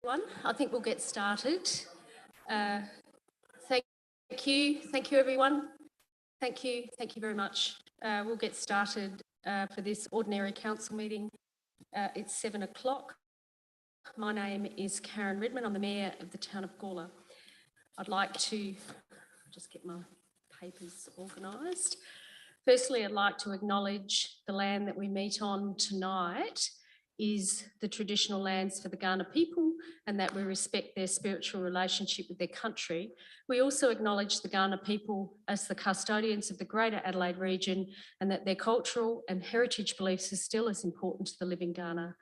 everyone. I think we'll get started. Thank you everyone. Thank you very much. We'll get started for this ordinary council meeting. It's 7 o'clock. My name is Karen Redman. I'm the Mayor of the town of Gawler. I'd like to just get my papers organised. Firstly, I'd like to acknowledge the land that we meet on tonight is the traditional lands for the Kaurna people, and that we respect their spiritual relationship with their country. We also acknowledge the Kaurna people as the custodians of the Greater Adelaide region, and that their cultural and heritage beliefs are still as important to the living Kaurna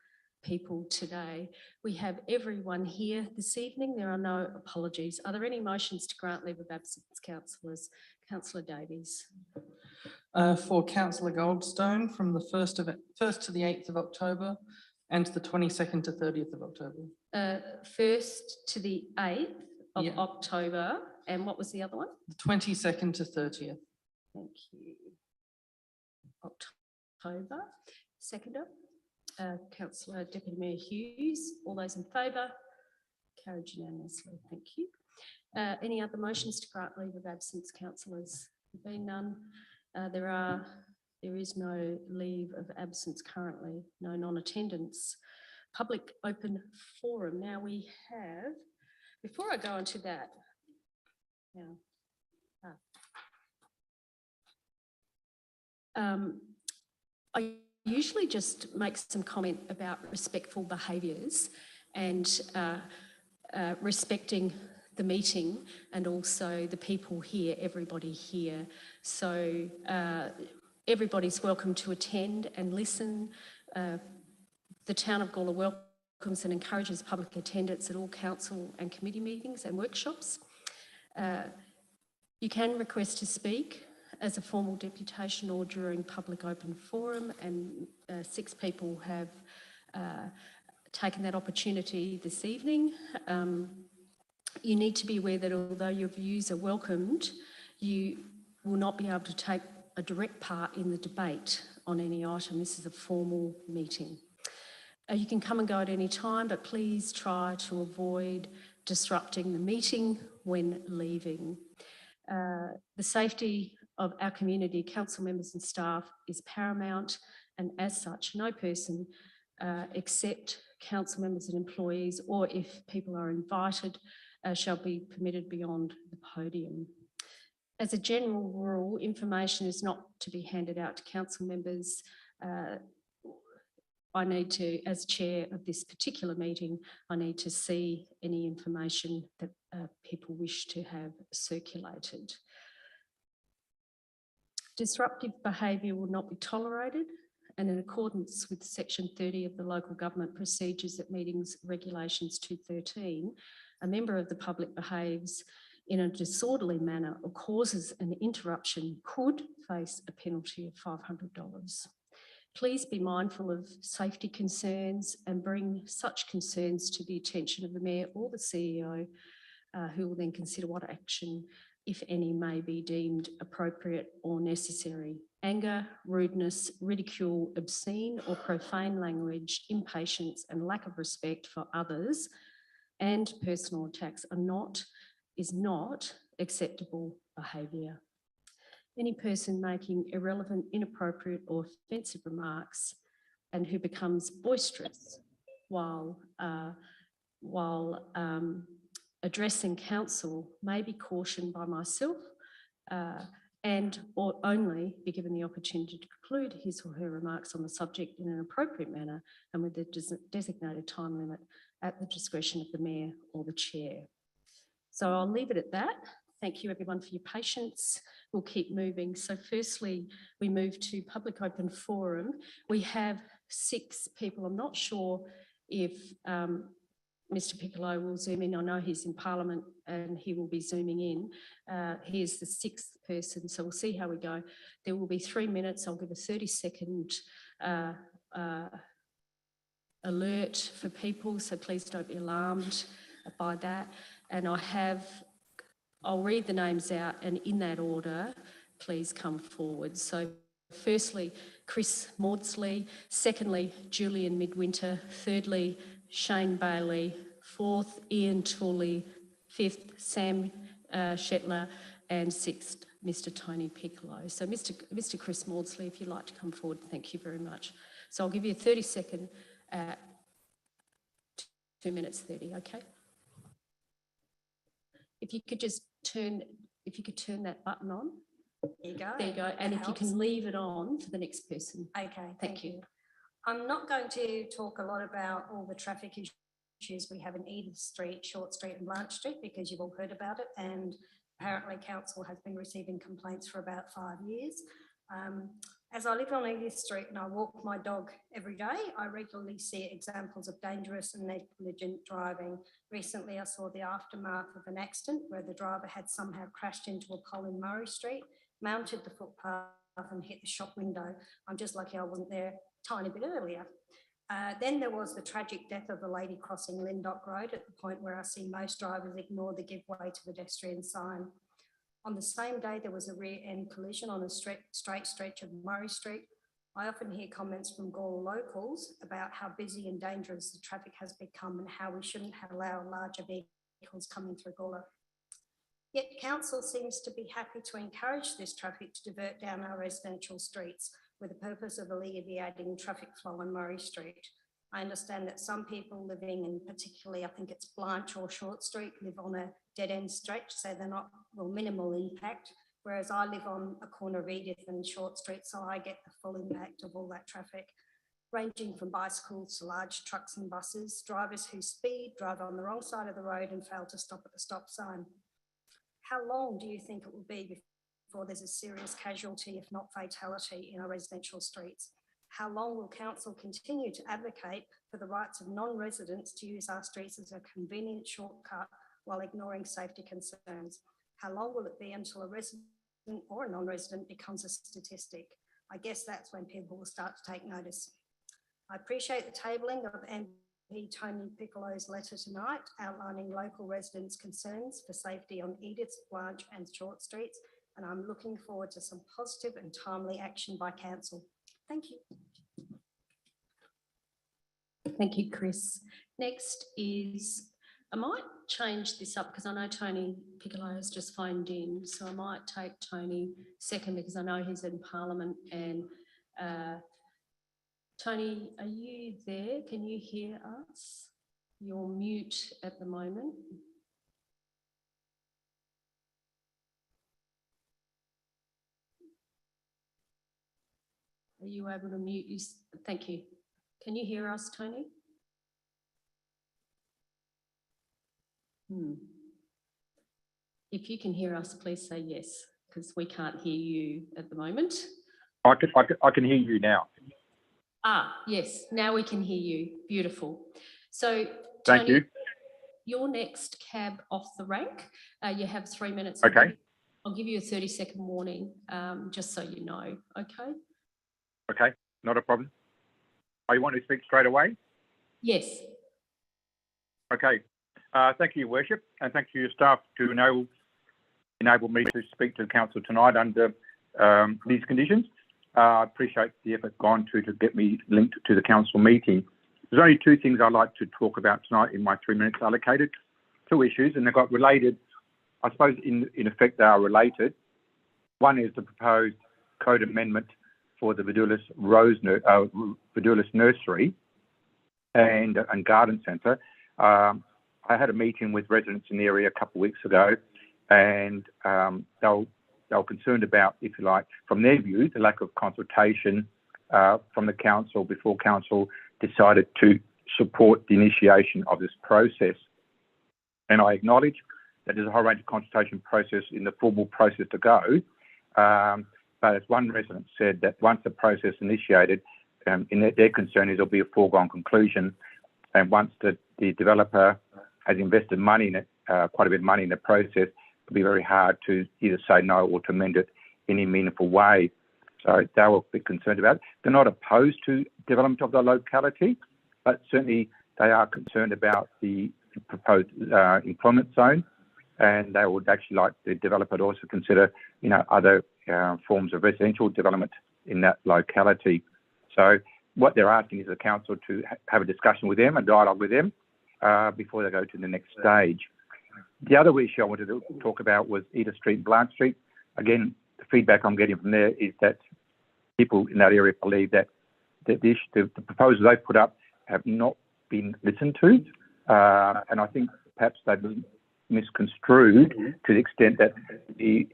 people today. We have everyone here this evening. There are no apologies. Are there any motions to grant leave of absence, councillors? Councillor Davies. For Councillor Goldstone from the 1st to the 8th of October and the 22nd to 30th of October. 1st to the 8th of October, and what was the other one? The 22nd to 30th. Thank you. October. Seconder, Councillor Deputy Mayor Hughes. All those in favour? Carried unanimously. Thank you. Any other motions to grant leave of absence, councillors? There being none. There is no leave of absence currently, no non-attendance. Public open forum. Now we have, before I go into that, I usually just make some comment about respectful behaviours and respecting the meeting and also the people here, everybody here. So everybody's welcome to attend and listen. The town of Gawler welcomes and encourages public attendance at all council and committee meetings and workshops. You can request to speak as a formal deputation or during public open forum, and 6 people have taken that opportunity this evening. You need to be aware that although your views are welcomed, you will not be able to take a direct part in the debate on any item. This is a formal meeting. You can come and go at any time, but please try to avoid disrupting the meeting when leaving. The safety of our community, council members and staff is paramount, and as such, no person except council members and employees, or if people are invited, shall be permitted beyond the podium. As a general rule, information is not to be handed out to council members. I need to, as chair of this particular meeting, I need to see any information that people wish to have circulated. Disruptive behaviour will not be tolerated, and in accordance with section 30 of the Local Government Procedures at Meetings Regulations 213, a member of the public behaves in a disorderly manner or causes an interruption could face a penalty of $500. Please be mindful of safety concerns and bring such concerns to the attention of the Mayor or the CEO, who will then consider what action, if any, may be deemed appropriate or necessary. Anger, rudeness, ridicule, obscene or profane language, impatience and lack of respect for others and personal attacks is not acceptable behaviour. Any person making irrelevant, inappropriate or offensive remarks and who becomes boisterous while addressing council may be cautioned by myself and or only be given the opportunity to conclude his or her remarks on the subject in an appropriate manner and with a designated time limit at the discretion of the Mayor or the Chair. So I'll leave it at that. Thank you everyone for your patience. We'll keep moving. So firstly, we move to public open forum. We have 6 people. I'm not sure if Mr. Piccolo will zoom in. I know he's in Parliament and he will be zooming in. He is the 6th person, so we'll see how we go. There will be 3 minutes. I'll give a 30-second alert for people, so please don't be alarmed by that. And I'll read the names out, and in that order, please come forward. So firstly, Chris Maudsley. Secondly, Julian Midwinter. Thirdly, Shane Bailey. 4th, Ian Tooley, 5th, Sam Shetler, and 6th, Mr. Tony Piccolo. So Mr. Chris Maudsley, if you'd like to come forward, thank you very much. So I'll give you a 30-second at 2 minutes 30, okay? If you could just turn that button on. There you go. There you go. And if you can leave it on for the next person. Okay, Thank you. I'm not going to talk a lot about all the traffic issues we have in Edith Street, Short Street and Blanche Street, because you've all heard about it, and apparently council has been receiving complaints for about 5 years. As I live on Edith Street and I walk my dog every day, I regularly see examples of dangerous and negligent driving. Recently, I saw the aftermath of an accident where the driver had somehow crashed into a pole in Murray Street, mounted the footpath and hit the shop window. I'm just lucky I wasn't there a tiny bit earlier. Then there was the tragic death of a lady crossing Lindock Road at the point where I see most drivers ignore the give way to pedestrian sign. On the same day, there was a rear end collision on a straight stretch of Murray Street. I often hear comments from Gawler locals about how busy and dangerous the traffic has become and how we shouldn't allow larger vehicles coming through Gawler. Yet council seems to be happy to encourage this traffic to divert down our residential streets with the purpose of alleviating traffic flow on Murray Street. I understand that some people living in particularly, I think it's Blanche or Short Street, live on a dead end stretch, so they're not, well, minimal impact, whereas I live on a corner of Edith and Short Street, so I get the full impact of all that traffic, ranging from bicycles to large trucks and buses, drivers who speed, drive on the wrong side of the road and fail to stop at the stop sign. How long do you think it will be before there's a serious casualty, if not fatality, in our residential streets? How long will council continue to advocate for the rights of non-residents to use our streets as a convenient shortcut while ignoring safety concerns? How long will it be until a resident or a non-resident becomes a statistic? I guess that's when people will start to take notice. I appreciate the tabling of MP Tony Piccolo's letter tonight outlining local residents' concerns for safety on Edith, Blanche and Short Streets, and I'm looking forward to some positive and timely action by council. Thank you. Thank you, Chris. Next is, I might change this up because I know Tony Piccolo has just phoned in, so I might take Tony second because I know he's in Parliament. And Tony, are you there? Can you hear us? You're mute at the moment. Are you able to mute you? Thank you. Can you hear us, Tony? If you can hear us, please say yes, because we can't hear you at the moment. I can hear you now. Ah, yes, now we can hear you. Beautiful. So, Thank Tony, you. Your next cab off the rank. You have 3 minutes. Okay. I'll give you a 30-second warning, just so you know, okay? Okay, not a problem. Oh, you want to speak straight away? Yes. Okay. Thank you, Your Worship, and thank you, your staff, to enable me to speak to the council tonight under these conditions. I appreciate the effort gone to get me linked to the council meeting. There's only two things I'd like to talk about tonight in my 3 minutes allocated. Two issues, and they've got related. I suppose in effect they are related. One is the proposed code amendment for the Vidulis Nursery and Garden Centre. I had a meeting with residents in the area a couple of weeks ago, and they were concerned about, if you like, from their view, the lack of consultation from the council before council decided to support the initiation of this process. And I acknowledge that there's a whole range of consultation process in the formal process to go. But as one resident said, that once the process initiated, their concern is there'll be a foregone conclusion. And once the developer has invested money in it, quite a bit of money in the process, it'll be very hard to either say no or to amend it in any meaningful way. So they were a bit concerned about it. They're not opposed to development of the locality, but certainly they are concerned about the proposed employment zone, and they would actually like the developer to also consider, other forms of residential development in that locality. So what they're asking is the council to have a discussion with them, a dialogue with them, before they go to the next stage. The other issue I wanted to talk about was Edith Street and Blanche Street. Again, the feedback I'm getting from there is that people in that area believe that the proposals they've put up have not been listened to, and I think perhaps they've been misconstrued to the extent that the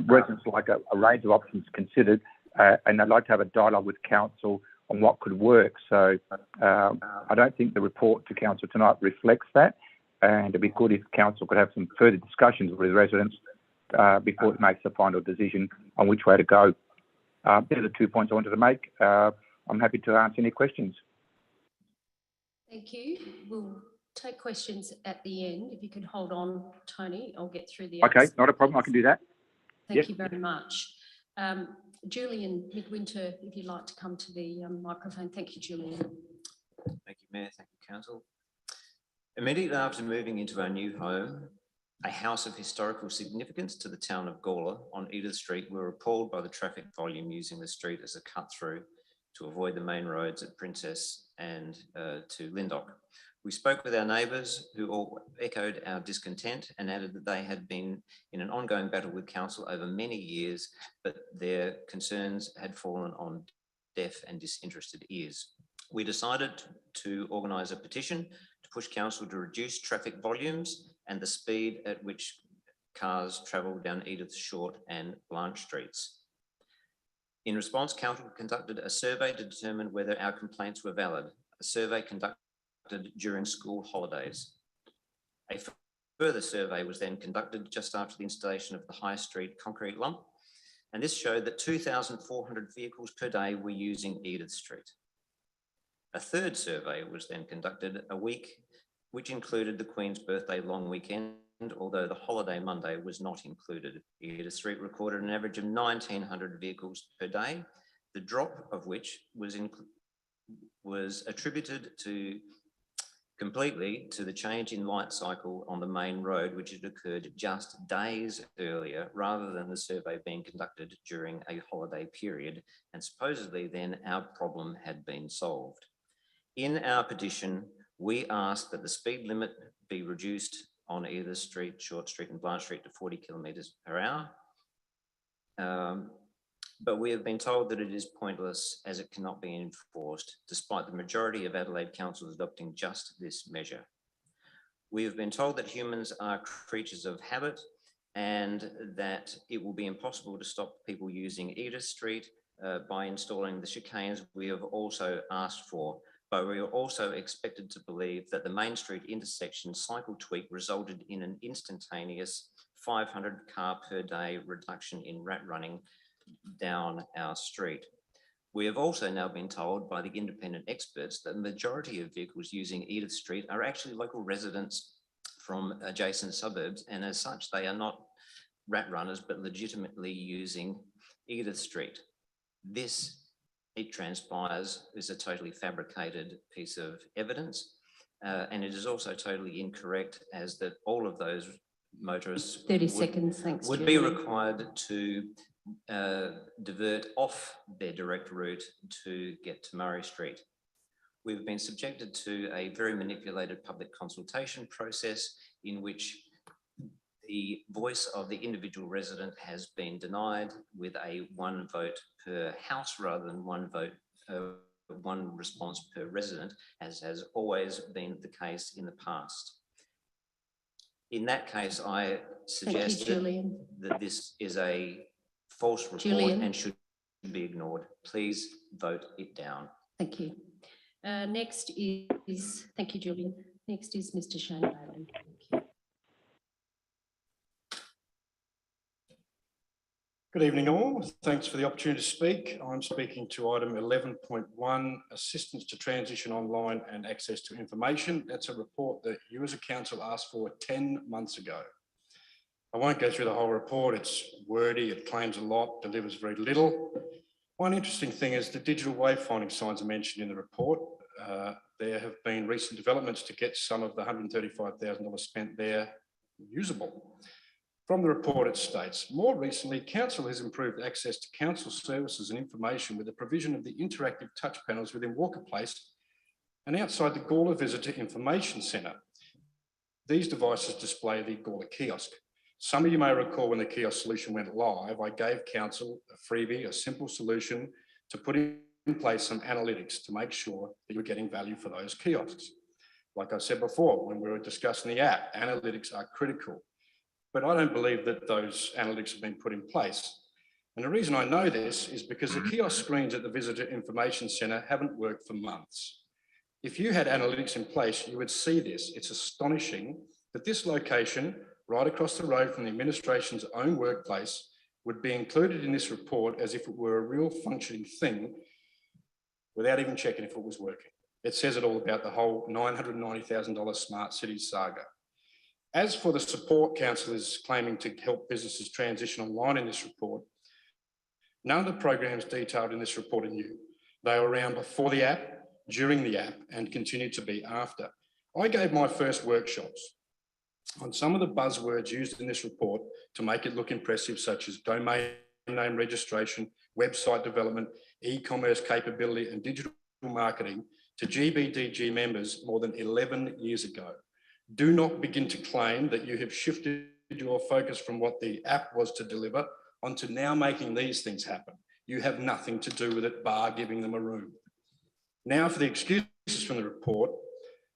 residents like a range of options considered, and they'd like to have a dialogue with council on what could work. So I don't think the report to council tonight reflects that, and it'd be good if council could have some further discussions with residents before it makes a final decision on which way to go. They're the 2 points I wanted to make. I'm happy to answer any questions. Thank you. We'll take questions at the end. If you could hold on, Tony, I'll get through the Okay, others. not a problem. I can do that. Thank Yes. you very much. Julian Midwinter, if you'd like to come to the microphone. Thank you, Julian. Thank you, Mayor. Thank you, Council. Immediately after moving into our new home, a house of historical significance to the town of Gawler on Edith Street, we were appalled by the traffic volume using the street as a cut through to avoid the main roads at Princess and to Lyndoch. We spoke with our neighbours who all echoed our discontent and added that they had been in an ongoing battle with council over many years, but their concerns had fallen on deaf and disinterested ears. We decided to organise a petition to push council to reduce traffic volumes and the speed at which cars travel down Edith Short and Blanche Streets. In response, council conducted a survey to determine whether our complaints were valid. A survey conducted during school holidays. A further survey was then conducted just after the installation of the High Street concrete lump, and this showed that 2,400 vehicles per day were using Edith Street. A third survey was then conducted a week, which included the Queen's birthday long weekend, although the holiday Monday was not included. Edith Street recorded an average of 1,900 vehicles per day, the drop of which was attributed completely to the change in light cycle on the main road, which had occurred just days earlier, rather than the survey being conducted during a holiday period, and supposedly then our problem had been solved. In our petition, we asked that the speed limit be reduced on Edith Street, Short Street and Blanche Street to 40 kilometres per hour. But we have been told that it is pointless as it cannot be enforced, despite the majority of Adelaide councils adopting just this measure. We have been told that humans are creatures of habit and that it will be impossible to stop people using Edith Street by installing the chicanes we have also asked for. But we are also expected to believe that the Main Street intersection cycle tweak resulted in an instantaneous 500 car per day reduction in rat running down our street. We have also now been told by the independent experts that the majority of vehicles using Edith Street are actually local residents from adjacent suburbs, and as such, they are not rat runners, but legitimately using Edith Street. This, it transpires, is a totally fabricated piece of evidence, and it is also totally incorrect, as that all of those motorists 30 seconds, thanks. would be required to divert off their direct route to get to Murray Street. We've been subjected to a very manipulated public consultation process in which the voice of the individual resident has been denied with a 1 vote per house rather than 1 vote, 1 response per resident, as has always been the case in the past. In that case, I suggest that this is a false report and should be ignored. Please vote it down. Thank you. Next is, thank you, Julian. Next is Mr. Shane Bailey. Thank you. Good evening all. Thanks for the opportunity to speak. I'm speaking to item 11.1, assistance to transition online and access to information. That's a report that you as a council asked for 10 months ago. I won't go through the whole report. It's wordy, it claims a lot, delivers very little. One interesting thing is the digital wayfinding signs are mentioned in the report. There have been recent developments to get some of the $135,000 spent there usable. From the report, it states, more recently, council has improved access to council services and information with the provision of the interactive touch panels within Walker Place and outside the Gawler Visitor Information Centre. These devices display the Gawler kiosk. Some of you may recall when the kiosk solution went live, I gave council a freebie, a simple solution to put in place some analytics to make sure that you're getting value for those kiosks. Like I said before, when we were discussing the app, analytics are critical, but I don't believe that those analytics have been put in place. And the reason I know this is because the kiosk screens at the Visitor Information Centre haven't worked for months. If you had analytics in place, you would see this. It's astonishing that this location, right across the road from the administration's own workplace, would be included in this report as if it were a real functioning thing without even checking if it was working. It says it all about the whole $990,000 smart cities saga. As for the support councillors claiming to help businesses transition online in this report, none of the programs detailed in this report are new. They were around before the app, during the app, and continue to be after. I gave my first workshops on some of the buzzwords used in this report to make it look impressive, such as domain name registration, website development, e-commerce capability, and digital marketing to GBDG members more than 11 years ago. Do not begin to claim that you have shifted your focus from what the app was to deliver onto now making these things happen. You have nothing to do with it, bar giving them a room. Now for the excuses from the report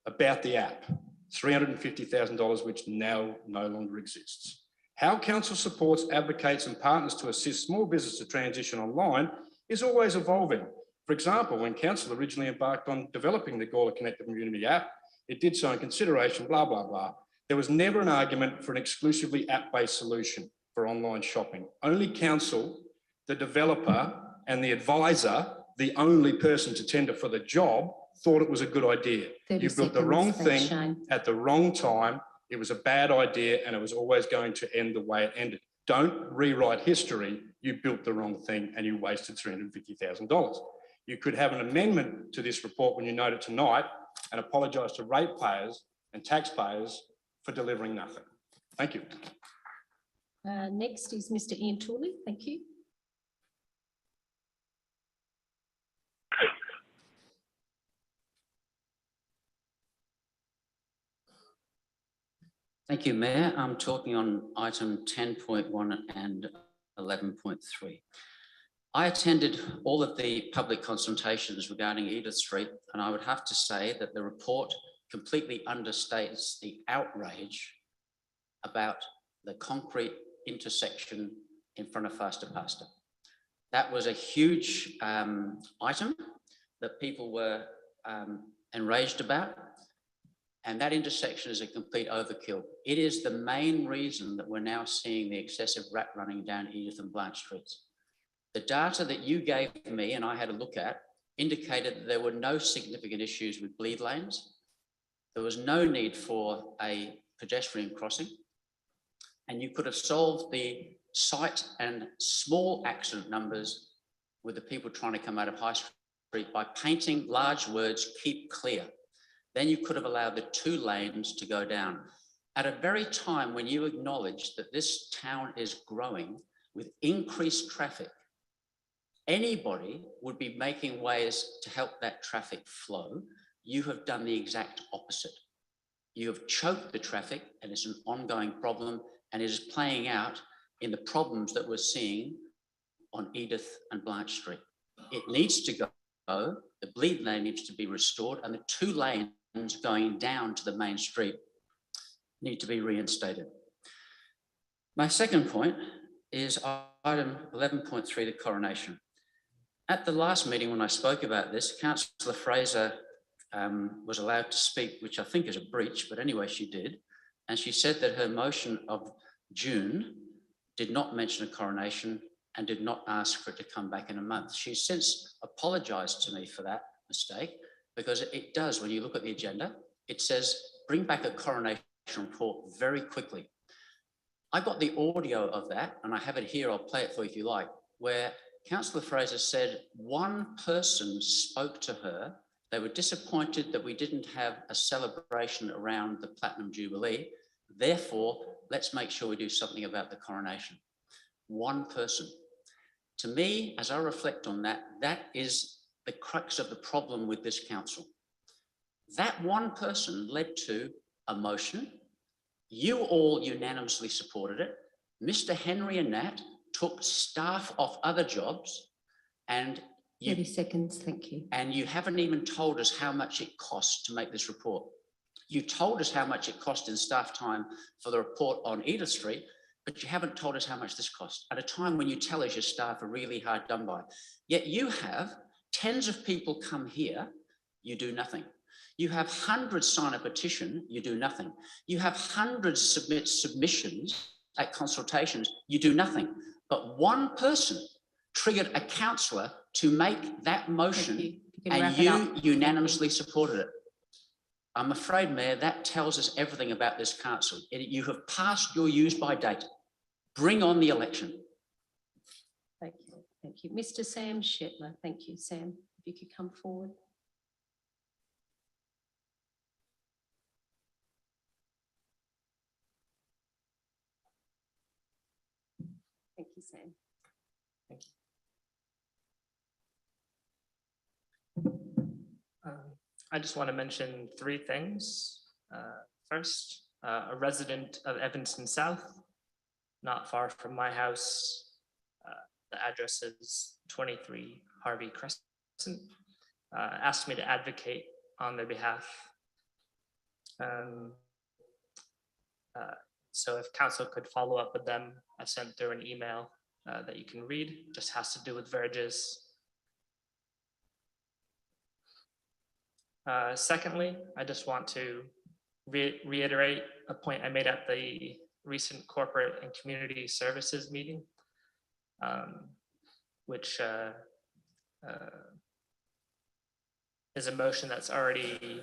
about the app, $350,000, which now no longer exists. How council supports, advocates and partners to assist small business to transition online is always evolving. For example, when council originally embarked on developing the Gawler Connected Community app, it did so in consideration, blah, blah, blah. There was never an argument for an exclusively app-based solution for online shopping. Only council, the developer and the advisor, the only person to tender for the job, thought it was a good idea. You built the wrong thing at the wrong time. It was a bad idea and it was always going to end the way it ended. Don't rewrite history. You built the wrong thing and you wasted $350,000. You could have an amendment to this report when you note it tonight and apologise to ratepayers and taxpayers for delivering nothing. Thank you. Next is Mr. Ian Tooley. Thank you. Thank you, Mayor. I'm talking on item 10.1 and 11.3. I attended all of the public consultations regarding Edith Street, and I would have to say that the report completely understates the outrage about the concrete intersection in front of Faster Pasta. That was a huge item that people were enraged about. And that intersection is a complete overkill. It is the main reason that we're now seeing the excessive rat running down Edith and Blanche Streets. The data that you gave me and I had a look at indicated that there were no significant issues with bleed lanes. There was no need for a pedestrian crossing. And you could have solved the site and small accident numbers with the people trying to come out of High Street by painting large words, keep clear. Then you could have allowed the 2 lanes to go down. At a very time when you acknowledge that this town is growing with increased traffic, anybody would be making ways to help that traffic flow. You have done the exact opposite. You have choked the traffic and it's an ongoing problem and it is playing out in the problems that we're seeing on Edith and Blanche Street. It needs to go, the bleed lane needs to be restored and the 2 lanes going down to the main street need to be reinstated. My second point is item 11.3, the coronation. At the last meeting when I spoke about this, Councillor Fraser was allowed to speak, which I think is a breach, but anyway, she did. And she said that her motion of June did not mention a coronation and did not ask for it to come back in a month. She's since apologised to me for that mistake, because it does, when you look at the agenda, it says, bring back a coronation report very quickly. I got the audio of that, and I have it here, I'll play it for you if you like, where Councillor Fraser said one person spoke to her. They were disappointed that we didn't have a celebration around the Platinum Jubilee. Therefore, let's make sure we do something about the coronation. One person. To me, as I reflect on that, that is the crux of the problem with this council. That one person led to a motion, You all unanimously supported it. Mr. Henry and Nat took staff off other jobs, and 30 seconds, thank you. and you haven't even told us how much it costs to make this report. You told us how much it cost in staff time for the report on Edith Street, but you haven't told us how much this cost at a time when you tell us your staff are really hard done by. Yet you have tens of people come here, you do nothing. You have hundreds sign a petition, you do nothing. You have hundreds submit submissions at consultations, you do nothing. But one person triggered a councillor to make that motion and you unanimously supported it. I'm afraid, Mayor, that tells us everything about this council. You have passed your use by date. Bring on the election. Thank you. Thank you. Mr. Sam Shetler. Thank you, Sam. If you could come forward. Thank you, Sam. Thank you. I just want to mention three things. First, a resident of Evanston South, not far from my house. The address is 23 Harvey Crescent, asked me to advocate on their behalf. So if council could follow up with them, I sent through an email that you can read, just has to do with verges. Secondly, I just want to reiterate a point I made at the recent corporate and community services meeting, which is a motion that's already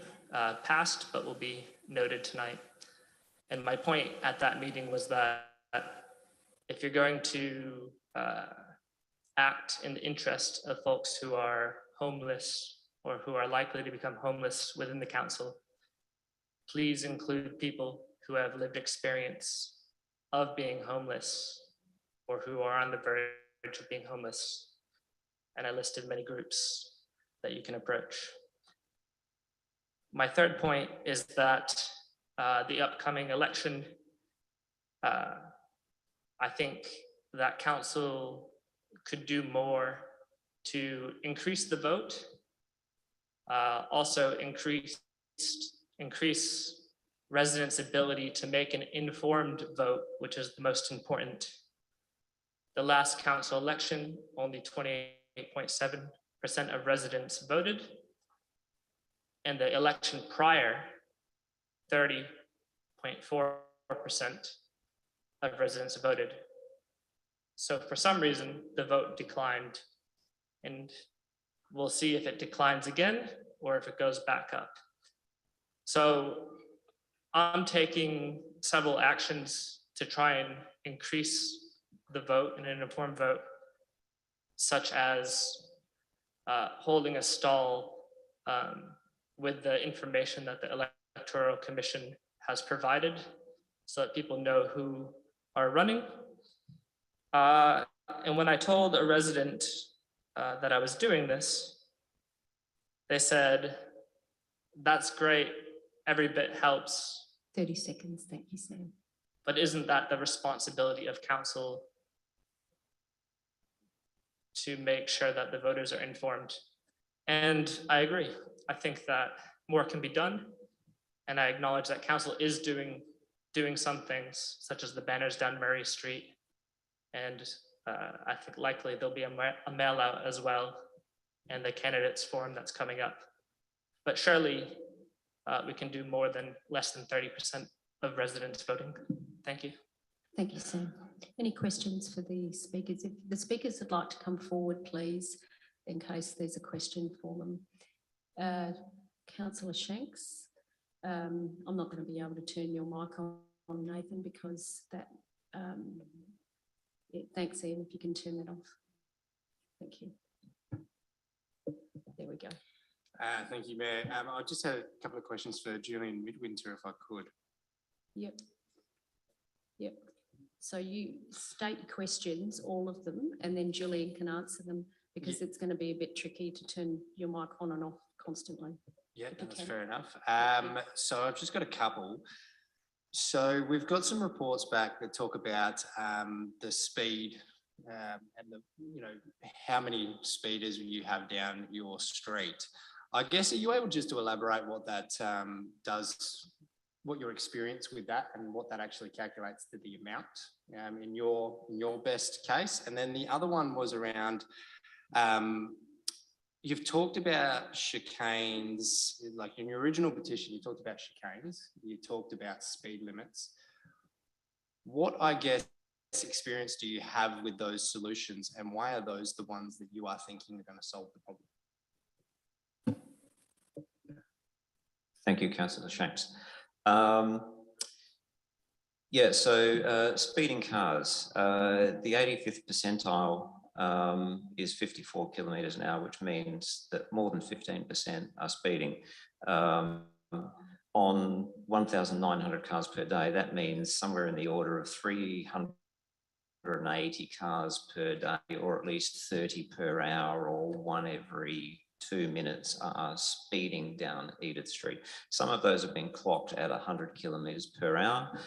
passed, but will be noted tonight. And my point at that meeting was that if you're going to act in the interest of folks who are homeless or who are likely to become homeless within the council, please include people who have lived experience of being homeless or who are on the verge of being homeless. And I listed many groups that you can approach. My third point is that the upcoming election, I think that council could do more to increase the vote, also increase residents' ability to make an informed vote, which is the most important. The last council election, only 28.7% of residents voted, and the election prior, 30.4% of residents voted. So for some reason, the vote declined, and we'll see if it declines again or if it goes back up. So I'm taking several actions to try and increase the vote in an informed vote, such as holding a stall with the information that the Electoral Commission has provided so that people know who are running. And when I told a resident that I was doing this, they said, "That's great, every bit helps." 30 seconds, thank you, Sam. But isn't that the responsibility of council to make sure that the voters are informed? And I agree. I think that more can be done. And I acknowledge that council is doing some things, such as the banners down Murray Street. And I think likely there'll be a mail out as well, and the candidates forum that's coming up. But surely we can do more than less than 30% of residents voting. Thank you. Thank you, Sam. Any questions for the speakers? If the speakers would like to come forward, please, in case there's a question for them. Councillor Shanks, I'm not going to be able to turn your mic on, Nathan, because that, yeah, thanks, Ian, if you can turn that off. Thank you. There we go. Thank you, Mayor. I just had a couple of questions for Julian Midwinter, if I could. Yep. Yep. So you state questions, all of them, and then Julian can answer them, because it's going to be a bit tricky to turn your mic on and off constantly. Yeah, that's fair enough. So I've just got a couple. So we've got some reports back that talk about the speed and the, how many speeders you have down your street. I guess, are you able just to elaborate what that does, what your experience with that and what that actually calculates to the amount in your best case? And then the other one was around, you've talked about chicanes, like in your original petition, you talked about chicanes, you talked about speed limits. What, I guess, experience do you have with those solutions, and why are those the ones that you are thinking are going to solve the problem? Thank you, Councillor Shanks. Yeah, so speeding cars, the 85th percentile is 54 kilometres an hour, which means that more than 15% are speeding. On 1,900 cars per day, that means somewhere in the order of 380 cars per day, or at least 30 per hour, or one every 2 minutes are speeding down Edith Street. Some of those have been clocked at 100 kilometres per hour.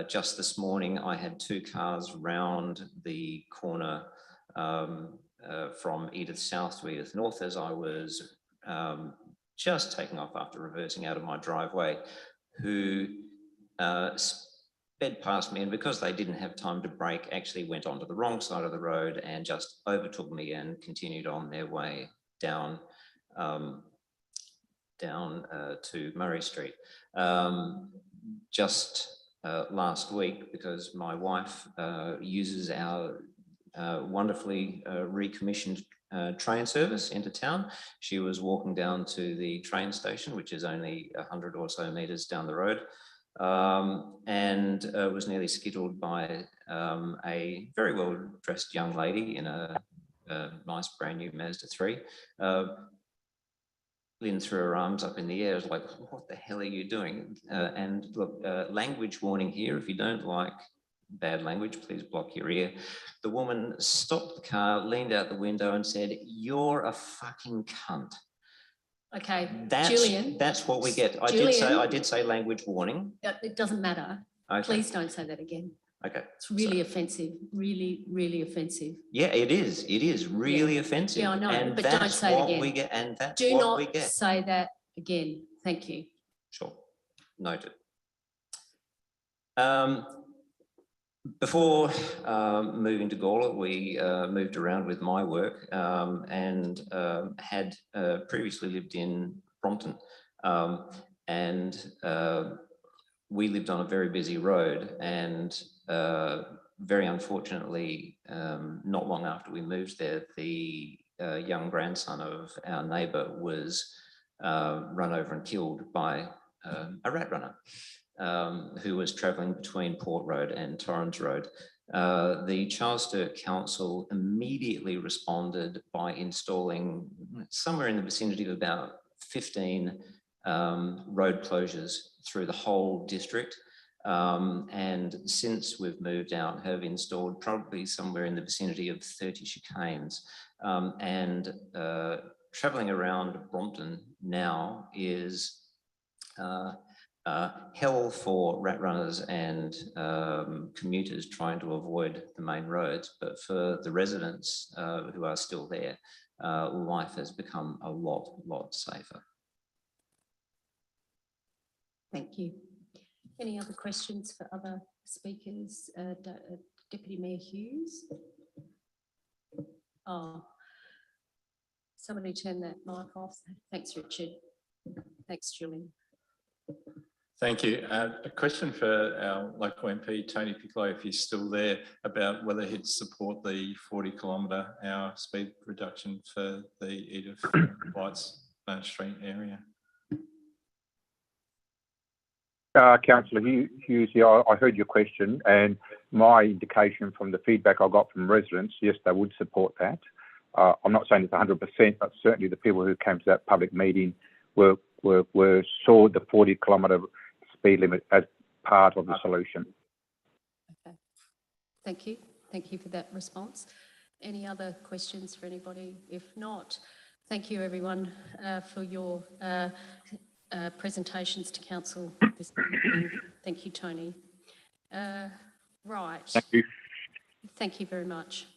Just this morning, I had 2 cars round the corner from Edith South to Edith North as I was just taking off after reversing out of my driveway, who sped past me, and because they didn't have time to brake, actually went onto the wrong side of the road and just overtook me and continued on their way down to Murray Street. Just last week, because my wife uses our wonderfully recommissioned train service into town, she was walking down to the train station, which is only 100 or so metres down the road, and was nearly skittled by a very well dressed young lady in a nice brand new Mazda 3. Lynn threw her arms up in the air, was like, what the hell are you doing? And look, language warning here, if you don't like bad language, please block your ear. The woman stopped the car, leaned out the window and said, "You're a fucking cunt." Okay, That's, Julian. that's what we get. I did say language warning. It doesn't matter. Okay. Please don't say that again. Okay. It's really offensive, really, really offensive. Yeah, it is. It is really offensive. Yeah, I know, and but don't say it again. We get, and that's Do what we not get. say that again. Thank you. Sure. Noted. Before moving to Gawler, we moved around with my work and had previously lived in Brompton. We lived on a very busy road, and very unfortunately, not long after we moved there, the young grandson of our neighbour was run over and killed by a rat runner. Who was travelling between Port Road and Torrens Road. The Charles Sturt Council immediately responded by installing somewhere in the vicinity of about 15 road closures through the whole district. And since we've moved out, have installed probably somewhere in the vicinity of 30 chicanes. Travelling around Brompton now is hell for rat runners and commuters trying to avoid the main roads, but for the residents who are still there, life has become a lot safer. Thank you. Any other questions for other speakers? Deputy Mayor Hughes? Oh, somebody turn that mic off. Thanks, Richard. Thanks, Julian. Thank you. A question for our local MP, Tony Piccolo, if he's still there, about whether he'd support the 40-kilometre-hour speed reduction for the Edith White's Street area. Councillor Hughes, yeah, I heard your question, and my indication from the feedback I got from residents, yes, they would support that. I'm not saying it's 100%, but certainly the people who came to that public meeting saw the 40-kilometre speed limit as part of the solution. Okay. Thank you. Thank you for that response. Any other questions for anybody? If not, thank you everyone for your presentations to council this evening. Thank you, Tony. Right. Thank you. Thank you very much.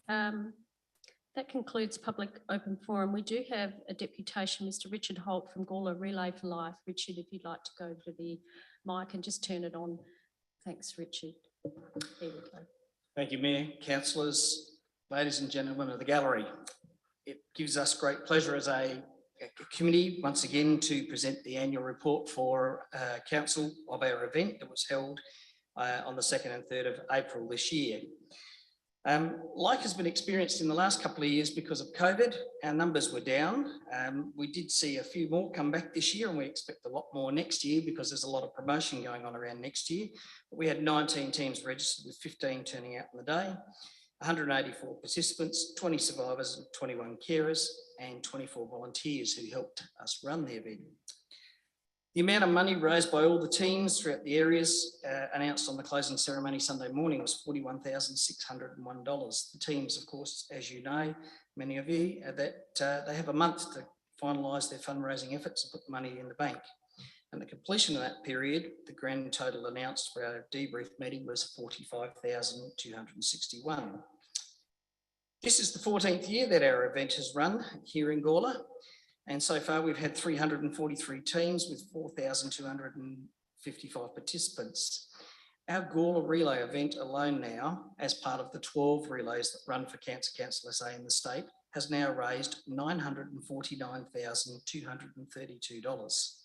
That concludes public open forum. We do have a deputation, Mr. Richard Holt from Gawler Relay for Life. Richard, if you'd like to go to the mic and just turn it on. Thanks, Richard. There we go. Thank you, Mayor, councillors, ladies and gentlemen of the gallery. It gives us great pleasure as a committee once again to present the annual report for council of our event that was held on the 2nd and 3rd of April this year. Like has been experienced in the last couple of years because of COVID, our numbers were down. We did see a few more come back this year, and we expect a lot more next year because there's a lot of promotion going on around next year. But we had 19 teams registered with 15 turning out on the day, 184 participants, 20 survivors, 21 carers, and 24 volunteers who helped us run the event. The amount of money raised by all the teams throughout the areas announced on the closing ceremony Sunday morning was $41,601. The teams, of course, as you know, many of you, that they have a month to finalise their fundraising efforts and put the money in the bank. And the completion of that period, the grand total announced for our debrief meeting was $45,261. This is the 14th year that our event has run here in Gawler. And so far we've had 343 teams with 4,255 participants. Our Gawler relay event alone now, as part of the 12 relays that run for Cancer Council SA in the state, has now raised $949,232,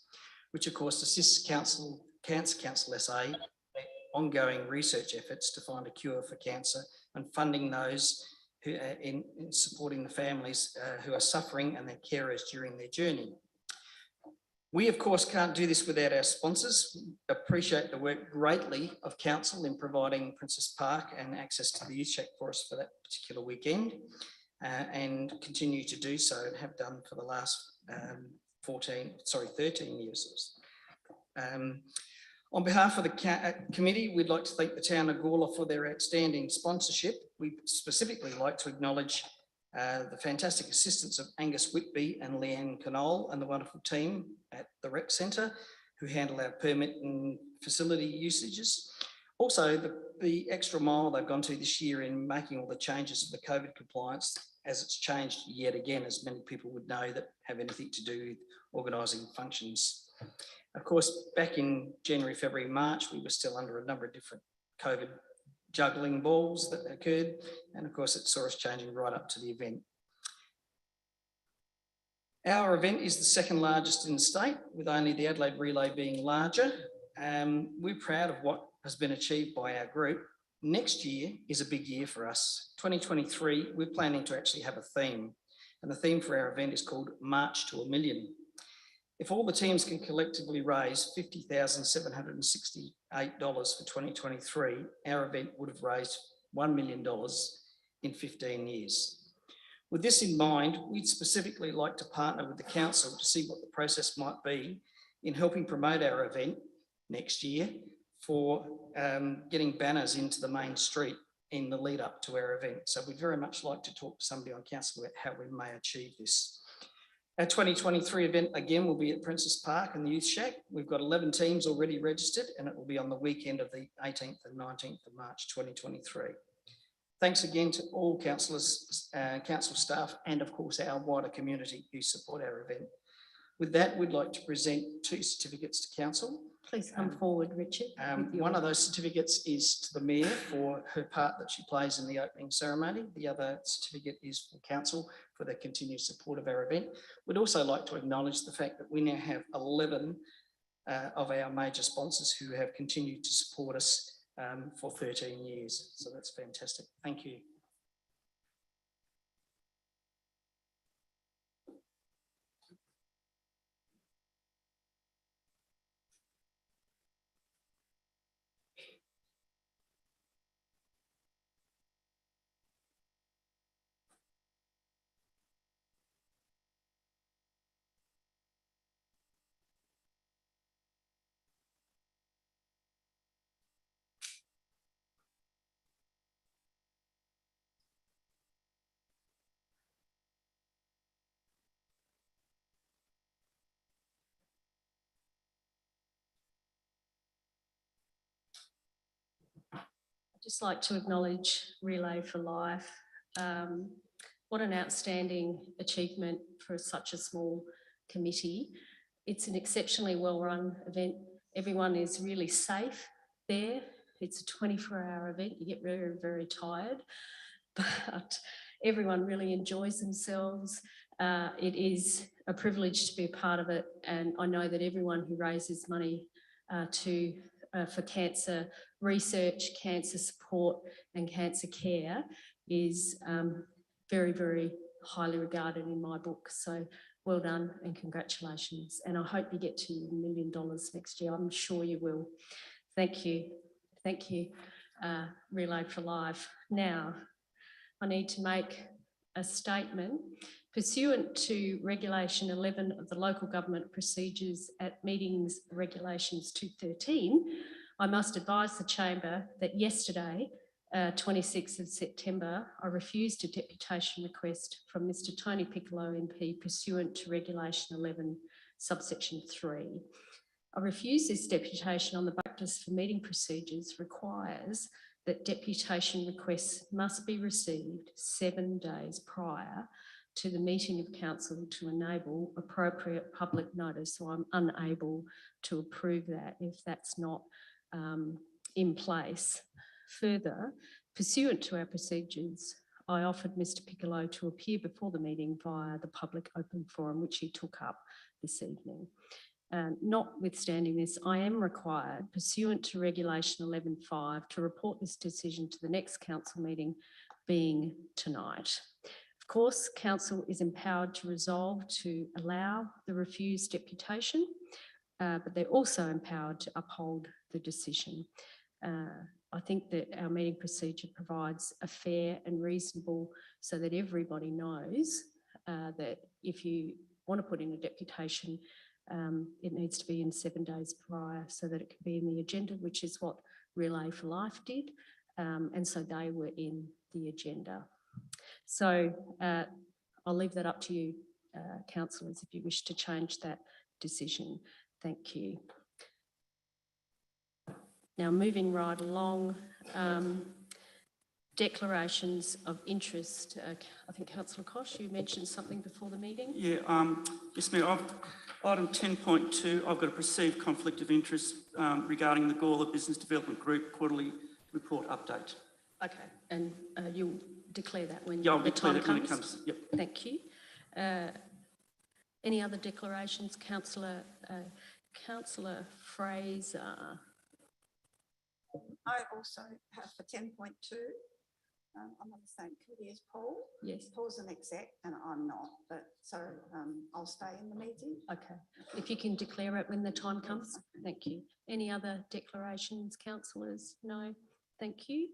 which of course assists Cancer Council SA ongoing research efforts to find a cure for cancer and funding those who are in supporting the families who are suffering and their carers during their journey. We, of course, can't do this without our sponsors. Appreciate the work greatly of council in providing Princess Park and access to the youth shack for us for that particular weekend, and continue to do so and have done for the last 13 years. On behalf of the committee, we'd like to thank the town of Gawler for their outstanding sponsorship. We specifically like to acknowledge the fantastic assistance of Angus Whitby and Leanne Canole and the wonderful team at the Rec Centre who handle our permit and facility usages. Also, the extra mile they've gone to this year in making all the changes for the COVID compliance, as it's changed yet again, as many people would know that have anything to do with organising functions. Of course, back in January, February, March, we were still under a number of different COVID juggling balls that occurred. And of course, it saw us changing right up to the event. Our event is the second largest in the state, with only the Adelaide Relay being larger. We're proud of what has been achieved by our group. Next year is a big year for us. 2023, we're planning to actually have a theme. And the theme for our event is called March to a Million. If all the teams can collectively raise $50,768 for 2023, our event would have raised $1 million in 15 years. With this in mind, we'd specifically like to partner with the council to see what the process might be in helping promote our event next year for getting banners into the main street in the lead up to our event. So we'd very much like to talk to somebody on council about how we may achieve this. Our 2023 event again will be at Princess Park and the Youth Shack. We've got 11 teams already registered and it will be on the weekend of the 18th and 19th of March 2023. Thanks again to all councillors, council staff, and of course our wider community who support our event. With that, we'd like to present 2 certificates to council. Please come forward, Richard. One of those certificates is to the Mayor for her part that she plays in the opening ceremony. The other certificate is for council for their continued support of our event. We'd also like to acknowledge the fact that we now have 11 of our major sponsors who have continued to support us for 13 years. So that's fantastic. Thank you. just like to acknowledge Relay for Life. What an outstanding achievement for such a small committee. It's an exceptionally well-run event. Everyone is really safe there. It's a 24-hour event. You get very, very tired, but everyone really enjoys themselves. It is a privilege to be a part of it, and I know that everyone who raises money for cancer research, cancer support and cancer care is very, very highly regarded in my book. So well done and congratulations. And I hope you get to $1 million next year. I'm sure you will. Thank you. Thank you, Relay for Life. Now, I need to make a statement. Pursuant to Regulation 11 of the Local Government Procedures at Meetings Regulations 213, I must advise the Chamber that yesterday, 26th of September, I refused a deputation request from Mr. Tony Piccolo MP pursuant to Regulation 11, subsection 3. I refuse this deputation on the basis for meeting procedures requires that deputation requests must be received 7 days prior to the meeting of council to enable appropriate public notice. So I'm unable to approve that if that's not in place. Further, pursuant to our procedures, I offered Mr. Piccolo to appear before the meeting via the public open forum, which he took up this evening. Notwithstanding this, I am required, pursuant to Regulation 11.5, to report this decision to the next council meeting, being tonight. Of course, council is empowered to resolve to allow the refused deputation, but they're also empowered to uphold the decision. I think that our meeting procedure provides a fair and reasonable so that everybody knows that if you want to put in a deputation, it needs to be in 7 days prior so that it can be in the agenda, which is what Relay for Life did. And so they were in the agenda. So I'll leave that up to you, councillors, if you wish to change that decision. Thank you. Now, moving right along, declarations of interest. I think Councillor Kosh, you mentioned something before the meeting. Yeah, yes, Mayor. Item 10.2, I've got a perceived conflict of interest regarding the Gawler Business Development Group quarterly report update. Okay, and you'll declare that when I'll the declare time that when comes? it comes. Yep. Thank you. Any other declarations, Councillor Fraser? I also have for 10.2, I'm on the same committee as Paul. Yes. Paul's an exec and I'm not, but so I'll stay in the meeting. Okay, if you can declare it when the time comes. Thank you. Any other declarations, councillors? No, thank you.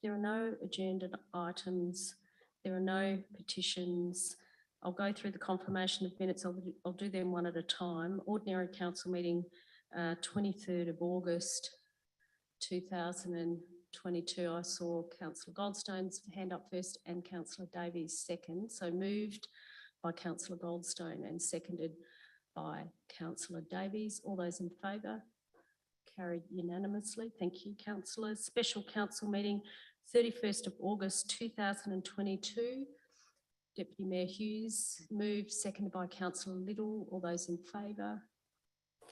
There are no agenda items. There are no petitions. I'll go through the confirmation of minutes. I'll do them one at a time. Ordinary council meeting, 23rd of August, 2022. I saw Councillor Goldstone's hand up first and Councillor Davies second. So moved by Councillor Goldstone and seconded by Councillor Davies. All those in favour? Carried unanimously. Thank you, councillors. Special council meeting, 31st of August 2022. Deputy Mayor Hughes moved, seconded by Councillor Little. All those in favour?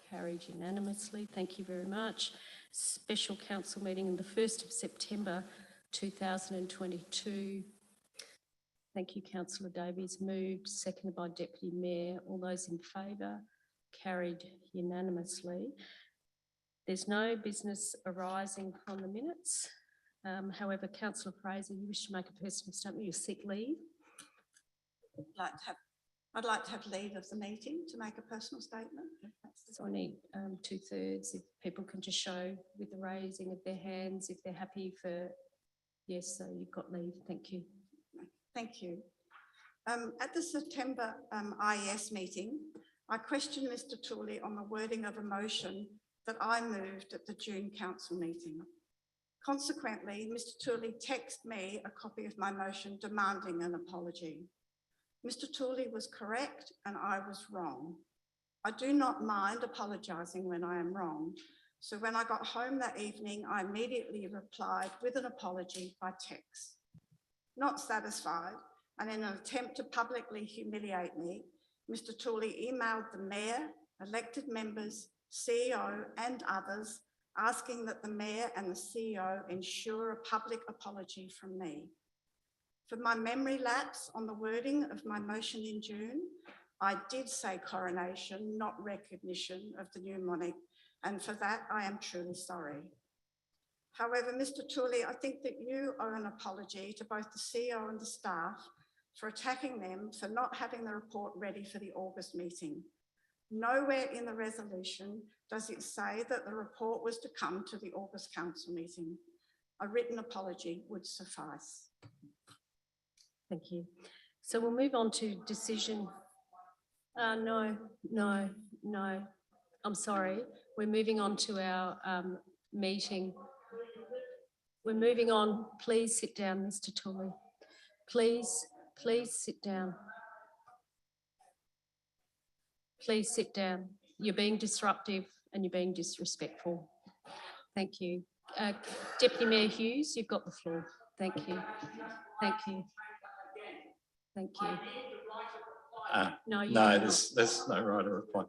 Carried unanimously. Thank you very much. Special council meeting on the 1st of September 2022. Thank you, Councillor Davies. Moved, seconded by Deputy Mayor. All those in favour? Carried unanimously. There's no business arising from the minutes. However, Councillor Fraser, you wish to make a personal statement, you seek leave. I'd like to have leave of the meeting to make a personal statement. So I need 2/3. If people can just show with the raising of their hands if they're happy for, yes, so you've got leave. Thank you. Thank you. At the September IES meeting, I questioned Mr. Tooley on the wording of a motion that I moved at the June council meeting. Consequently, Mr. Tooley texted me a copy of my motion demanding an apology. Mr. Tooley was correct and I was wrong. I do not mind apologising when I am wrong. So when I got home that evening, I immediately replied with an apology by text. Not satisfied, and in an attempt to publicly humiliate me, Mr. Tooley emailed the Mayor, elected members, CEO and others, asking that the Mayor and the CEO ensure a public apology from me. For my memory lapse on the wording of my motion in June, I did say coronation, not recognition of the new monarch, and for that I am truly sorry. However, Mr. Tooley, I think that you owe an apology to both the CEO and the staff for attacking them for not having the report ready for the August meeting. Nowhere in the resolution does it say that the report was to come to the August council meeting. A written apology would suffice. Thank you. So we'll move on to decision. No. I'm sorry. We're moving on to our meeting. We're moving on. Please sit down, Mr. Tooley. Please sit down. Please sit down. You're being disruptive and you're being disrespectful. Thank you. Deputy Mayor Hughes, you've got the floor. Thank you. Thank you. Thank you. No, there's no right of reply.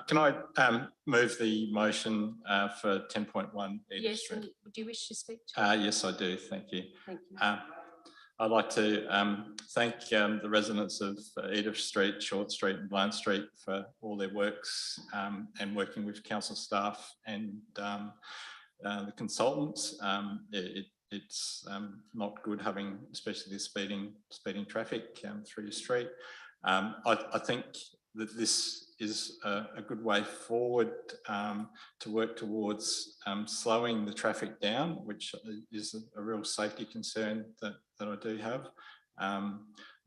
Can I move the motion for 10.1 Edith Yes, Street? and do you wish to speak to it? Yes, I do. Thank you. Thank you. I'd like to thank the residents of Edith Street, Short Street and Blount Street for all their works and working with council staff and the consultants. It's not good having, especially this speeding traffic through your street. I think that this is a good way forward to work towards slowing the traffic down, which is a real safety concern that I do have. I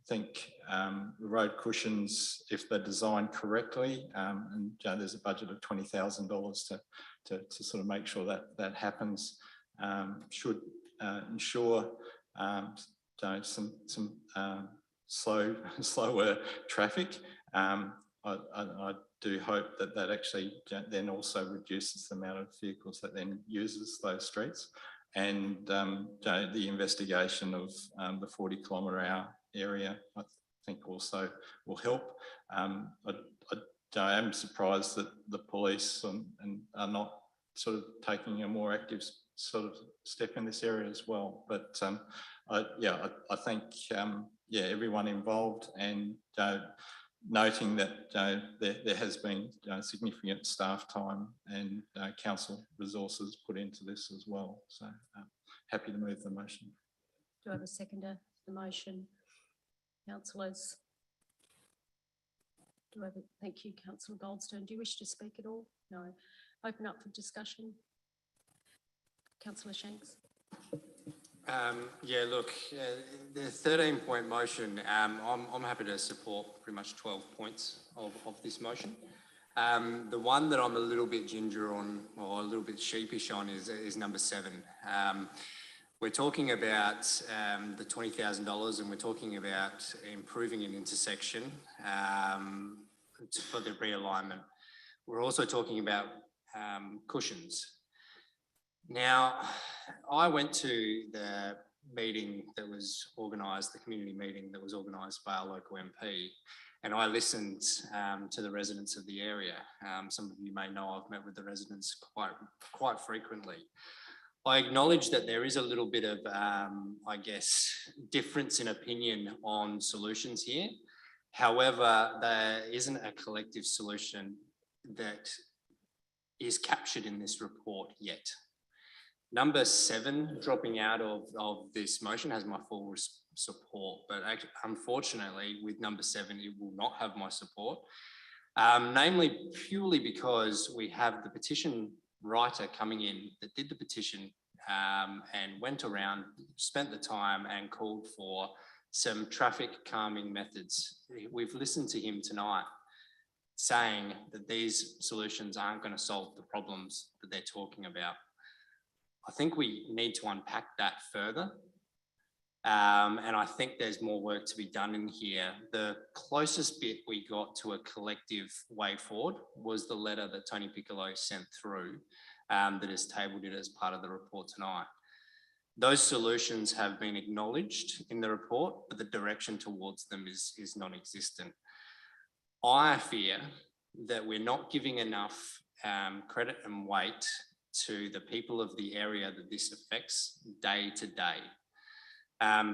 think the road cushions, if they're designed correctly, and there's a budget of $20,000 to sort of make sure that happens, should ensure some slower traffic. I do hope that actually then also reduces the amount of vehicles that then uses those streets, and the investigation of the 40-kilometre-hour area I think also will help. I am surprised that the police are not sort of taking a more active sort of step in this area as well. But I think everyone involved, and noting that there has been significant staff time and council resources put into this as well. So happy to move the motion. Do I have a seconder for the motion? Councillors? Do I have thank you, Councillor Goldstone. Do you wish to speak at all? No. Open up for discussion. Councillor Shanks. The 13-point motion, I'm happy to support pretty much 12 points of this motion. The one that I'm a little bit ginger on, or a little bit sheepish on, is number 7. We're talking about the $20,000, and we're talking about improving an intersection for the realignment. We're also talking about cushions. Now, I went to the meeting that was organised, the community meeting that was organised by our local MP, and I listened to the residents of the area. Some of you may know I've met with the residents quite frequently. I acknowledge that there is a little bit of, I guess, difference in opinion on solutions here. However, there isn't a collective solution that is captured in this report yet. Number 7, dropping out of this motion, has my full support, but unfortunately with number 7, it will not have my support, namely purely because we have the petition writer coming in that did the petition and went around, spent the time and called for some traffic calming methods. We've listened to him tonight saying that these solutions aren't going to solve the problems that they're talking about. I think we need to unpack that further. And I think there's more work to be done in here. The closest bit we got to a collective way forward was the letter that Tony Piccolo sent through that is tabled it as part of the report tonight. Those solutions have been acknowledged in the report, but the direction towards them is non-existent. I fear that we're not giving enough credit and weight to the people of the area that this affects day to day.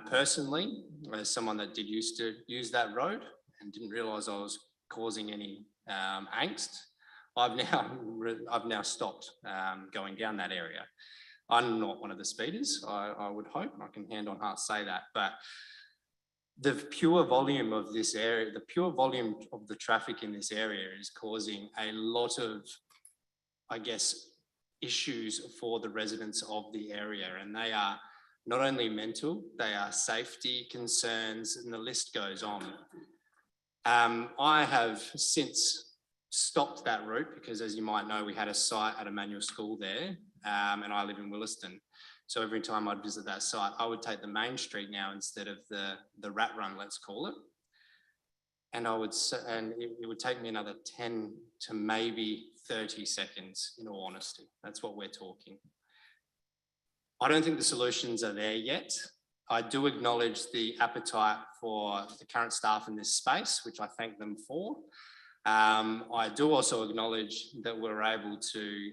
Personally, as someone that did used to use that road and didn't realise I was causing any angst, I've now stopped going down that area. I'm not one of the speeders, I would hope, and I can hand on heart say that, but the pure volume of this area, the pure volume of the traffic in this area is causing a lot of, I guess, issues for the residents of the area, and they are not only mental, they are safety concerns, and the list goes on. I have since stopped that route because, as you might know, we had a site at a manual school there, and I live in Williston. So every time I'd visit that site, I would take the main street now instead of the rat run, let's call it. And it would take me another 10 to maybe 30 seconds, in all honesty. That's what we're talking. I don't think the solutions are there yet. I do acknowledge the appetite for the current staff in this space, which I thank them for. I do also acknowledge that we're able to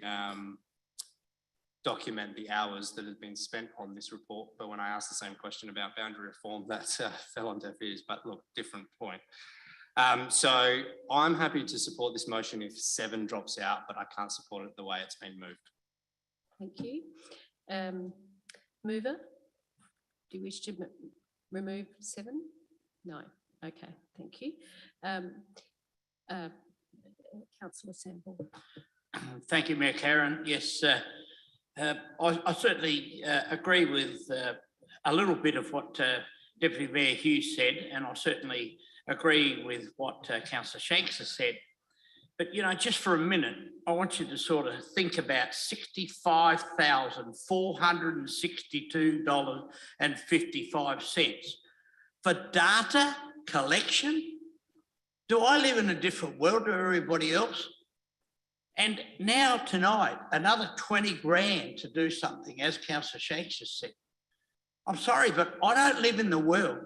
document the hours that have been spent on this report. But when I asked the same question about boundary reform, that fell on deaf ears, but look, different point. So I'm happy to support this motion if 7 drops out, but I can't support it the way it's been moved. Thank you. Mover, do you wish to remove 7? No. Okay, thank you. Councillor Sample. Thank you, Mayor Karen. Yes, I certainly agree with a little bit of what Deputy Mayor Hughes said, and I certainly agree with what Councillor Shanks has said. But, you know, just for a minute, I want you to sort of think about $65,462.55 for data collection. Do I live in a different world to everybody else? And now tonight, another 20 grand to do something, as Councillor Shanks has said. I'm sorry, but I don't live in the world.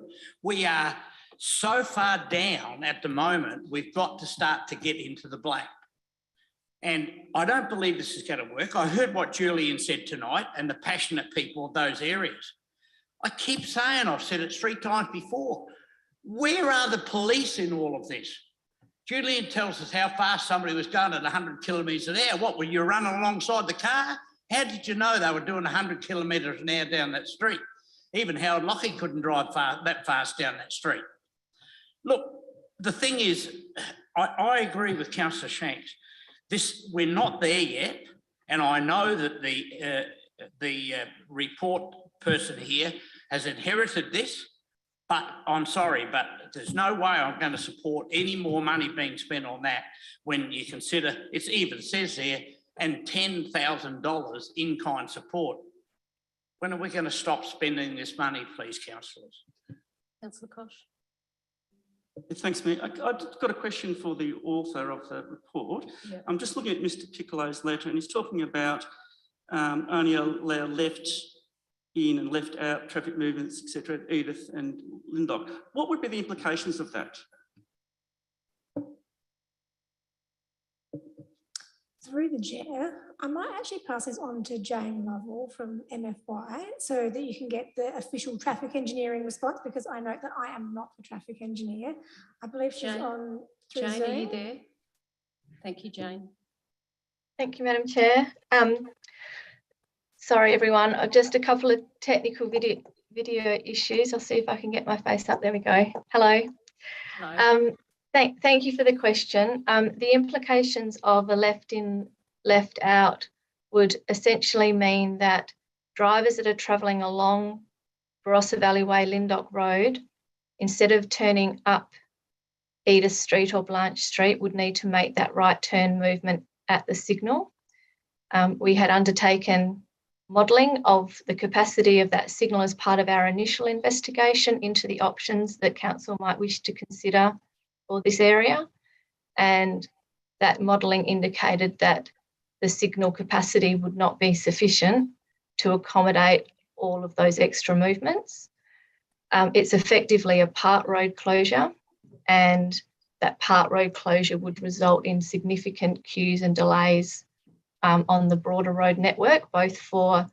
We are so far down at the moment, we've got to start to get into the black. And I don't believe this is going to work. I heard what Julian said tonight and the passionate people of those areas. I keep saying, I've said it 3 times before, where are the police in all of this? Julian tells us how fast somebody was going at 100 kilometres an hour. What, were you running alongside the car? How did you know they were doing 100 kilometres an hour down that street? Even Howard Lockie couldn't drive that fast down that street. Look, the thing is, I agree with Councillor Shanks. We're not there yet, and I know that the report person here has inherited this, but I'm sorry, but there's no way I'm going to support any more money being spent on that when you consider, it even says there, and $10,000 in-kind support. When are we going to stop spending this money, please, councillors? Councillor Koch. Thanks, Mayor. I've got a question for the author of the report. Yep. I'm just looking at Mr. Piccolo's letter, and he's talking about only allow left in and left out traffic movements, etc., at Edith and Lyndoch. What would be the implications of that? Through the chair, I might actually pass this on to Jane Lovell from MFY so that you can get the official traffic engineering response, because I note that I am not the traffic engineer. I believe she's on through Jane, Zoom. are you there? Thank you, Jane. Thank you, Madam Chair. Sorry, everyone. Just a couple of technical video issues. I'll see if I can get my face up. There we go. Hello. Hello. Thank you for the question. The implications of a left in, left out would essentially mean that drivers that are travelling along Barossa Valley Way, Lyndoch Road, instead of turning up Edith Street or Blanche Street, would need to make that right turn movement at the signal. We had undertaken modelling of the capacity of that signal as part of our initial investigation into the options that council might wish to consider for this area. And that modelling indicated that the signal capacity would not be sufficient to accommodate all of those extra movements. It's effectively a part road closure, and that part road closure would result in significant queues and delays on the broader road network, both for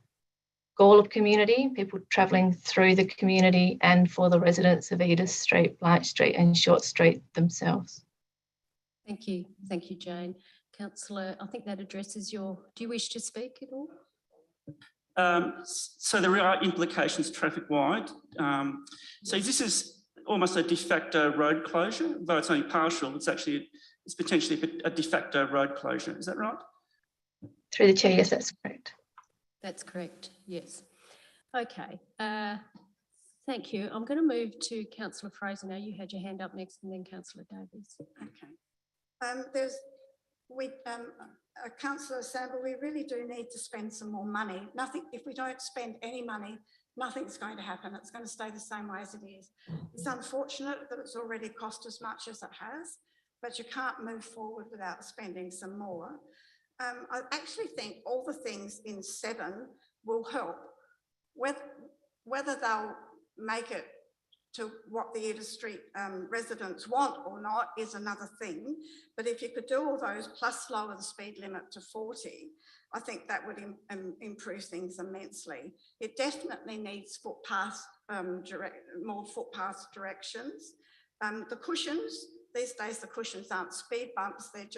Gawler community, people travelling through the community, and for the residents of Edith Street, Blanche Street and Short Street themselves. Thank you, Jane. Councillor, I think that addresses your, do you wish to speak at all? So there are implications traffic-wide. So this is almost a de facto road closure, though it's only partial. It's potentially a de facto road closure. Is that right? Through the chair, yes, that's correct. That's correct, yes. Okay, thank you. I'm going to move to Councillor Fraser now. You had your hand up next, and then Councillor Davies. Okay. Councillor Sample, we really do need to spend some more money. If we don't spend any money, nothing's going to happen. It's going to stay the same way as it is. It's unfortunate that it's already cost as much as it has, but you can't move forward without spending some more. I actually think all the things in 7 will help. Whether they'll make it to what the Edith Street residents want or not is another thing. But if you could do all those plus lower the speed limit to 40, I think that would improve things immensely. It definitely needs more footpath directions. The cushions, these days the cushions aren't speed bumps, they're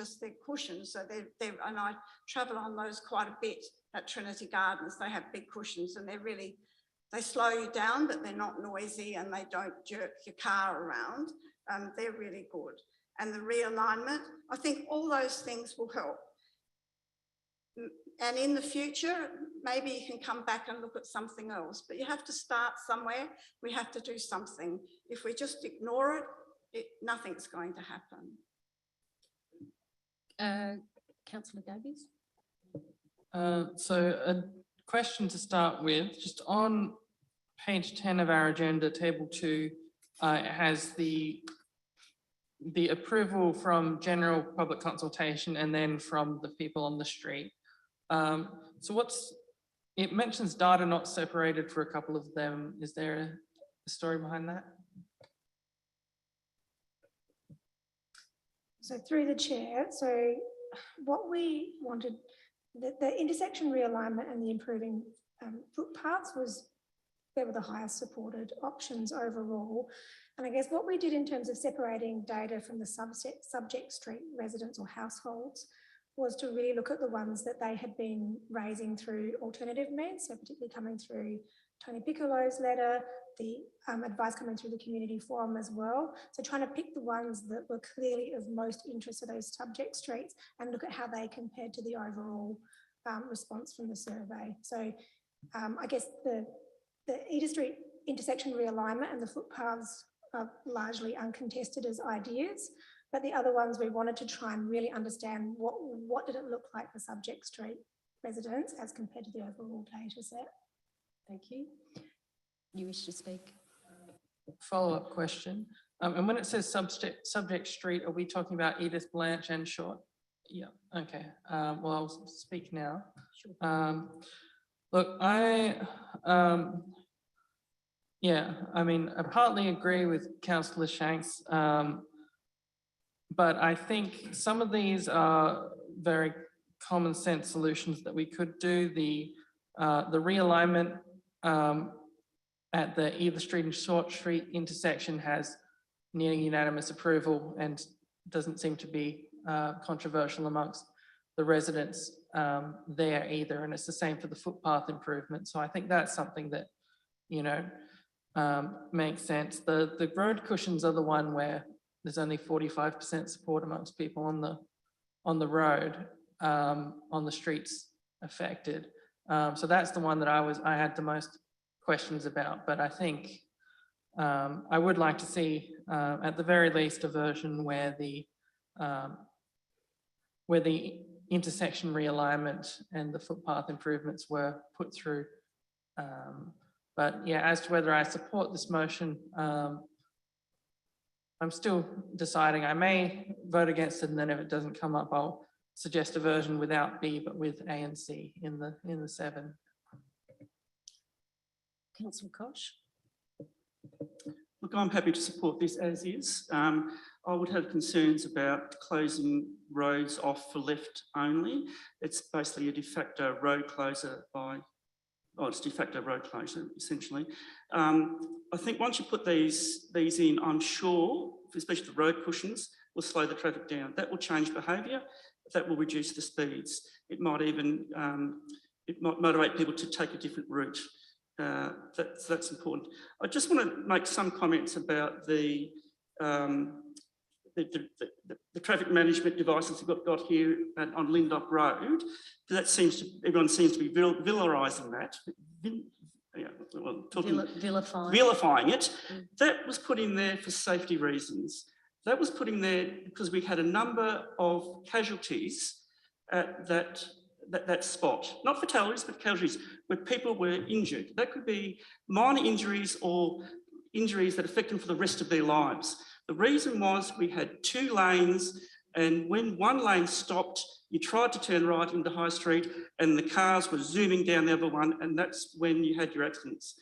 cushions. So and I travel on those quite a bit at Trinity Gardens. They have big cushions and they slow you down, but they're not noisy and they don't jerk your car around. They're really good. And the realignment, I think all those things will help. And in the future, maybe you can come back and look at something else, but you have to start somewhere. We have to do something. If we just ignore it, nothing's going to happen. Councillor Davies? So a question to start with, just on page 10 of our agenda, table 2, it has the approval from general public consultation and then from the people on the street. So it mentions data not separated for a couple of them. Is there a story behind that? So through the chair, so what we wanted, the intersection realignment and the improving footpaths they were the highest supported options overall. And I guess what we did in terms of separating data from the subject street residents or households was to really look at the ones that they had been raising through alternative means, so particularly coming through Tony Piccolo's letter, the advice coming through the community forum as well. So trying to pick the ones that were clearly of most interest to those subject streets and look at how they compared to the overall response from the survey. So I guess the Edith Street intersection realignment and the footpaths are largely uncontested as ideas, but the other ones we wanted to try and really understand what did it look like for subject street residents as compared to the overall data set. Thank you. You wish to speak? Follow-up question. And when it says subject street, are we talking about Edith, Blanche and Short? Yeah, okay. Well, I'll speak now. Sure. Look, I partly agree with Councillor Shanks, but I think some of these are very common sense solutions that we could do. The realignment at the Edith Street and Short Street intersection has near unanimous approval and doesn't seem to be controversial amongst the residents there either, and it's the same for the footpath improvement. So I think that's something that, makes sense. The road cushions are the one where there's only 45% support amongst people on the road, on the streets affected. So that's the one that I had the most questions about, but I think I would like to see at the very least a version where the intersection realignment and the footpath improvements were put through. But yeah, as to whether I support this motion, I'm still deciding. I may vote against it, and then if it doesn't come up, I'll suggest a version without B, but with A and C in the 7. Councillor Koch. Look, I'm happy to support this as is. I would have concerns about closing roads off for left only. It's basically a de facto road closure it's de facto road closure, essentially. I think once you put these in, I'm sure, especially the road cushions, will slow the traffic down. That will change behaviour. That will reduce the speeds. It might even motivate people to take a different route. That's important. I just want to make some comments about the traffic management devices we've got here on Lindop Road. That everyone seems to be villarising that. Vilifying it. That was put in there for safety reasons. That was put in there because we had a number of casualties at that spot, not fatalities, but casualties where people were injured. That could be minor injuries or injuries that affect them for the rest of their lives. The reason was we had 2 lanes, and when one lane stopped, you tried to turn right into High Street and the cars were zooming down the other one, and that's when you had your accidents.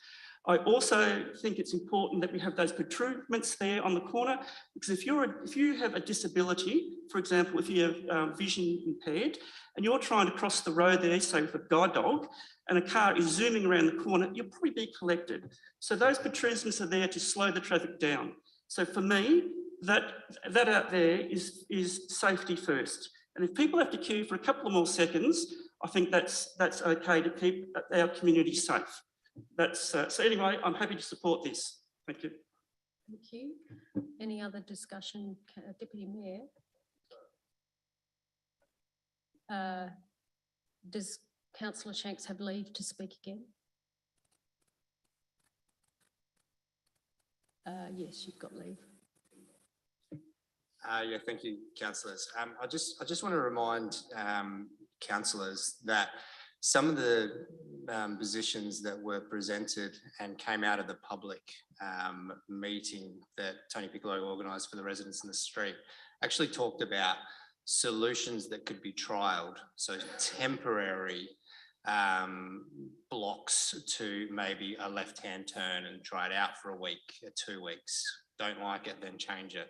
I also think it's important that we have those protrudements there on the corner, because if you have a disability, for example, if you have vision impaired, and you're trying to cross the road there, say with a guide dog, and a car is zooming around the corner, you'll probably be collected. So those protrusions are there to slow the traffic down. So for me, that out there is safety first. And if people have to queue for a couple of more seconds, I think that's okay to keep our community safe. So anyway, I'm happy to support this. Thank you. Thank you. Any other discussion, Deputy Mayor? Does Councillor Shanks have leave to speak again? Yes, you've got leave. Yeah, thank you, councillors. I just want to remind councillors that some of the positions that were presented and came out of the public meeting that Tony Piccolo organised for the residents in the street actually talked about solutions that could be trialled. So temporary blocks to maybe a left-hand turn and try it out for a week or 2 weeks. Don't like it, then change it.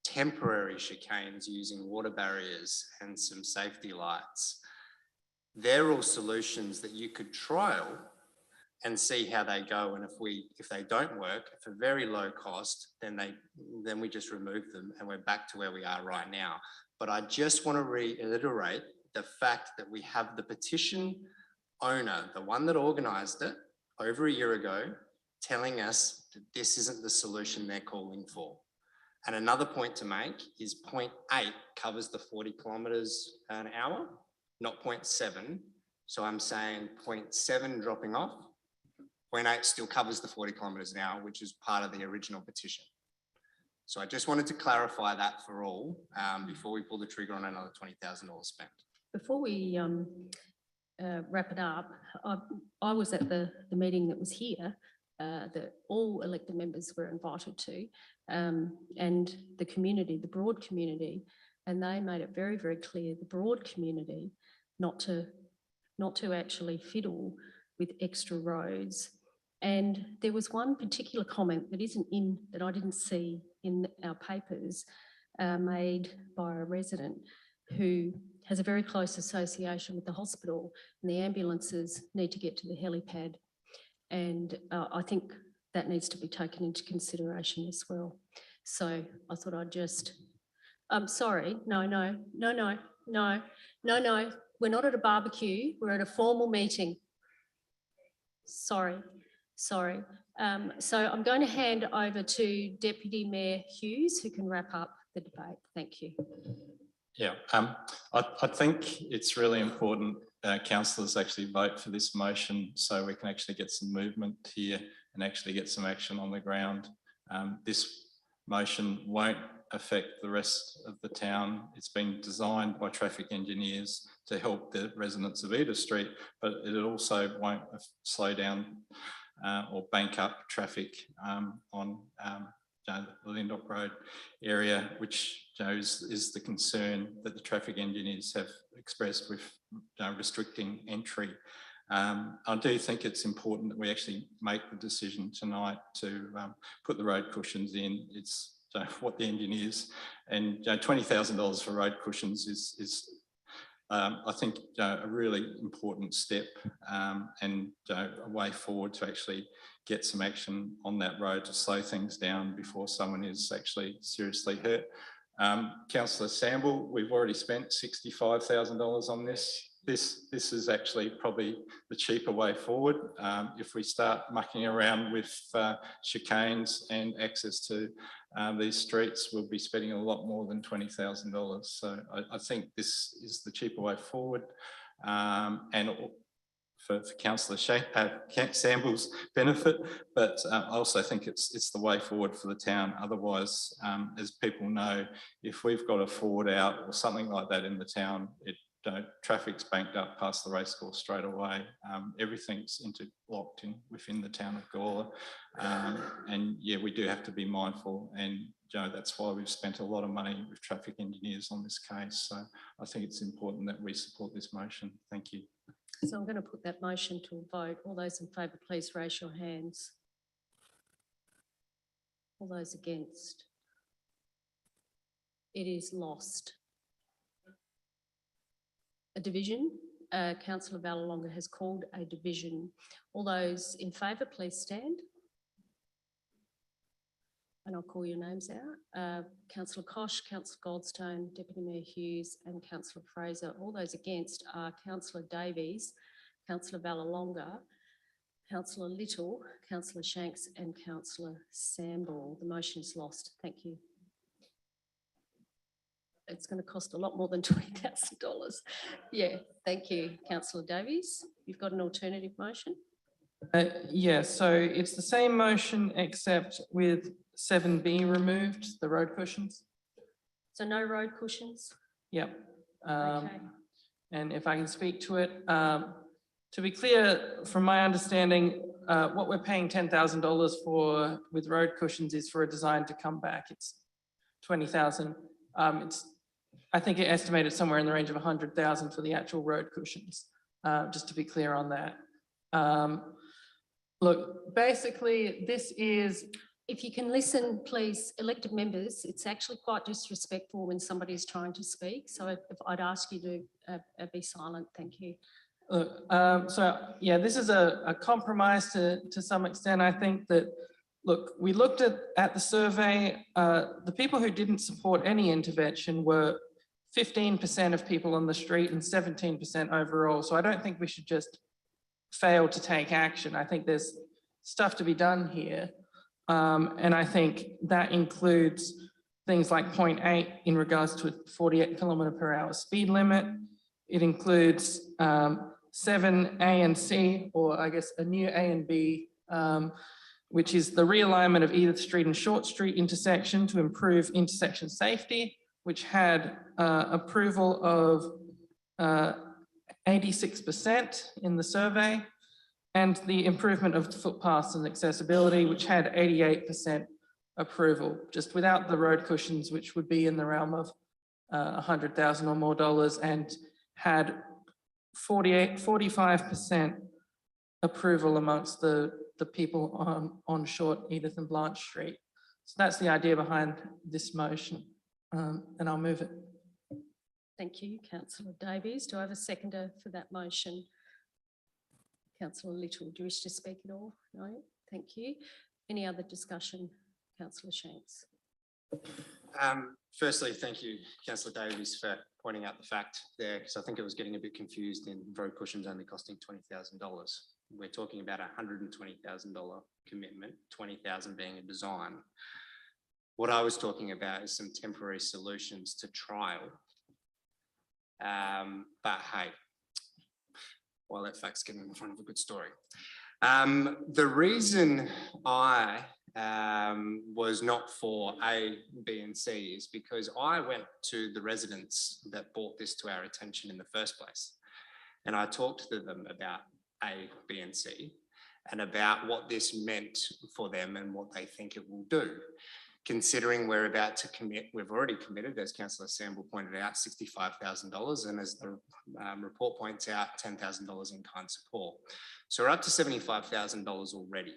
Temporary chicanes using water barriers and some safety lights. They're all solutions that you could trial and see how they go. And if they don't work for very low cost, then we just remove them and we're back to where we are right now. But I just want to reiterate the fact that we have the petition owner, the one that organised it over a year ago, telling us that this isn't the solution they're calling for. And another point to make is 0.8 covers the 40 kilometres an hour, not 0.7. So I'm saying 0.7 dropping off, 0.8 still covers the 40 kilometres an hour, which is part of the original petition. So I just wanted to clarify that for all before we pull the trigger on another $20,000 spent. Before we wrap it up, I was at the meeting that was here that all elected members were invited to, and the community, the broad community, and they made it very, very clear, the broad community, not to actually fiddle with extra roads. And there was one particular comment that I didn't see in our papers, made by a resident who has a very close association with the hospital, and the ambulances need to get to the helipad. And I think that needs to be taken into consideration as well. So I thought I'd just, sorry, no. We're not at a barbecue, we're at a formal meeting. Sorry. So I'm going to hand over to Deputy Mayor Hughes, who can wrap up the debate. Thank you. Yeah, I think it's really important councillors actually vote for this motion so we can actually get some movement here and actually get some action on the ground. This motion won't affect the rest of the town. It's been designed by traffic engineers to help the residents of Edith Street, but it also won't slow down or bank up traffic on the Lindop Road area, which is the concern that the traffic engineers have expressed with restricting entry. I do think it's important that we actually make the decision tonight to put the road cushions in. It's what the engineers, and $20,000 for road cushions is I think a really important step and a way forward to actually get some action on that road to slow things down before someone is actually seriously hurt. Councillor Samble, we've already spent $65,000 on this. This is actually probably the cheaper way forward. If we start mucking around with chicanes and access to these streets, we'll be spending a lot more than $20,000. So I think this is the cheaper way forward. And for Councillor Samble's benefit, but I also think it's the way forward for the town. Otherwise, as people know, if we've got a forward out or something like that in the town, traffic's banked up past the racecourse straight away. Everything's interlocked within the town of Gawler. And yeah, we do have to be mindful, and that's why we've spent a lot of money with traffic engineers on this case. So I think it's important that we support this motion. Thank you. So I'm going to put that motion to a vote. All those in favour, please raise your hands. All those against? It is lost. A division. Councillor Vallelonga has called a division. All those in favour, please stand. And I'll call your names out. Councillor Kosh, Councillor Goldstone, Deputy Mayor Hughes and Councillor Fraser. All those against are Councillor Davies, Councillor Vallelonga, Councillor Little, Councillor Shanks and Councillor Samble. The motion is lost. Thank you. It's going to cost a lot more than $20,000. Yeah, thank you, Councillor Davies. You've got an alternative motion? Yeah, so it's the same motion except with 7B removed, the road cushions. So no road cushions? Yep. Okay. And if I can speak to it, to be clear, from my understanding, what we're paying $10,000 for with road cushions is for a design to come back. It's $20,000. I think it estimated somewhere in the range of $100,000 for the actual road cushions, just to be clear on that. Look, basically this is... If you can listen, please, elected members, it's actually quite disrespectful when somebody is trying to speak. So if I'd ask you to be silent, thank you. So yeah, this is a compromise to some extent. I think that, look, we looked at the survey. The people who didn't support any intervention were 15% of people on the street and 17% overall. So I don't think we should just fail to take action. I think there's stuff to be done here. And I think that includes things like 0.8 in regards to a 48km/h speed limit. It includes 7A and C, or I guess a new A and B, which is the realignment of Edith Street and Short Street intersection to improve intersection safety, which had approval of 86% in the survey, and the improvement of footpaths and accessibility, which had 88% approval, just without the road cushions, which would be in the realm of $100,000 or more dollars, and had 45% approval amongst the people on Short, Edith and Blanche Street. So that's the idea behind this motion, and I'll move it. Thank you, Councillor Davies. Do I have a seconder for that motion? Councillor Little, do you wish to speak at all? No, thank you. Any other discussion? Councillor Shanks. Firstly, thank you, Councillor Davies, for pointing out the fact there, because I think it was getting a bit confused in road cushions only costing $20,000. We're talking about a $120,000 commitment, $20,000 being a design. What I was talking about is some temporary solutions to trial. But hey, well, let facts get in front of a good story. The reason I was not for A, B, and C is because I went to the residents that brought this to our attention in the first place. And I talked to them about A, B, and C and about what this meant for them and what they think it will do. Considering we're about to commit, we've already committed, as Councillor Samble pointed out, $65,000, and as the report points out, $10,000 in kind support. So we're up to $75,000 already.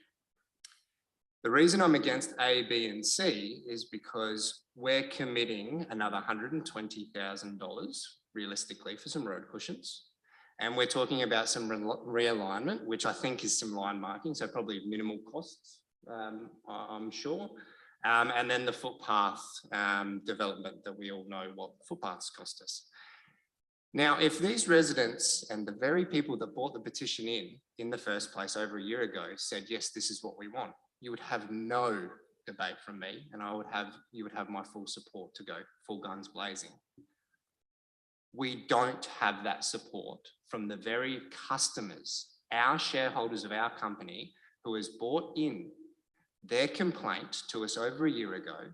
The reason I'm against A, B, and C is because we're committing another $120,000 realistically for some road cushions. And we're talking about some realignment, which I think is some line marking, so probably minimal costs, I'm sure. And then the footpath development that we all know what footpaths cost us. Now, if these residents and the very people that brought the petition in the first place over a year ago said, yes, this is what we want, you would have no debate from me, and you would have my full support to go full guns blazing. We don't have that support from the very customers, our shareholders of our company, who has brought in their complaint to us over a year ago,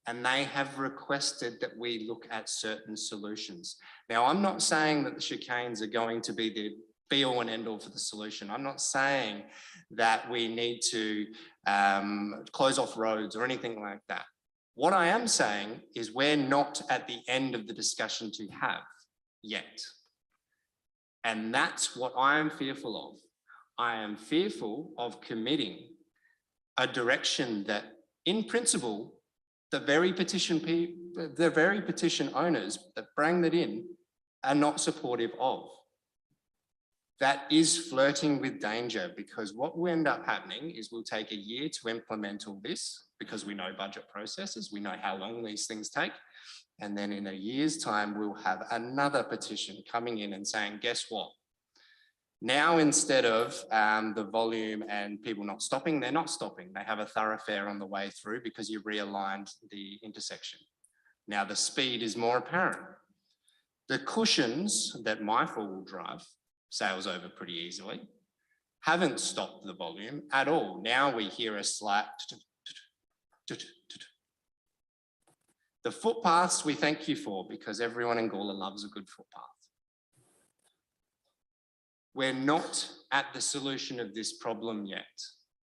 and they have requested that we look at certain solutions. Now, I'm not saying that the chicanes are going to be the be all and end all for the solution. I'm not saying that we need to close off roads or anything like that. What I am saying is we're not at the end of the discussion to have yet. And that's what I am fearful of. I am fearful of committing a direction that, in principle, the very petition owners that bring that in are not supportive of. That is flirting with danger, because what will end up happening is we'll take a year to implement all this because we know budget processes, we know how long these things take. And then in a year's time, we'll have another petition coming in and saying, guess what? Now, instead of the volume and people not stopping, they're not stopping. They have a thoroughfare on the way through because you realigned the intersection. Now the speed is more apparent. The cushions that my four-wheel drive sails over pretty easily haven't stopped the volume at all. Now we hear a slight. The footpaths we thank you for, because everyone in Gawler loves a good footpath. We're not at the solution of this problem yet.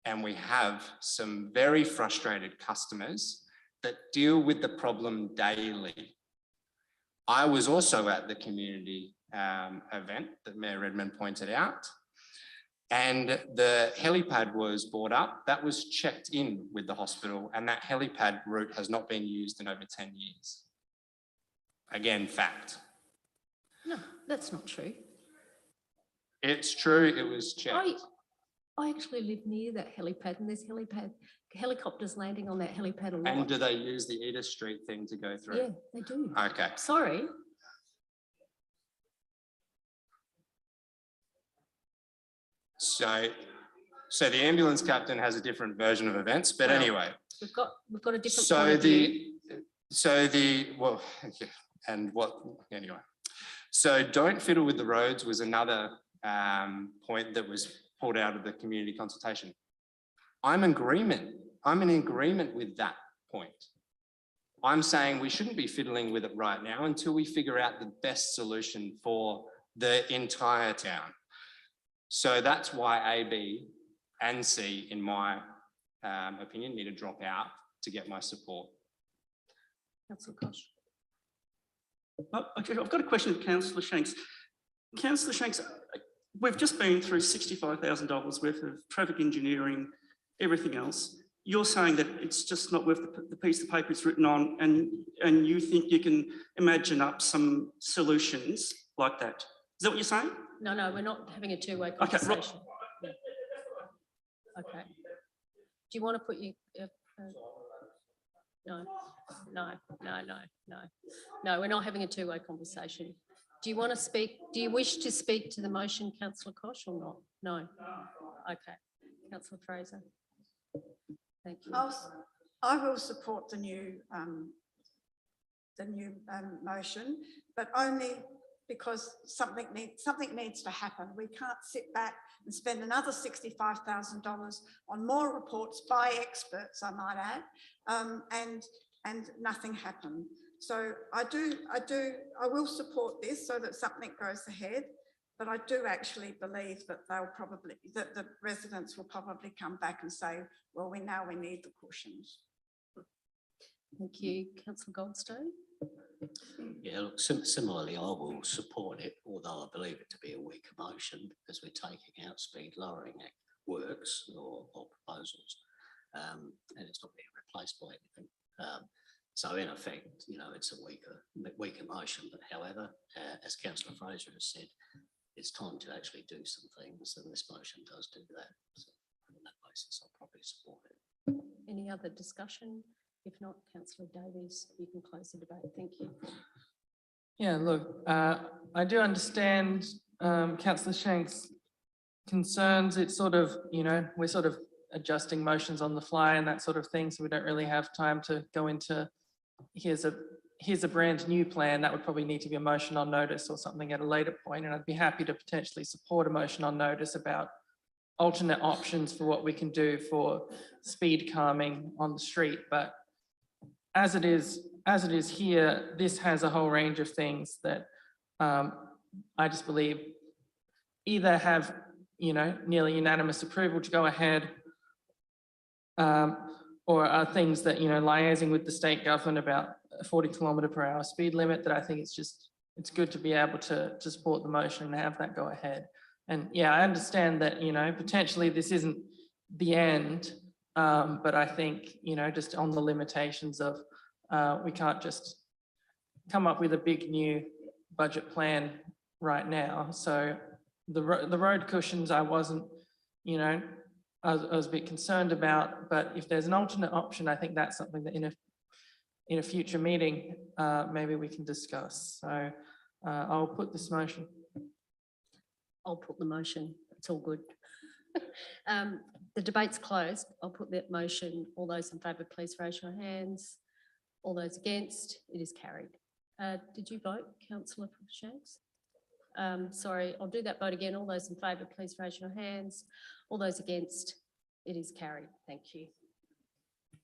And we have some very frustrated customers that deal with the problem daily. I was also at the community event that Mayor Redmond pointed out, and the helipad was brought up. That was checked in with the hospital, and that helipad route has not been used in over 10 years. Again, fact. No, that's not true. It's true, it was checked. I actually live near that helipad, and there's helicopters landing on that helipad a lot. And do they use the Edith Street thing to go through? Yeah, they do. Okay. Sorry. So the ambulance captain has a different version of events, but well, anyway. We've got a different point of view. Anyway. So don't fiddle with the roads was another point that was pulled out of the community consultation. I'm in agreement with that point. I'm saying we shouldn't be fiddling with it right now until we figure out the best solution for the entire town. So that's why A, B, and C, in my opinion, need to drop out to get my support. Councillor Koch. I've got a question for Councillor Shanks. Councillor Shanks, we've just been through $65,000 worth of traffic engineering, everything else. You're saying that it's just not worth the piece of paper it's written on, and you think you can imagine up some solutions like that. Is that what you're saying? No, we're not having a two-way conversation. Okay. Yeah. Okay. Do you want to put your... No, we're not having a two-way conversation. Do you want to speak? Do you wish to speak to the motion, Councillor Koch, or not? No. Okay. Councillor Fraser. Thank you. I will support the new motion, but only because something needs to happen. We can't sit back and spend another $65,000 on more reports by experts, I might add, and nothing happen. So I will support this so that something goes ahead, but I do actually believe that that the residents will probably come back and say, well, we need the cushions. Thank you, Councillor Goldstone. Yeah, look, similarly, I will support it, although I believe it to be a weak motion because we're taking out speed lowering works or proposals, and it's not being replaced by anything. So in effect, you know, it's a weaker motion. But however, as Councillor Fraser has said, it's time to actually do some things, and this motion does do that. So on that basis, I'll probably support it. Any other discussion? If not, Councillor Davies, you can close the debate. Thank you. Yeah, look, I do understand Councillor Shank's concerns. It's sort of, you know, we're sort of adjusting motions on the fly and that sort of thing, so we don't really have time to go into here's a brand new plan. That would probably need to be a motion on notice or something at a later point, and I'd be happy to potentially support a motion on notice about alternate options for what we can do for speed calming on the street. But as it is here, this has a whole range of things that I just believe either have, you know, nearly unanimous approval to go ahead, or are things that, you know, liaising with the state government about a 40km/h speed limit, that I think it's good to be able to support the motion and have that go ahead. And yeah, I understand that, you know, potentially this isn't the end, but I think, you know, just on the limitations of we can't just come up with a big new budget plan right now. So the road cushions, I wasn't, you know, I was a bit concerned about, but if there's an alternate option, I think that's something that in a future meeting, maybe we can discuss. So I'll put this motion. I'll put the motion. It's all good. The debate's closed. I'll put that motion. All those in favour, please raise your hands. All those against, it is carried. Did you vote, Councillor Shanks? Sorry, I'll do that vote again. All those in favour, please raise your hands. All those against, it is carried. Thank you.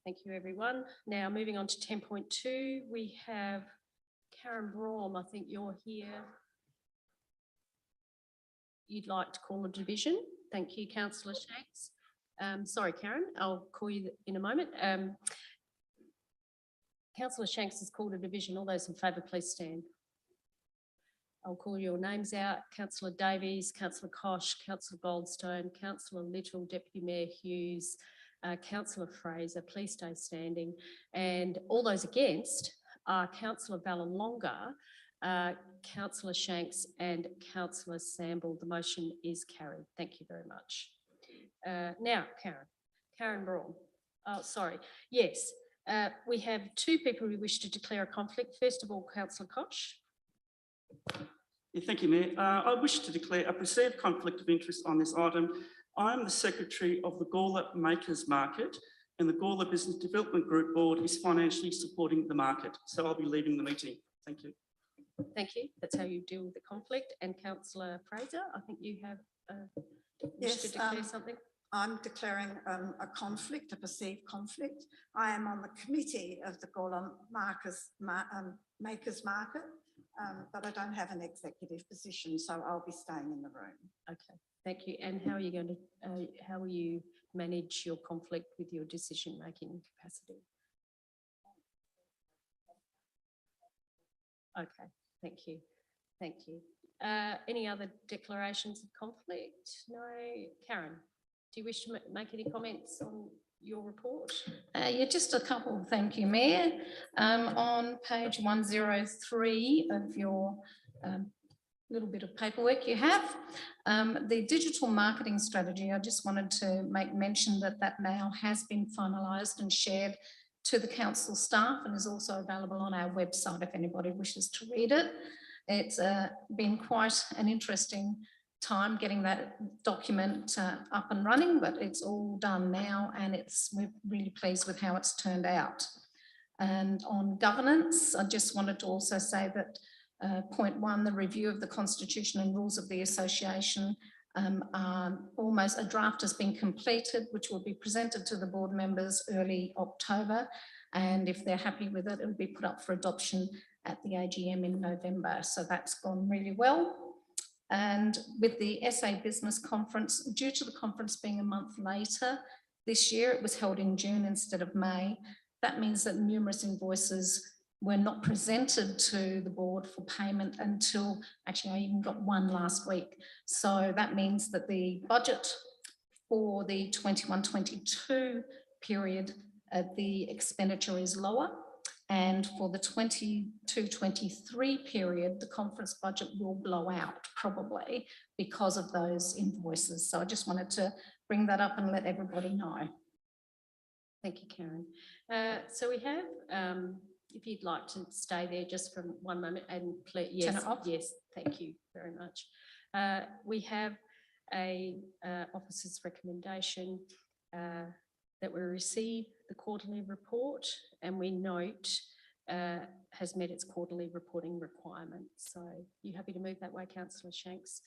Thank you, everyone. Now, moving on to 10.2, we have Karen Braum. I think you're here. You'd like to call a division. Thank you, Councillor Shanks. Sorry, Karen, I'll call you in a moment. Councillor Shanks has called a division. All those in favour, please stand. I'll call your names out. Councillor Davies, Councillor Koch, Councillor Goldstone, Councillor Little, Deputy Mayor Hughes, Councillor Fraser, please stay standing. And all those against are Councillor Vallelonga, Councillor Shanks and Councillor Samble. The motion is carried. Thank you very much. Now, Karen Braun. Oh, sorry. Yes, we have two people who wish to declare a conflict. First of all, Councillor Koch. Yeah, thank you, Mayor. I wish to declare a perceived conflict of interest on this item. I am the Secretary of the Gawler Makers Market, and the Gawler Business Development Group Board is financially supporting the market. So I'll be leaving the meeting. Thank you. Thank you. That's how you deal with the conflict. And Councillor Fraser, I think you have wish to declare something. I'm declaring a conflict, a perceived conflict. I am on the committee of the Gawler Makers Market, but I don't have an executive position, so I'll be staying in the room. Okay, thank you. And how are you going to, how will you manage your conflict with your decision-making capacity? Okay, thank you. Thank you. Any other declarations of conflict? No. Karen, do you wish to make any comments on your report? Yeah, just a couple. Thank you, Mayor. On page 103 of your little bit of paperwork you have, the digital marketing strategy, I just wanted to make mention that that now has been finalised and shared to the council staff and is also available on our website if anybody wishes to read it. It's been quite an interesting time getting that document up and running, but it's all done now and we're really pleased with how it's turned out. And on governance, I just wanted to also say that Point 1, the review of the constitution and rules of the association. Almost a draft has been completed, which will be presented to the board members early October. And if they're happy with it, it'll be put up for adoption at the AGM in November. So that's gone really well. And with the SA Business Conference, due to the conference being a month later this year, it was held in June instead of May. That means that numerous invoices were not presented to the board for payment until, actually I even got one last week. So that means that the budget for the 21-22 period, the expenditure is lower. And for the 22-23 period, the conference budget will blow out probably because of those invoices. So I just wanted to bring that up and let everybody know. Thank you, Karen. So we have, if you'd like to stay there just for one moment and please, yes, Turn it off. yes, thank you very much. We have a officer's recommendation that we receive the quarterly report, and we note has met its quarterly reporting requirements. So you happy to move that way, Councillor Shanks?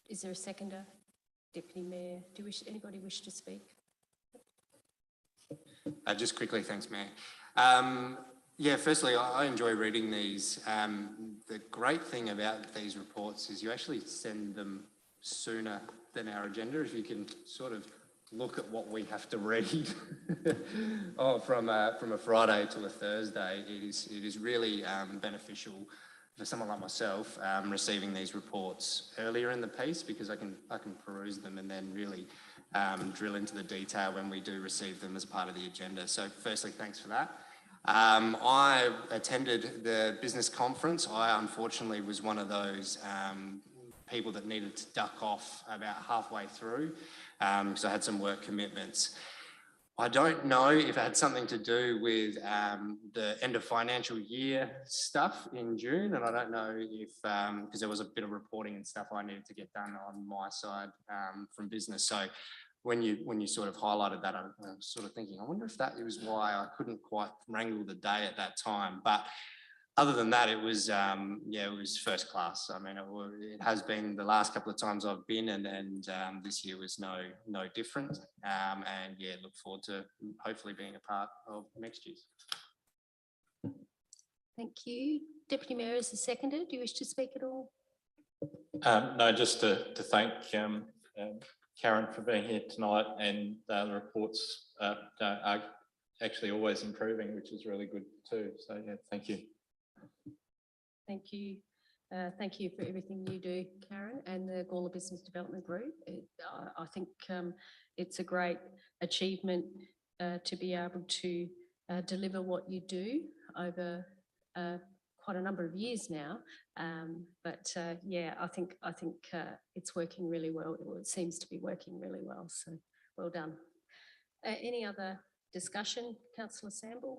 Is there a seconder? Deputy Mayor, anybody wish to speak? Just quickly, thanks, Mayor. Yeah, firstly, I enjoy reading these. The great thing about these reports is you actually send them sooner than our agenda. If you can sort of look at what we have to read from a Friday to a Thursday, it is really beneficial for someone like myself receiving these reports earlier in the piece, because I can peruse them and then really drill into the detail when we do receive them as part of the agenda. So firstly, thanks for that. I attended the business conference. I unfortunately was one of those people that needed to duck off about halfway through because I had some work commitments. I don't know if it had something to do with the end of financial year stuff in June, and I don't know if, because there was a bit of reporting and stuff I needed to get done on my side from business. So when you sort of highlighted that, I was sort of thinking, I wonder if that was why I couldn't quite wrangle the day at that time. But other than that, it was, yeah, it was first class. I mean, it has been the last couple of times I've been, and this year was no different. And yeah, look forward to hopefully being a part of next year's. Thank you. Deputy Mayor is the seconder. Do you wish to speak at all? No, just to thank Karen for being here tonight, and the reports are actually always improving, which is really good too. So yeah, thank you. Thank you. Thank you for everything you do, Karen, and the Gawler Business Development Group. I think it's a great achievement to be able to deliver what you do over quite a number of years now. But yeah, I think it's working really well. It seems to be working really well. So well done. Any other discussion, Councillor Samble?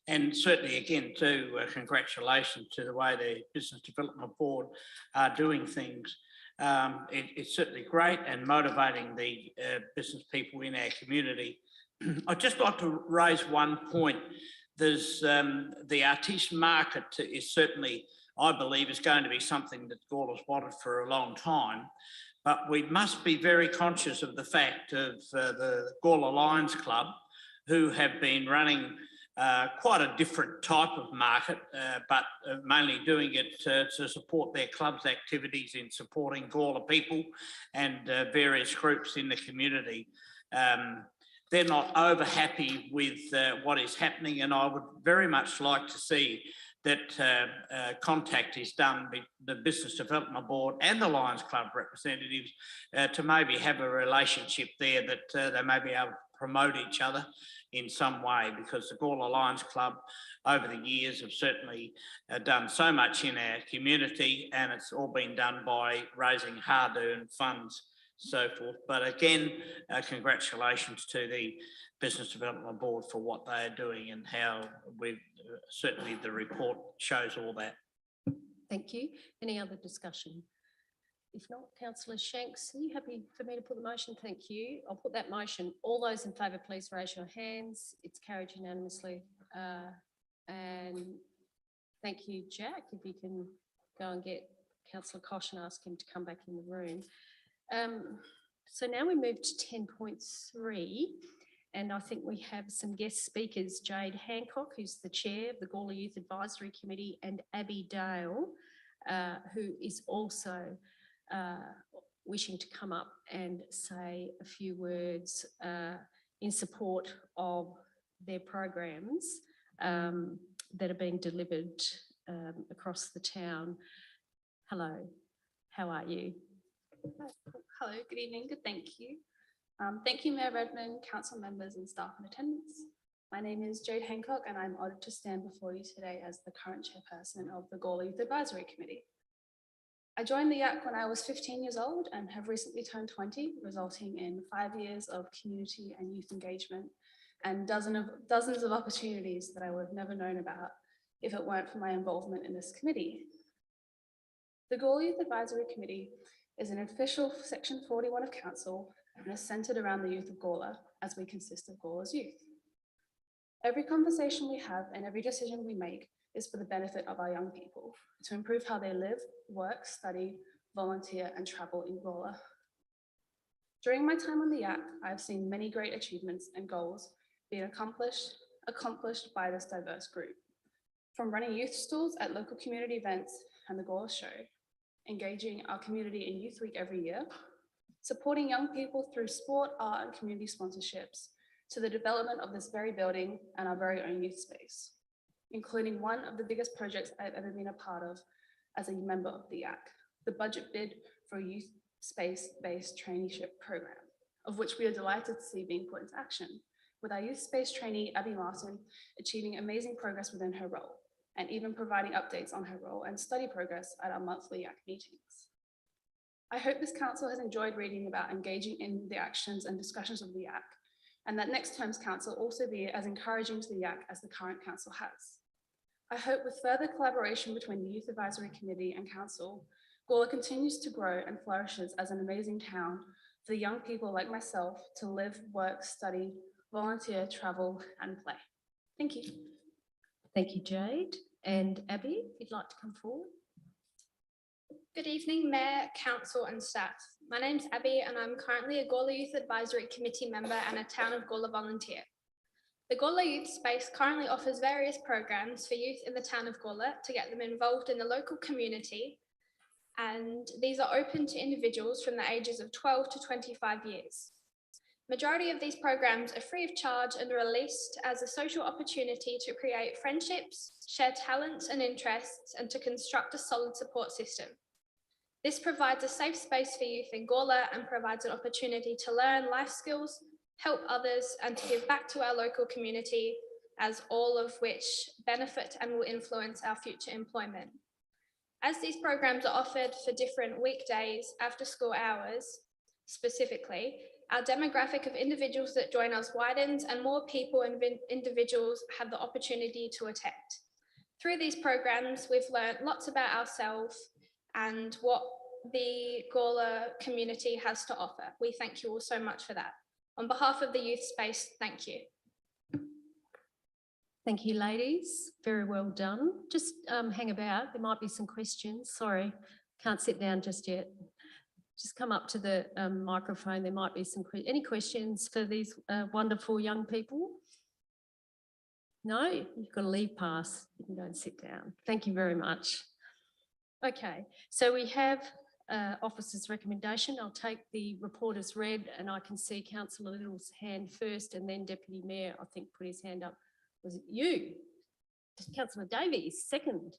And certainly again too, congratulations to the way the Business Development Board are doing things. It's certainly great and motivating the business people in our community. I'd just like to raise one point. There's the artiste market is certainly, I believe, is going to be something that Gawler's wanted for a long time. But we must be very conscious of the fact of the Gawler Lions Club, who have been running quite a different type of market, but mainly doing it to support their club's activities in supporting Gawler people and various groups in the community. They're not over happy with what is happening, and I would very much like to see that contact is done with the Business Development Board and the Lions Club representatives to maybe have a relationship there that they may be able to promote each other in some way, because the Gawler Lions Club over the years have certainly done so much in our community, and it's all been done by raising hard-earned funds, so forth. But again, congratulations to the Business Development Board for what they are doing, and how we've certainly the report shows all that. Thank you. Any other discussion? If not, Councillor Shanks, are you happy for me to put the motion? Thank you. I'll put that motion. All those in favour, please raise your hands. It's carried unanimously. And Thank you, Jack. If you can go and get Councillor Kosh and ask him to come back in the room. So now we move to 10.3, and I think we have some guest speakers, Jade Hancock, who's the chair of the Gawler Youth Advisory Committee, and Abby Dale, who is also wishing to come up and say a few words in support of their programs that are being delivered across the town. Hello, how are you? Hello, good evening, good, thank you. Thank you, Mayor Redmond, council members and staff in attendance. My name is Jade Hancock and I'm honoured to stand before you today as the current chairperson of the Gawler Youth Advisory Committee. I joined the YAC when I was 15 years old and have recently turned 20, resulting in 5 years of community and youth engagement and dozens of opportunities that I would have never known about if it weren't for my involvement in this committee. The Gawler Youth Advisory Committee is an official Section 41 of Council and is centred around the youth of Gawler, as we consist of Gawler's youth. Every conversation we have and every decision we make is for the benefit of our young people, to improve how they live, work, study, volunteer and travel in Gawler. During my time on the YAC, I've seen many great achievements and goals being accomplished by this diverse group. From running youth stalls at local community events and the Gawler Show, engaging our community in Youth Week every year, supporting young people through sport, art and community sponsorships, to the development of this very building and our very own youth space, including one of the biggest projects I've ever been a part of as a member of the YAC, the budget bid for a youth space-based traineeship program, of which we are delighted to see being put into action, with our youth space trainee, Abby Martin, achieving amazing progress within her role, and even providing updates on her role and study progress at our monthly YAC meetings. I hope this council has enjoyed reading about engaging in the actions and discussions of the YAC, and that next term's council also be as encouraging to the YAC as the current council has. I hope with further collaboration between the Youth Advisory Committee and council, Gawler continues to grow and flourishes as an amazing town for young people like myself to live, work, study, volunteer, travel, and play. Thank you. Thank you, Jade. And Abby, if you'd like to come forward. Good evening, Mayor, Council and staff. My name's Abby and I'm currently a Gawler Youth Advisory Committee member and a Town of Gawler volunteer. The Gawler Youth Space currently offers various programs for youth in the Town of Gawler to get them involved in the local community, and these are open to individuals from the ages of 12 to 25 years. Majority of these programs are free of charge and released as a social opportunity to create friendships, share talents and interests, and to construct a solid support system. This provides a safe space for youth in Gawler and provides an opportunity to learn life skills, help others, and to give back to our local community, as all of which benefit and will influence our future employment. As these programs are offered for different weekdays, after school hours, specifically, our demographic of individuals that join us widens and more people and individuals have the opportunity to attend. Through these programs, we've learned lots about ourselves and what the Gawler community has to offer. We thank you all so much for that. On behalf of the youth space, thank you. Thank you, ladies. Very well done. Just hang about. There might be some questions. Sorry, can't sit down just yet. Just come up to the microphone. There might be some any questions for these wonderful young people? No, you've got a leave pass. You can go and sit down. Thank you very much. Okay, so we have officer's recommendation. I'll take the report as read, and I can see Councillor Little's hand first, and then Deputy Mayor, I think, put his hand up. Was it you? Councillor Davies, second.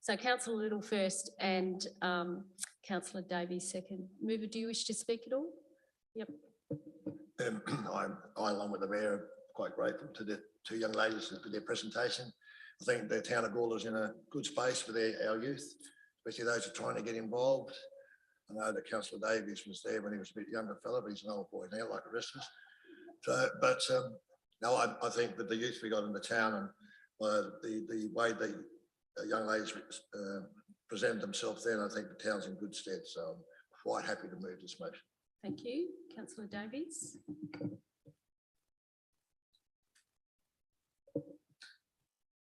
So Councillor Little first and Councillor Davies second. Mover, do you wish to speak at all? Yep. I, along with the Mayor, am quite grateful to the two young ladies for their presentation. I think the town of Gawler is in a good space for our youth, especially those who are trying to get involved. I know that Councillor Davies was there when he was a bit younger fella, but he's an old boy now, like the rest of us. So, but no, I think that the youth we got in the town and the way the young ladies present themselves then, I think the town's in good stead. So I'm quite happy to move this motion. Thank you. Councillor Davies.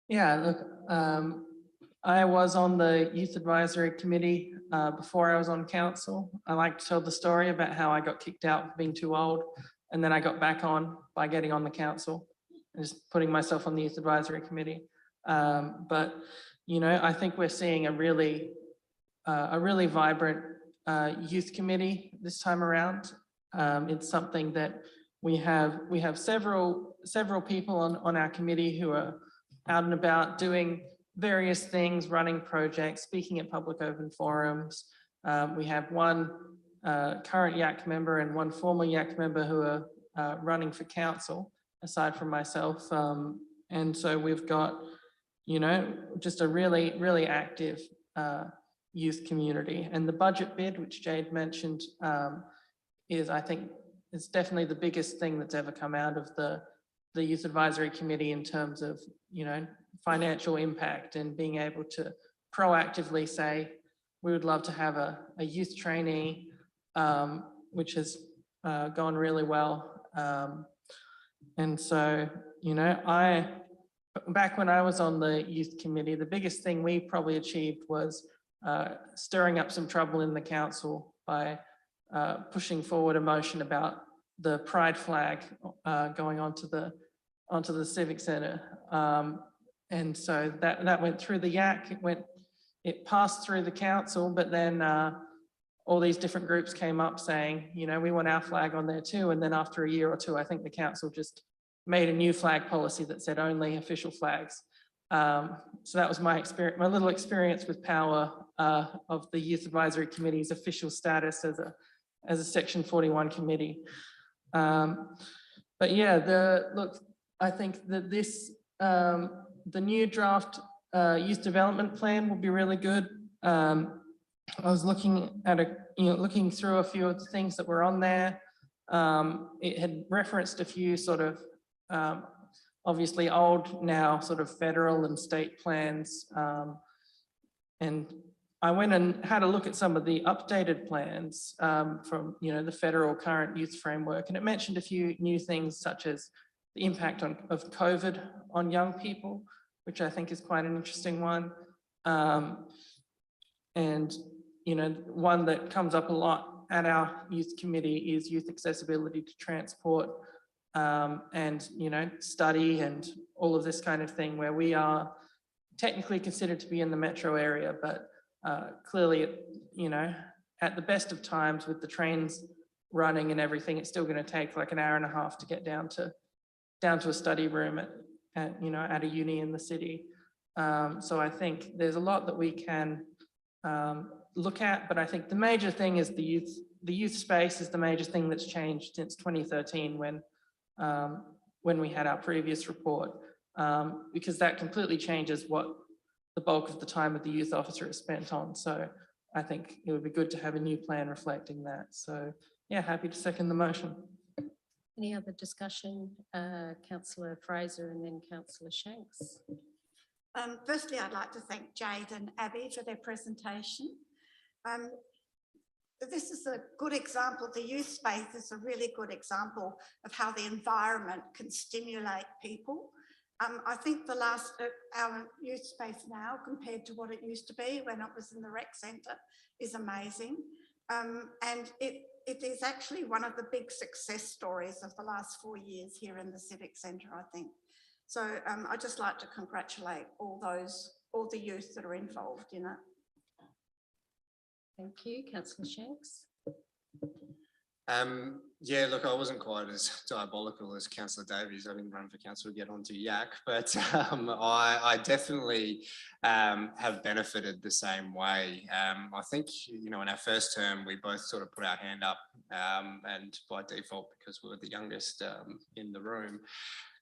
Yeah, look, I was on the Youth Advisory Committee before I was on council. I like to tell the story about how I got kicked out for being too old, and then I got back on by getting on the council and just putting myself on the Youth Advisory Committee. But, you know, I think we're seeing a really vibrant youth committee this time around. It's something that we have several people on our committee who are out and about doing various things, running projects, speaking at public open forums. We have one current YAC member and one former YAC member who are running for council, aside from myself. And so we've got, you know, just a really active youth community. And the budget bid, which Jade mentioned, is, I think, it's definitely the biggest thing that's ever come out of the Youth Advisory Committee in terms of, you know, financial impact and being able to proactively say, we would love to have a youth trainee, which has gone really well. And so, you know, back when I was on the youth committee, the biggest thing we probably achieved was stirring up some trouble in the council by pushing forward a motion about the pride flag going onto the Civic Centre. And so that went through the YAC, it passed through the council, but then all these different groups came up saying, you know, we want our flag on there too. And then after a year or two, I think the council just made a new flag policy that said only official flags. So that was my experience, my little experience with power of the Youth Advisory Committee's official status as a Section 41 committee. But yeah, look, I think that the new draft youth development plan will be really good. I was looking at looking through a few of the things that were on there. It had referenced a few sort of obviously old now sort of federal and state plans. And I went and had a look at some of the updated plans from, you know, the federal current youth framework, and it mentioned a few new things such as the impact of COVID on young people, which I think is quite an interesting one. And, you know, one that comes up a lot at our youth committee is youth accessibility to transport and, you know, study and all of this kind of thing, where we are technically considered to be in the metro area, but clearly, you know, at the best of times with the trains running and everything, it's still going to take like an hour and a half to get down to a study room at you know, at a uni in the city. So I think there's a lot that we can look at, but I think the major thing is the youth space is the major thing that's changed since 2013 when we had our previous report, because that completely changes what the bulk of the time of the youth officer is spent on. So I think it would be good to have a new plan reflecting that. So yeah, happy to second the motion. Any other discussion? Councillor Fraser and then Councillor Shanks. Firstly, I'd like to thank Jade and Abby for their presentation. This is a good example. The youth space is a really good example of how the environment can stimulate people. I think our youth space now, compared to what it used to be when it was in the rec centre, is amazing. And it is actually one of the big success stories of the last 4 years here in the Civic Centre, I think. So I'd just like to congratulate all the youth that are involved in it. Thank you. Councillor Shanks. Yeah, look, I wasn't quite as diabolical as Councillor Davies. I didn't run for council to get onto YAC, but I definitely have benefited the same way. I think, you know, in our first term, we both sort of put our hand up, and by default, because we were the youngest in the room,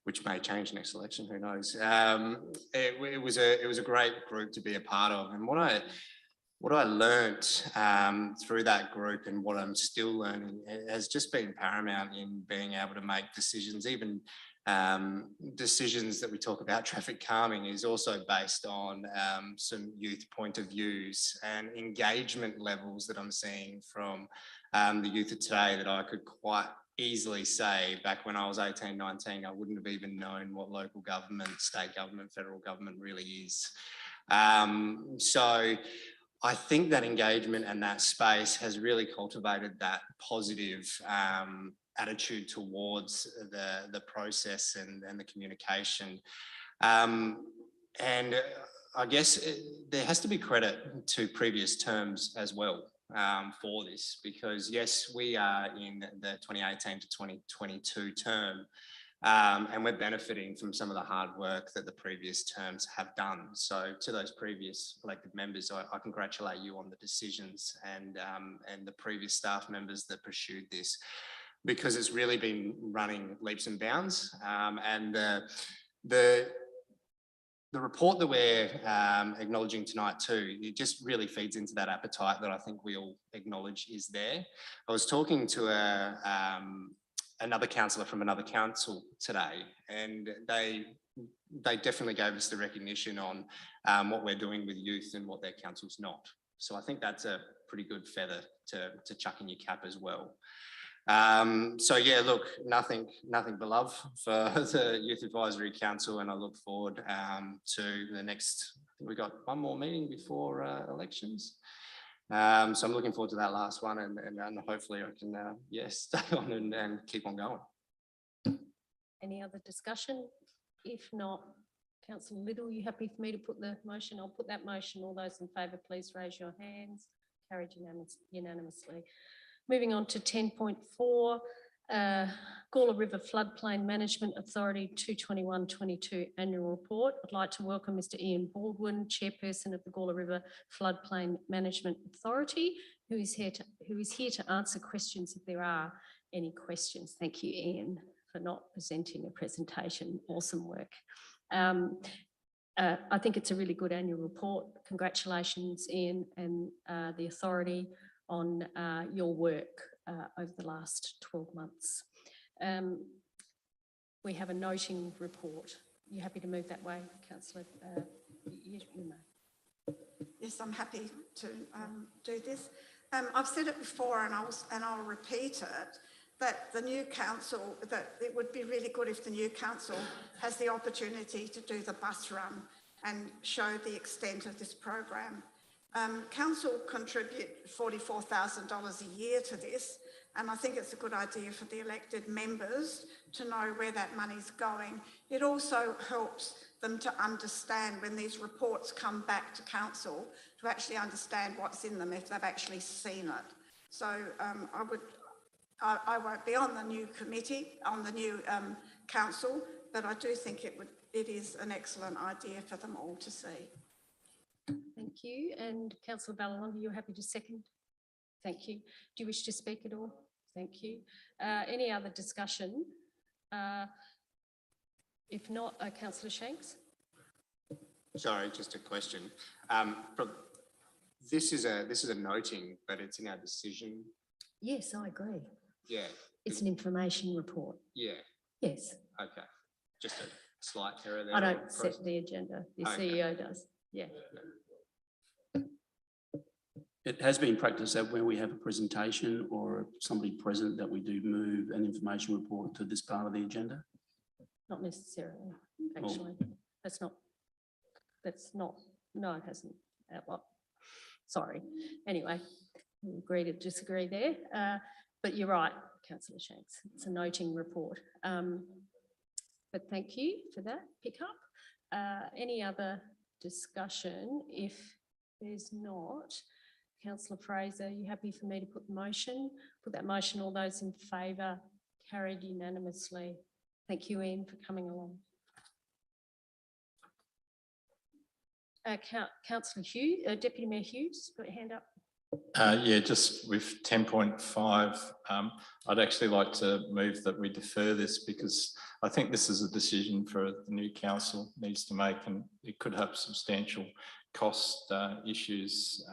which may change next election, who knows. It was a great group to be a part of, and what I learnt through that group and what I'm still learning has just been paramount in being able to make decisions. Even decisions that we talk about, traffic calming, is also based on some youth point of views and engagement levels that I'm seeing from the youth of today that I could quite easily say back when I was 18, 19, I wouldn't have even known what local government, state government, federal government really is. So I think that engagement and that space has really cultivated that positive attitude towards the process and the communication. And I guess there has to be credit to previous terms as well for this, because yes, we are in the 2018 to 2022 term, and we're benefiting from some of the hard work that the previous terms have done. So to those previous elected members, I congratulate you on the decisions and the previous staff members that pursued this, because it's really been running leaps and bounds. And the report that we're acknowledging tonight too, it just really feeds into that appetite that I think we all acknowledge is there. I was talking to another councillor from another council today, and they definitely gave us the recognition on what we're doing with youth and what their council's not. So I think that's a pretty good feather to chuck in your cap as well. So yeah, look, nothing but love for the Youth Advisory Council, and I look forward to the next, I think we've got one more meeting before elections. So I'm looking forward to that last one, and hopefully I can stay on and keep on going. Any other discussion? If not, Councillor Little, you happy for me to put the motion? I'll put that motion. All those in favour, please raise your hands. Carried unanimously. Moving on to 10.4, Gawler River Floodplain Management Authority 221-22 Annual Report. I'd like to welcome Mr. Ian Baldwin, Chairperson of the Gawler River Floodplain Management Authority, who is here to answer questions if there are any questions. Thank you, Ian, for not presenting a presentation. Awesome work. I think it's a really good annual report. Congratulations, Ian, and the authority on your work over the last 12 months. We have a noting report. Are you happy to move that way, Councillor? You may. Yes, I'm happy to do this. I've said it before, and I'll repeat it, that the new council, that it would be really good if the new council has the opportunity to do the bus run and show the extent of this program. Council contribute $44,000 a year to this, and I think it's a good idea for the elected members to know where that money's going. It also helps them to understand when these reports come back to council, to actually understand what's in them if they've actually seen it. So I won't be on the new committee, on the new council, but I do think it is an excellent idea for them all to see. Thank you. And Councillor Ballalondi, you're happy to second? Thank you. Do you wish to speak at all? Thank you. Any other discussion? If not, Councillor Shanks. Sorry, just a question. This is a noting, but it's in our decision. Yes, I agree. Yeah. It's an information report. Yeah. Yes. Okay. Just a slight error there. I don't set the agenda. The CEO does. Yeah. It has been practiced that when we have a presentation or somebody present that we do move an information report to this part of the agenda? Not necessarily, actually. No, it hasn't. Well, sorry. Anyway, we agree to disagree there. But you're right, Councillor Shanks. It's a noting report. But thank you for that pickup. Any other discussion? If there's not, Councillor Fraser, are you happy for me to put the motion? Put that motion. All those in favour? Carried unanimously. Thank you, Ian, for coming along. Councillor Hughes, Deputy Mayor Hughes, got your hand up. Yeah, just with 10.5, I'd actually like to move that we defer this, because I think this is a decision for the new council needs to make, and it could have substantial cost issues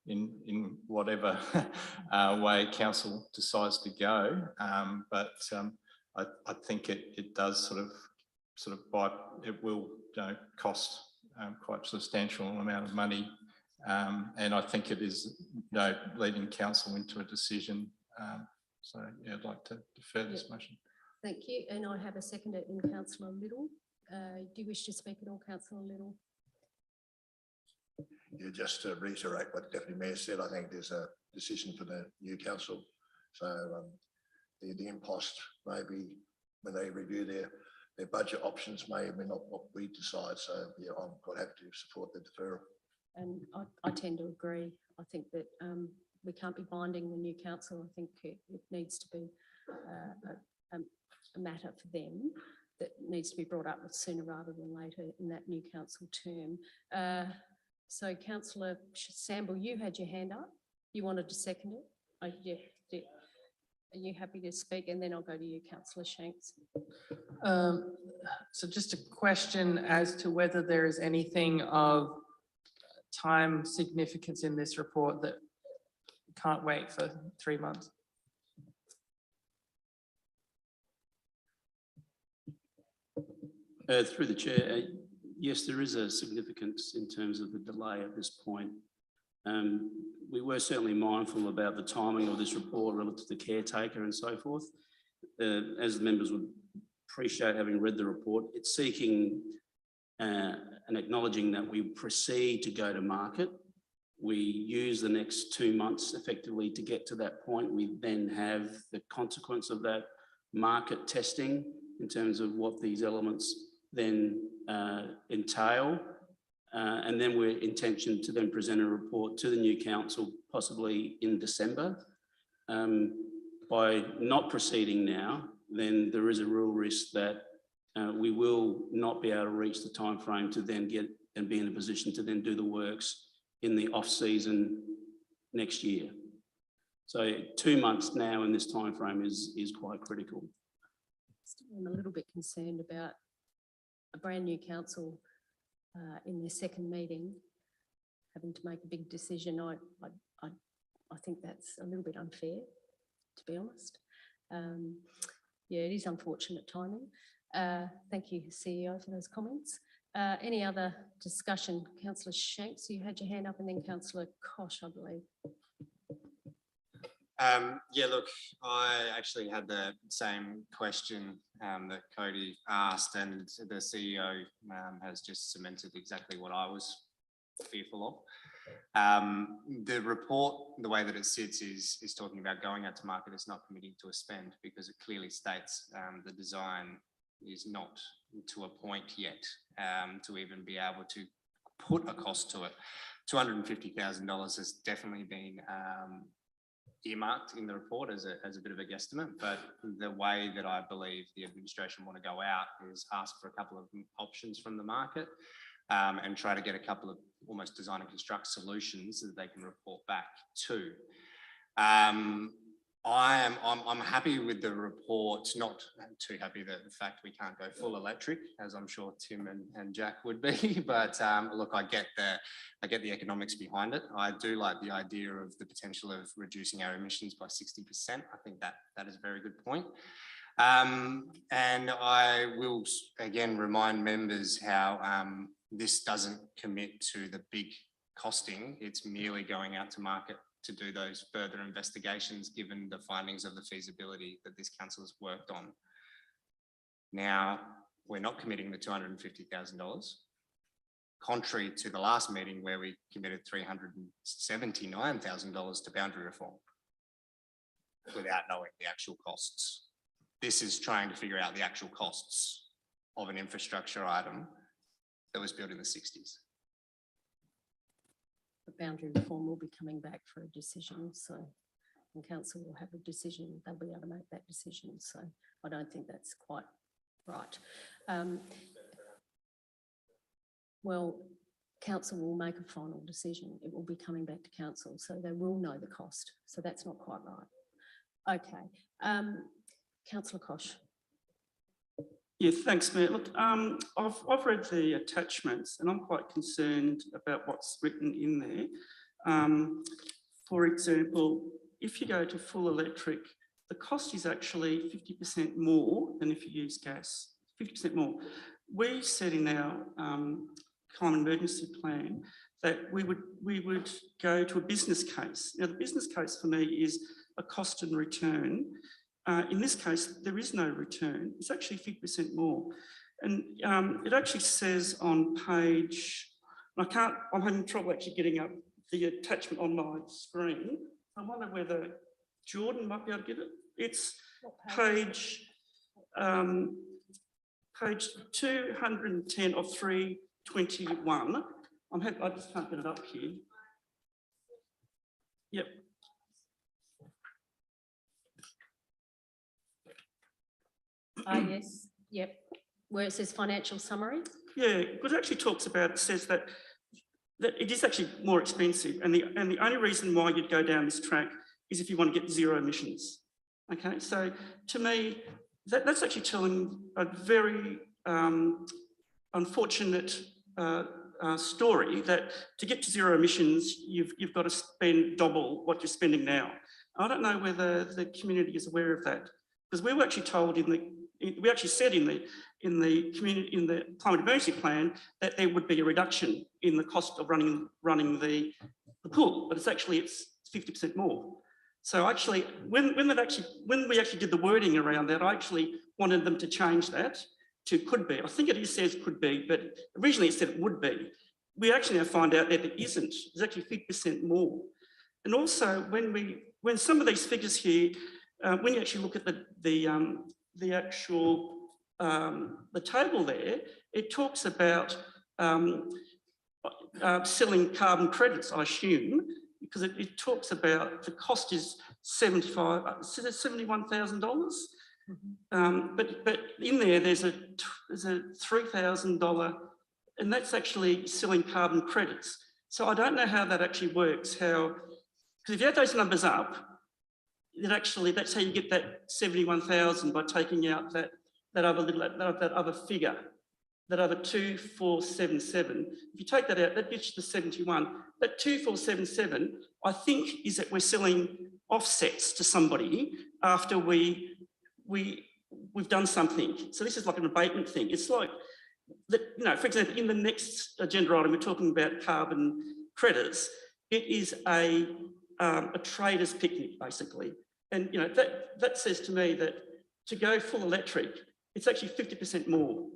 in whatever way council decides to go. But I think it does sort of it will cost quite a substantial amount of money. And I think it is, leading council into a decision. So yeah, I'd like to defer this motion. Thank you. And I have a seconder in Councillor Little. Do you wish to speak at all, Councillor Little? Yeah, just to reiterate what the Deputy Mayor said, I think there's a decision for the new council. So the impost maybe when they review their budget options may not what we decide. So yeah, I'm quite happy to support the deferral. And I tend to agree. I think that we can't be binding the new council. I think it needs to be a matter for them that needs to be brought up sooner rather than later in that new council term. So Councillor Samble, you had your hand up. You wanted to second it? Oh, yeah. Are you happy to speak? And then I'll go to you, Councillor Shanks. So just a question as to whether there is anything of time significance in this report that can't wait for 3 months. Through the chair, yes, there is a significance in terms of the delay at this point. We were certainly mindful about the timing of this report relative to caretaker and so forth. As the members would appreciate having read the report, it's seeking and acknowledging that we proceed to go to market. We use the next 2 months effectively to get to that point. We then have the consequence of that market testing in terms of what these elements then entail. And then we're intention to then present a report to the new council, possibly in December. By not proceeding now, then there is a real risk that we will not be able to reach the time frame to then get and be in a position to then do the works in the off season next year. So 2 months now in this time frame is quite critical. I'm a little bit concerned about a brand new council in their second meeting having to make a big decision. I think that's a little bit unfair, to be honest. Yeah, it is unfortunate timing. Thank you, CEO, for those comments. Any other discussion? Councillor Shanks, you had your hand up, and then Councillor Kosh, I believe. Yeah, look, I actually had the same question that Cody asked, and the CEO has just cemented exactly what I was fearful of. The report, the way that it sits, is talking about going out to market. It's not committing to a spend because it clearly states the design is not to a point yet to even be able to put a cost to it. $250,000 has definitely been earmarked in the report as a bit of a guesstimate, but the way that I believe the administration want to go out is ask for a couple of options from the market and try to get a couple of almost design and construct solutions that they can report back to. I'm happy with the report, not too happy that the fact we can't go full electric, as I'm sure Tim and Jack would be, but look, I get the economics behind it. I do like the idea of the potential of reducing our emissions by 60%. I think that is a very good point. And I will again remind members how this doesn't commit to the big costing. It's merely going out to market to do those further investigations given the findings of the feasibility that this council has worked on. Now, we're not committing the $250,000, contrary to the last meeting where we committed $379,000 to boundary reform without knowing the actual costs. This is trying to figure out the actual costs of an infrastructure item that was built in the 60s. The boundary reform will be coming back for a decision, so the council will have a decision. They'll be able to make that decision, so I don't think that's quite right. Well, council will make a final decision. It will be coming back to council, so they will know the cost. So that's not quite right. Okay, Councillor Kosh. Yeah, thanks, Mayor. Look, I've read the attachments and I'm quite concerned about what's written in there. For example, if you go to full electric, the cost is actually 50% more than if you use gas, 50% more. We said in our climate emergency plan that we would go to a business case. Now, the business case for me is a cost and return. In this case, there is no return. It's actually 50% more. And it actually says on page I'm having trouble actually getting up the attachment on my screen. I wonder whether Jordan might be able to get it. It's page 210 of 321. I just can't get it up here. Yep. Yes, yep. Where it says financial summary. Yeah, because it actually talks about, it says that it is actually more expensive, and the only reason why you'd go down this track is if you want to get zero emissions. Okay, so to me, that's actually telling a very unfortunate story that to get to zero emissions, you've got to spend double what you're spending now. I don't know whether the community is aware of that, because we were actually told we actually said in the climate emergency plan that there would be a reduction in the cost of running the pool, but it's 50% more. So actually, when we actually did the wording around that, I actually wanted them to change that to could be. I think it says could be, but originally it said it would be. We actually now find out that it isn't. It's actually 50% more. And also, when some of these figures here, when you actually look at the actual the table there, it talks about selling carbon credits, I assume, because it talks about the cost is $71,000. But in there's a $3,000, and that's actually selling carbon credits. So I don't know how that actually works. Because if you add those numbers up, that's how you get that 71,000 by taking out that other figure, that other 2477. If you take that out, that gets you the 71. That 2477, I think, is that we're selling offsets to somebody after we've done something. So this is like an abatement thing. It's like that, for example, in the next agenda item, we're talking about carbon credits. It is a trader's picnic, basically. And that says to me that to go full electric, it's actually 50% more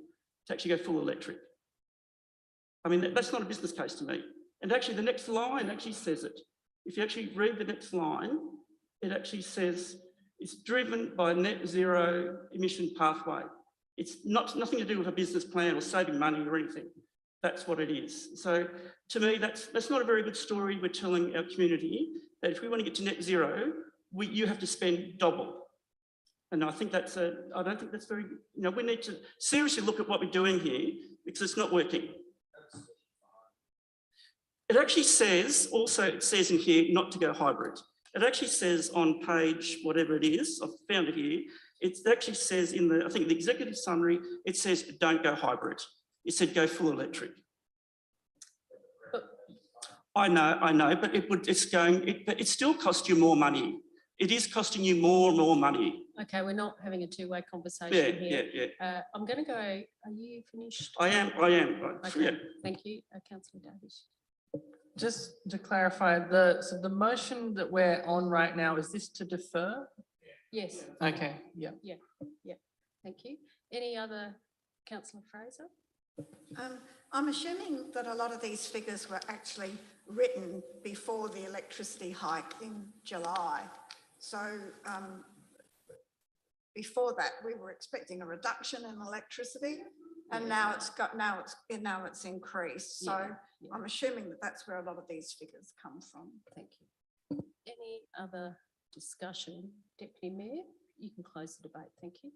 to actually go full electric. I mean, that's not a business case to me. And actually the next line actually says it. If you actually read the next line, it actually says it's driven by a net zero emission pathway. It's nothing to do with a business plan or saving money or anything. That's what it is. So to me, that's not a very good story we're telling our community, that if we want to get to net zero, you have to spend double. And I think I don't think that's very, we need to seriously look at what we're doing here, because it's not working. It actually says, it says in here, not to go hybrid. It actually says on page, whatever it is, I've found it here, it actually says I think the executive summary, it says don't go hybrid. It said go full electric. I know, but it still costs you more money. It is costing you more and more money. Okay, we're not having a two-way conversation here. Yeah. I'm going to go, are you finished? I am. Okay, Yeah. thank you, Councillor Davies. Just to clarify, the motion that we're on right now, is this to defer? Yes. Okay, yeah. Yeah, thank you. Any other, Councillor Fraser? I'm assuming that a lot of these figures were actually written before the electricity hike in July. So before that, we were expecting a reduction in electricity, and now it's increased. So I'm assuming that that's where a lot of these figures come from. Thank you. Any other discussion? Deputy Mayor, you can close the debate. Thank you.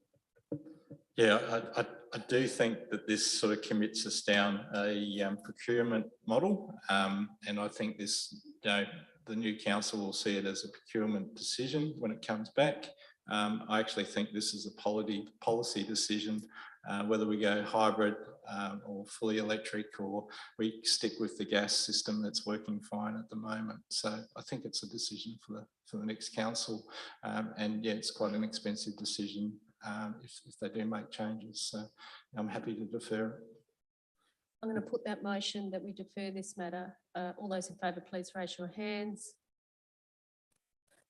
Yeah, I do think that this sort of commits us down a procurement model, and I think this, the new council will see it as a procurement decision when it comes back. I actually think this is a policy decision, whether we go hybrid or fully electric, or we stick with the gas system that's working fine at the moment. So I think it's a decision for the next council, and yeah, it's quite an expensive decision if they do make changes. So I'm happy to defer it. I'm going to put that motion that we defer this matter. All those in favour, please raise your hands.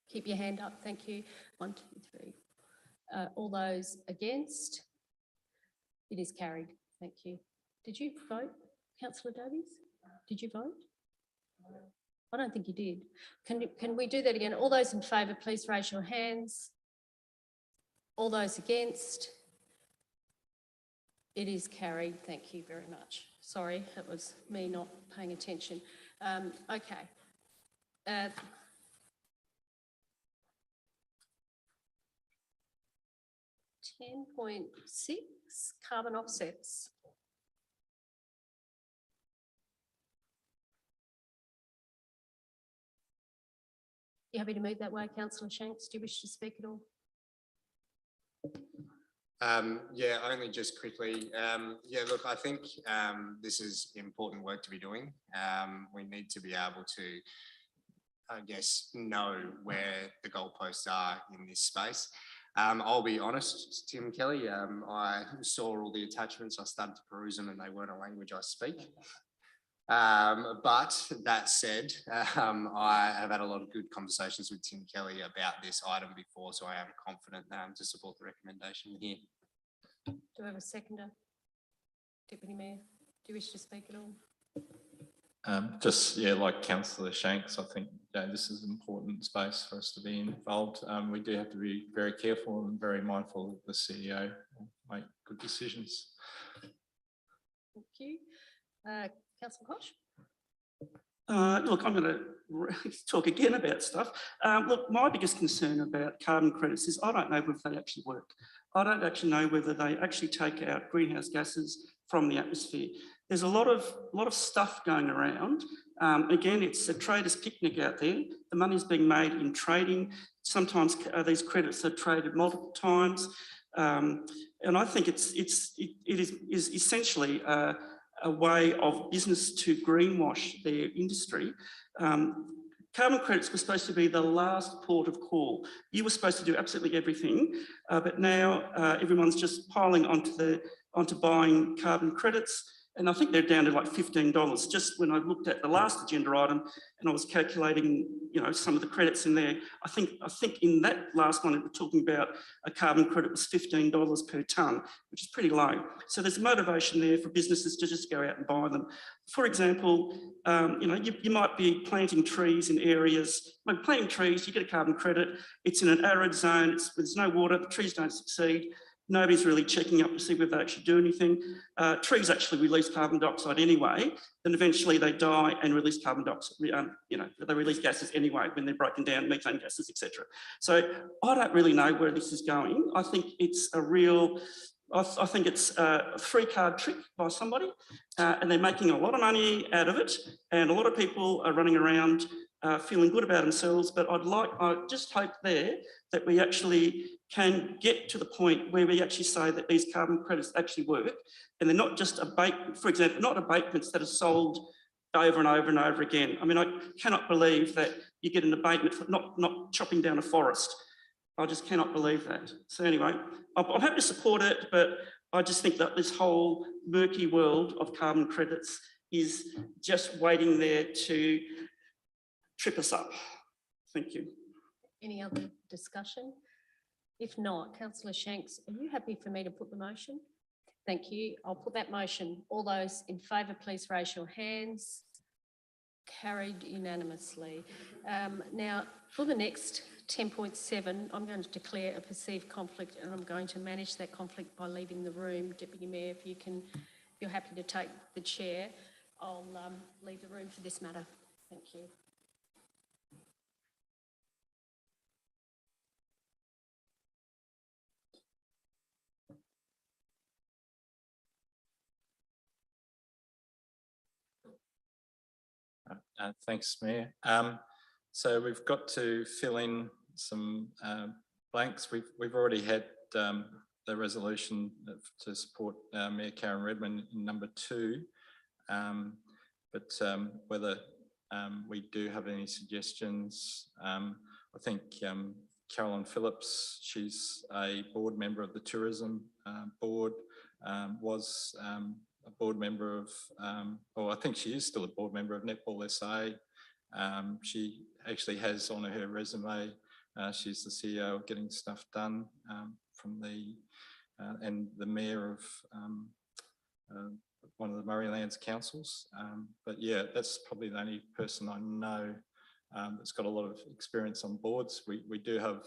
Keep your hand up. Thank you. 1, 2, 3. All those against? It is carried. Thank you. Did you vote, Councillor Davies? Did you vote? I don't think you did. Can we do that again? All those in favour, please raise your hands. All those against? It is carried. Thank you very much. Sorry, it was me not paying attention. Okay. 10.6, carbon offsets. You happy to move that way, Councillor Shanks? Do you wish to speak at all? Yeah, only just quickly. Yeah, look, I think this is important work to be doing. We need to be able to, I guess, know where the goalposts are in this space. I'll be honest, Tim Kelly, I saw all the attachments, I started to peruse them and they weren't a language I speak. But that said, I have had a lot of good conversations with Tim Kelly about this item before, so I am confident to support the recommendation here. Do we have a seconder? Deputy Mayor, do you wish to speak at all? Just, yeah, like Councillor Shanks, I think this is an important space for us to be involved. We do have to be very careful and very mindful of the CEO make good decisions. Thank you. Councillor Koch? Look, I'm going to talk again about stuff. Look, my biggest concern about carbon credits is I don't know whether they actually work. I don't actually know whether they actually take out greenhouse gases from the atmosphere. There's a lot of stuff going around. Again, it's a trader's picnic out there. The money's being made in trading. Sometimes these credits are traded multiple times. And I think it is essentially a way of business to greenwash their industry. Carbon credits were supposed to be the last port of call. You were supposed to do absolutely everything, but now everyone's just piling onto buying carbon credits. And I think they're down to like $15. Just when I looked at the last agenda item and I was calculating, you know, some of the credits in there, I think in that last one, it was talking about a carbon credit was $15 per tonne, which is pretty low. So there's a motivation there for businesses to just go out and buy them. For example, you know, you might be planting trees in areas, like planting trees, you get a carbon credit, it's in an arid zone, there's no water, the trees don't succeed. Nobody's really checking up to see whether they actually do anything. Trees actually release carbon dioxide anyway, then eventually they die and release carbon dioxide, you know, they release gases anyway when they're broken down, methane gases, etc. So I don't really know where this is going. I think it's a real, I think it's a three-card trick by somebody, and they're making a lot of money out of it, and a lot of people are running around feeling good about themselves, but I just hope there that we actually can get to the point where we actually say that these carbon credits actually work, and they're not just for example, not abatements that are sold over and over and over again. I mean, I cannot believe that you get an abatement for not chopping down a forest. I just cannot believe that. So anyway, I'm happy to support it, but I just think that this whole murky world of carbon credits is just waiting there to trip us up. Thank you. Any other discussion? If not, Councillor Shanks, are you happy for me to put the motion? Thank you. I'll put that motion. All those in favour, please raise your hands. Carried unanimously. Now, for the next 10.7, I'm going to declare a perceived conflict, and I'm going to manage that conflict by leaving the room. Deputy Mayor, if you're happy to take the chair, I'll leave the room for this matter. Thank you. Thanks, Mayor. So we've got to fill in some blanks. We've already had the resolution to support Mayor Karen Redmond in number 2, but whether we do have any suggestions, I think Carolyn Phillips, she's a board member of the Tourism Board, was a board member of, or I think she is still a board member of Netball SA. She actually has on her resume, she's the CEO of Getting Stuff Done from the, and the mayor of one of the Murraylands councils. But yeah, that's probably the only person I know that's got a lot of experience on boards. We do have,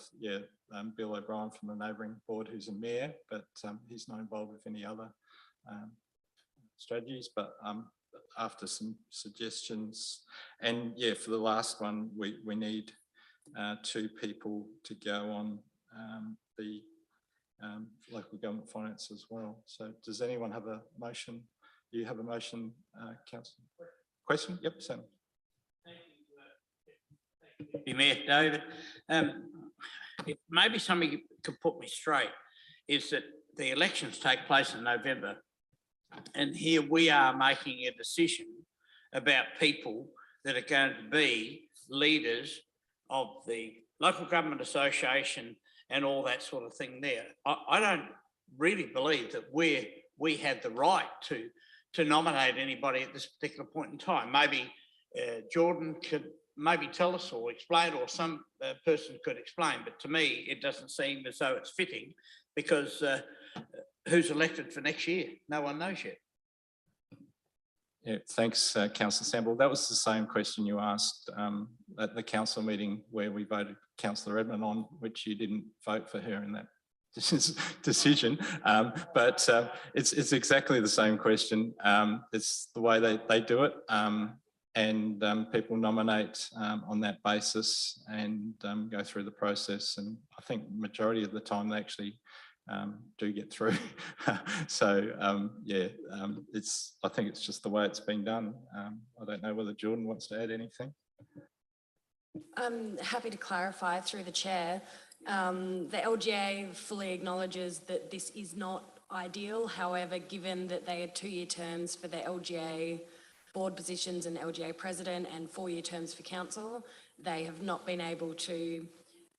Bill O'Brien from the neighbouring board who's a mayor, but he's not involved with any other strategies. But after some suggestions, and yeah, for the last one, we need 2 people to go on the local government finance as well. So does anyone have a motion? Do you have a motion, Councillor? Question? Yep, Sam. Thank you, Mayor David. Maybe somebody could put me straight, is that the elections take place in November, and here we are making a decision about people that are going to be leaders of the local government association and all that sort of thing there. I don't really believe that we have the right to nominate anybody at this particular point in time. Maybe Jordan could maybe tell us or explain, or some person could explain, but to me, it doesn't seem as though it's fitting, because who's elected for next year? No one knows yet. Yeah, thanks, Councillor Sample. That was the same question you asked at the council meeting where we voted Councillor Redmond on, which you didn't vote for her in that decision. But it's exactly the same question. It's the way they do it. And people nominate on that basis and go through the process. And I think majority of the time they actually do get through. So I think it's just the way it's been done. I don't know whether Jordan wants to add anything. I'm happy to clarify through the chair. The LGA fully acknowledges that this is not ideal. However, given that they had 2-year terms for the LGA board positions and LGA president and 4-year terms for council, they have not been able to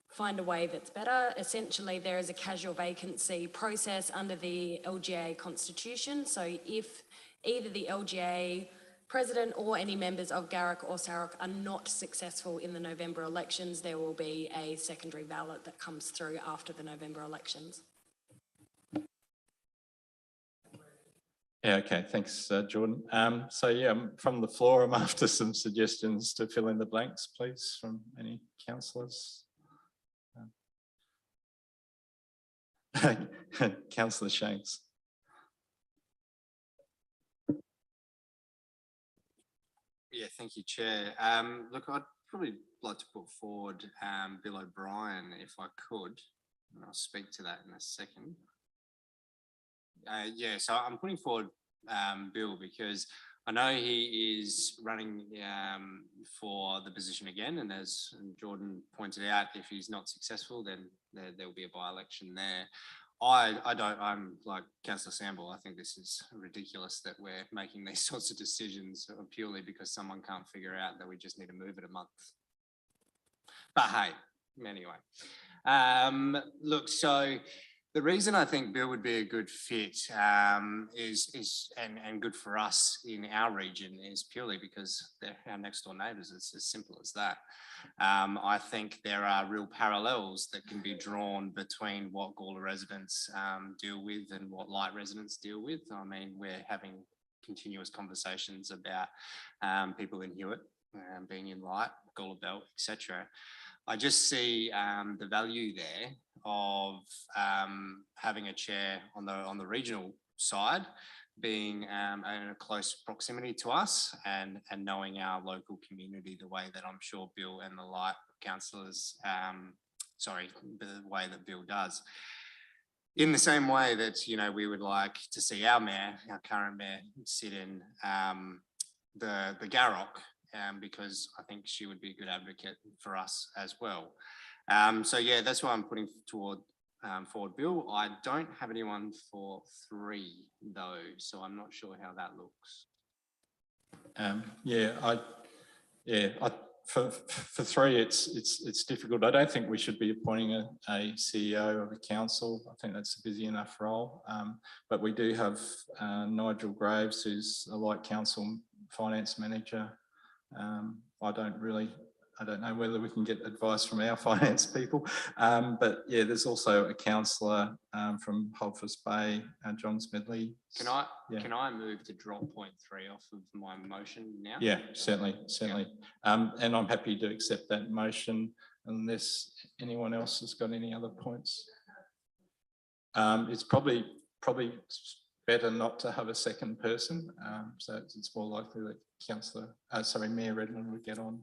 find a way that's better. Essentially, there is a casual vacancy process under the LGA constitution. So if either the LGA president or any members of Garrick or Sarrock are not successful in the November elections, there will be a secondary ballot that comes through after the November elections. Yeah, okay, thanks, Jordan. So yeah, from the floor, I'm after some suggestions to fill in the blanks, please, from any councillors. Councillor Shanks. Yeah, thank you, Chair. Look, I'd probably like to put forward Bill O'Brien if I could, and I'll speak to that in a second. Yeah, so I'm putting forward Bill because I know he is running for the position again, and as Jordan pointed out, if he's not successful, then there will be a by-election there. I'm like Councillor Sample. I think this is ridiculous that we're making these sorts of decisions purely because someone can't figure out that we just need to move it a month. But hey, anyway, look, so the reason I think Bill would be a good fit is good for us in our region is purely because they're our next door neighbours. It's as simple as that. I think there are real parallels that can be drawn between what Gawler residents deal with and what Light residents deal with. I mean, we're having continuous conversations about people in Hewitt being in Light, Gawler Belt, etc. I just see the value there of having a chair on the regional side, being in a close proximity to us and knowing our local community the way that I'm sure Bill and the Light councillors, the way that Bill does. In the same way that, you know, we would like to see our mayor, our current mayor, sit in the Garrock, because I think she would be a good advocate for us as well. So yeah, that's why I'm putting forward Bill. I don't have anyone for 3 though, so I'm not sure how that looks. For 3, it's difficult. I don't think we should be appointing a CEO of a council. I think that's a busy enough role. But we do have Nigel Graves, who's a Light Council finance manager. I don't really I don't know whether we can get advice from our finance people. But yeah, there's also a councillor from Holfors Bay, John Smedley. Can I move to drop point 3 off of my motion now? Yeah, certainly. And I'm happy to accept that motion unless anyone else has got any other points. It's probably better not to have a second person, so it's more likely that Mayor Redmond would get on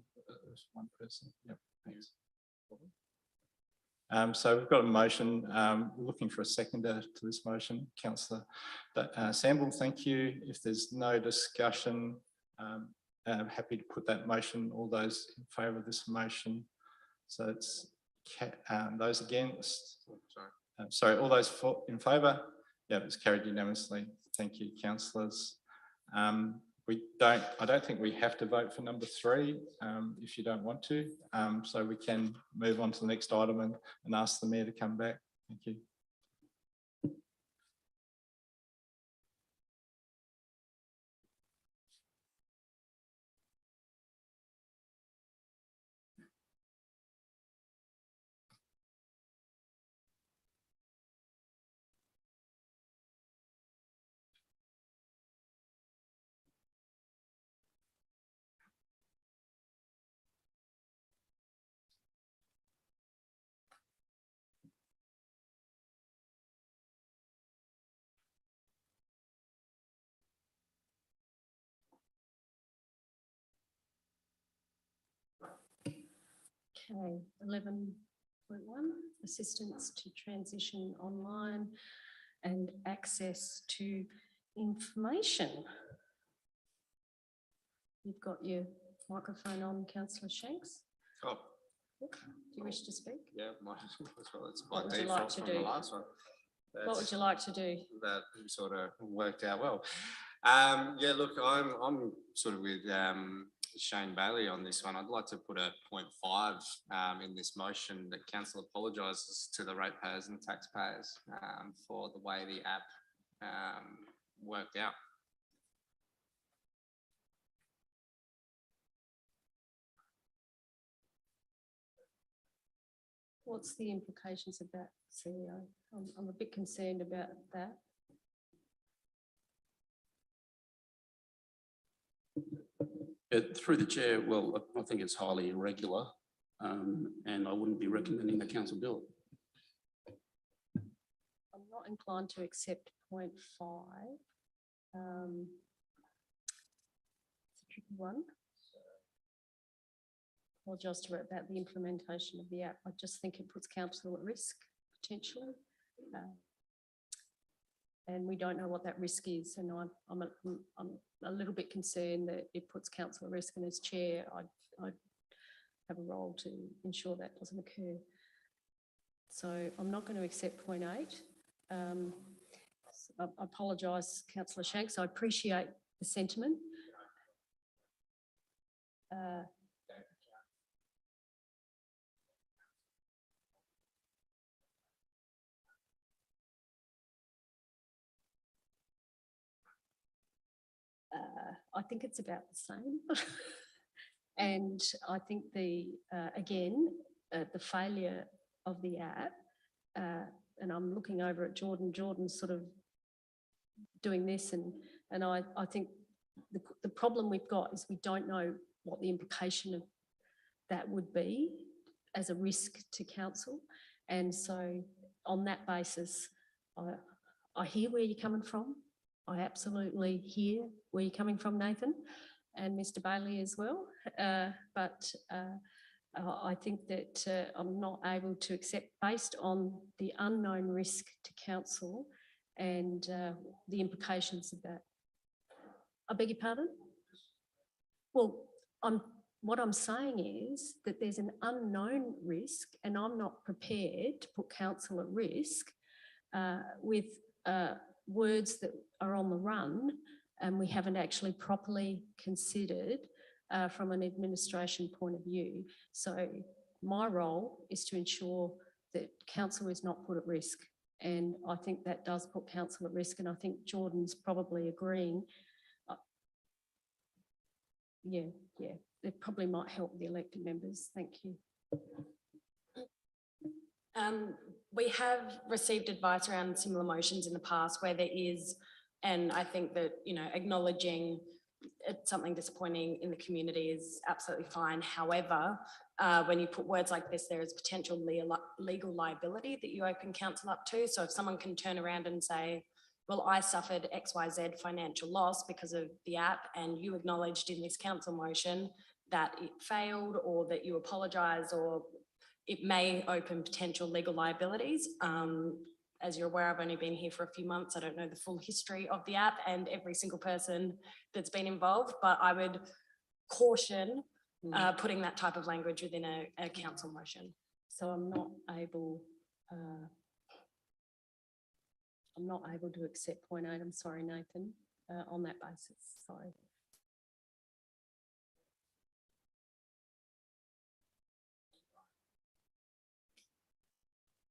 as one person. Yep, thanks. So we've got a motion. We're looking for a seconder to this motion. Councillor Samble, thank you. If there's no discussion, I'm happy to put that motion. All those in favour of this motion. So it's those against. Sorry, all those in favour. Yeah, it's carried unanimously. Thank you, councillors. I don't think we have to vote for number 3 if you don't want to. So we can move on to the next item and ask the Mayor to come back. Thank you. Okay, 11.1, assistance to transition online and access to information. You've got your microphone on, Councillor Shanks. Oh. Do you wish to speak? Yeah, might as well. It's by What would you like default to from do? the last one. What would you like to do? That sort of worked out well. Yeah, look, I'm sort of with Shane Bailey on this one. I'd like to put a 0.5 in this motion that council apologises to the ratepayers and taxpayers for the way the app worked out. What's the implications of that, CEO? I'm a bit concerned about that. Through the chair, well, I think it's highly irregular, and I wouldn't be recommending the council do it. I'm not inclined to accept 0.5. It's a tricky one. Apologise to her about the implementation of the app. I just think it puts council at risk, potentially. And we don't know what that risk is. And I'm a little bit concerned that it puts council at risk. And as chair, I have a role to ensure that doesn't occur. So I'm not going to accept 0.8. I apologise, Councillor Shanks. I appreciate the sentiment. I think it's about the same. And I think again, the failure of the app, and I'm looking over at Jordan's sort of doing this, and I think the problem we've got is we don't know what the implication of that would be as a risk to council. And so on that basis, I hear where you're coming from. I absolutely hear where you're coming from, Nathan, and Mr. Bailey as well. But I think that I'm not able to accept, based on the unknown risk to council and the implications of that. I beg your pardon? Well, what I'm saying is that there's an unknown risk, and I'm not prepared to put council at risk with words that are on the run and we haven't actually properly considered from an administration point of view. So my role is to ensure that council is not put at risk. And I think that does put council at risk. And I think Jordan's probably agreeing. Yeah. it probably might help the elected members. Thank you. We have received advice around similar motions in the past where there is, and I think that, you know, acknowledging something disappointing in the community is absolutely fine. However, when you put words like this, there is potential legal liability that you open council up to. So if someone can turn around and say, well, I suffered XYZ financial loss because of the app, and you acknowledged in this council motion that it failed or that you apologise, or it may open potential legal liabilities. As you're aware, I've only been here for a few months. I don't know the full history of the app and every single person that's been involved, but I would caution putting that type of language within a council motion. So I'm not able to accept point 8. I'm sorry, Nathan, on that basis. Sorry.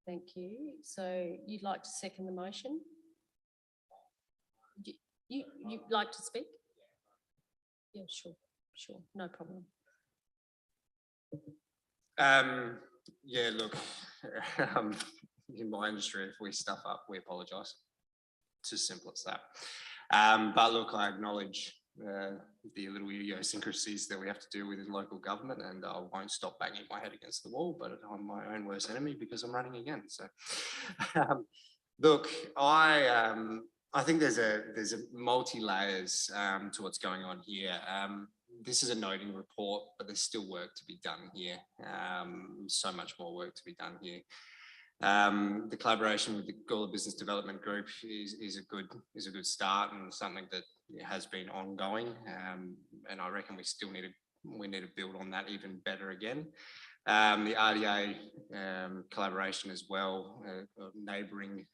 Thank you. So you'd like to second the motion? You'd like to speak? Yeah, sure, no problem. Yeah, look, in my industry, if we stuff up, we apologise. It's as simple as that. But look, I acknowledge the little idiosyncrasies that we have to deal with in local government, and I won't stop banging my head against the wall, but I'm my own worst enemy because I'm running again. So, look, I think there's a multi-layers to what's going on here. This is a noting report, but there's still work to be done here. So much more work to be done here. The collaboration with the Gawler Business Development Group is a good start, and something that has been ongoing. And I reckon we need to build on that even better again. The RDA collaboration as well, neighbouring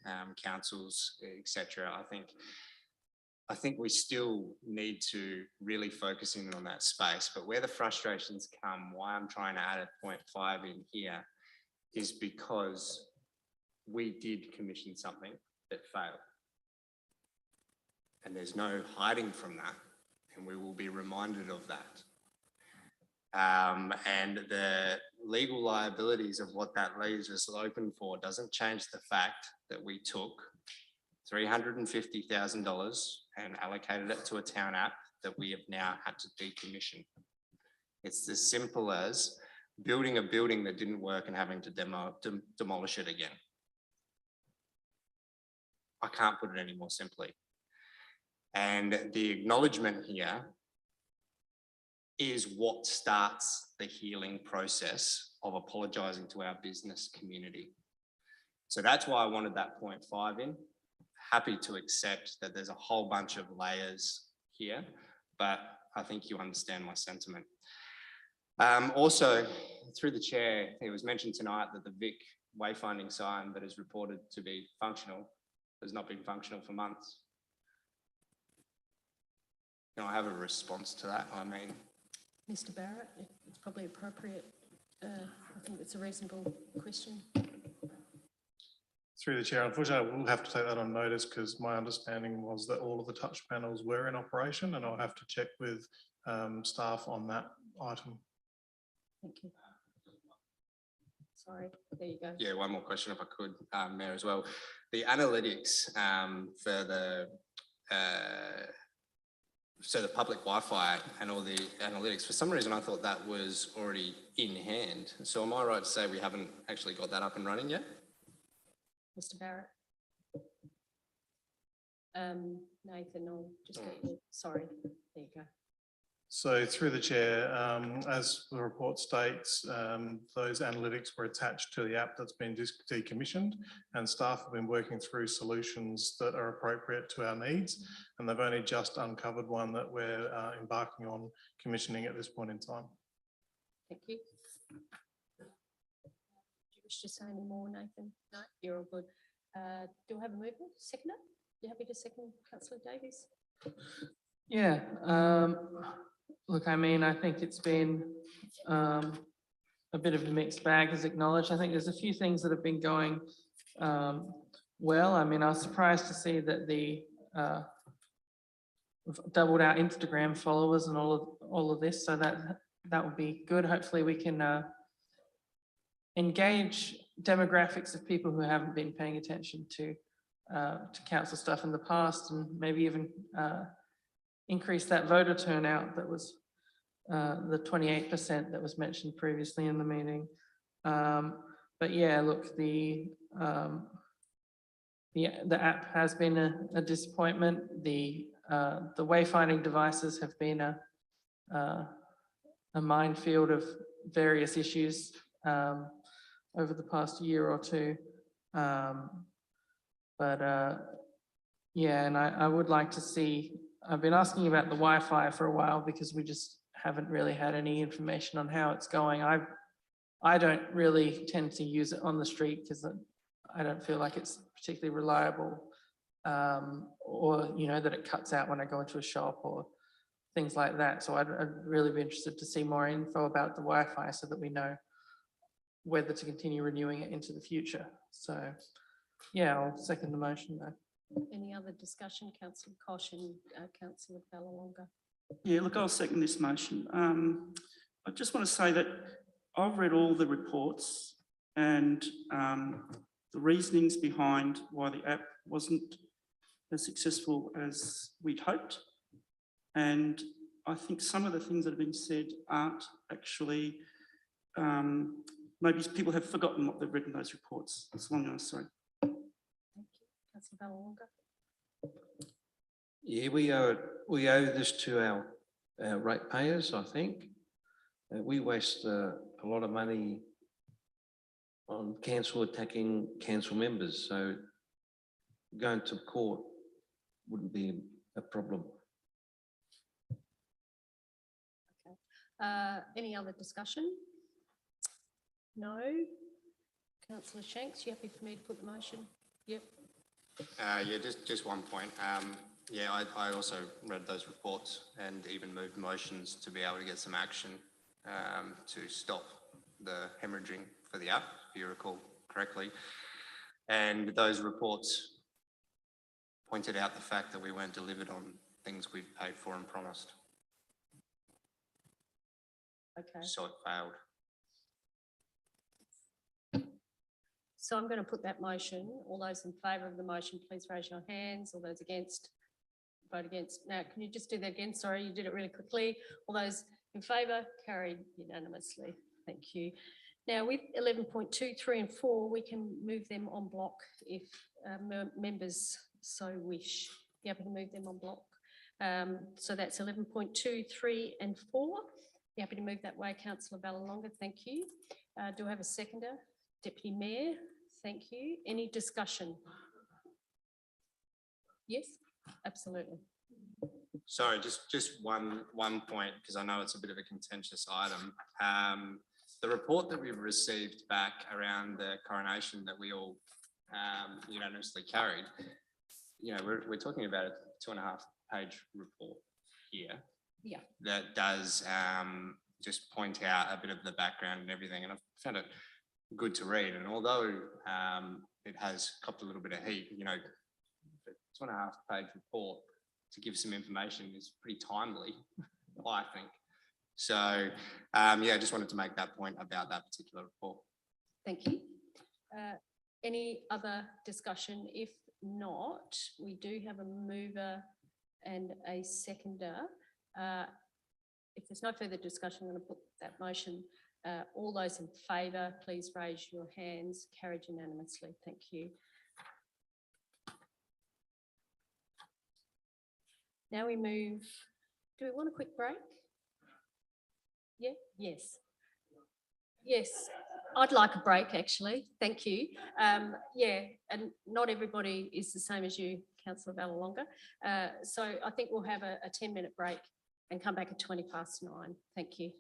councils, etc. I think we still need to really focus in on that space. But where the frustrations come, why I'm trying to add a 0.5 in here, is because we did commission something that failed. And there's no hiding from that. And we will be reminded of that. And the legal liabilities of what that leaves us open for doesn't change the fact that we took $350,000 and allocated it to a town app that we have now had to decommission. It's as simple as building a building that didn't work and having to demolish it again. I can't put it any more simply. And the acknowledgement here is what starts the healing process of apologising to our business community. So that's why I wanted that 0.5 in. Happy to accept that there's a whole bunch of layers here, but I think you understand my sentiment. Also, through the chair, it was mentioned tonight that the Vic wayfinding sign that is reported to be functional has not been functional for months. Can I have a response to that? I mean, Mr. Barrett, it's probably appropriate. I think it's a reasonable question. Through the chair, unfortunately, I will have to take that on notice because my understanding was that all of the touch panels were in operation, and I'll have to check with staff on that item. Thank you. Sorry, there you go. yeah, one more question if I could, Mayor, as well. The analytics for the public Wi-Fi and all the analytics, for some reason I thought that was already in hand. So am I right to say we haven't actually got that up and running yet? Mr. Barrett. Nathan, I'll just get you. Sorry, there you go. So through the chair, as the report states, those analytics were attached to the app that's been decommissioned, and staff have been working through solutions that are appropriate to our needs, and they've only just uncovered one that we're embarking on commissioning at this point in time. Thank you. Do you wish to say any more, Nathan? No, you're all good. Do I have a movement? Seconder? You happy to second Councillor Davies? Yeah. Look, I mean, I think it's been a bit of a mixed bag, as acknowledged. I think there's a few things that have been going well. I mean, I was surprised to see that we've doubled our Instagram followers and all of this, so that would be good. Hopefully we can engage demographics of people who haven't been paying attention to council stuff in the past, and maybe even increase that voter turnout that was the 28% that was mentioned previously in the meeting. But yeah, look, the app has been a disappointment. The wayfinding devices have been a minefield of various issues over the past year or two. Yeah, and I would like to see, I've been asking about the Wi-Fi for a while because we just haven't really had any information on how it's going. I don't really tend to use it on the street because I don't feel like it's particularly reliable, or, you know, that it cuts out when I go into a shop or things like that. So I'd really be interested to see more info about the Wi-Fi so that we know whether to continue renewing it into the future. So yeah, I'll second the motion though. Any other discussion? Councillor Kosh and Councillor Ballawonga. Yeah, look, I'll second this motion. I just want to say that I've read all the reports and the reasonings behind why the app wasn't as successful as we'd hoped. And I think some of the things that have been said aren't actually, maybe people have forgotten what they've read in those reports. That's all I'm going to say. Thank you. Councillor Ballawonga. Yeah, we owe this to our ratepayers, I think. We waste a lot of money on council attacking council members, so going to court wouldn't be a problem. Okay. Any other discussion? No. Councillor Shanks, you happy for me to put the motion? Yep. Yeah, just one point. Yeah, I also read those reports and even moved motions to be able to get some action to stop the hemorrhaging for the app, if you recall correctly. And those reports pointed out the fact that we weren't delivered on things we've paid for and promised. Okay. So it failed. So I'm going to put that motion. All those in favour of the motion, please raise your hands. All those against, vote against. Now, can you just do that again? Sorry, you did it really quickly. All those in favour, carried unanimously. Thank you. Now, with 11.2, 3 and 4, we can move them on block if members so wish. Be able to move them on block. So that's 11.2, 3 and 4. Be happy to move that way, Councillor Ballawonga. Thank you. Do I have a seconder? Deputy Mayor, thank you. Any discussion? Yes, absolutely. Sorry, just one point, because I know it's a bit of a contentious item. The report that we've received back around the coronation that we all unanimously carried, you know, we're talking about a 2.5-page report here. Yeah. That does just point out a bit of the background and everything, and I've found it good to read. And although it has copped a little bit of heat, you know, a 2.5-page report to give some information is pretty timely, I think. So yeah, I just wanted to make that point about that particular report. Thank you. Any other discussion? If not, we do have a mover and a seconder. If there's no further discussion, I'm going to put that motion. All those in favour, please raise your hands. Carried unanimously. Thank you. Now we move. Do we want a quick break? Yeah. Yes. Yes. I'd like a break, actually. Thank you. Yeah, and not everybody is the same as you, Councillor Ballawonga. So I think we'll have a 10-minute break and come back at 9:20. Thank you.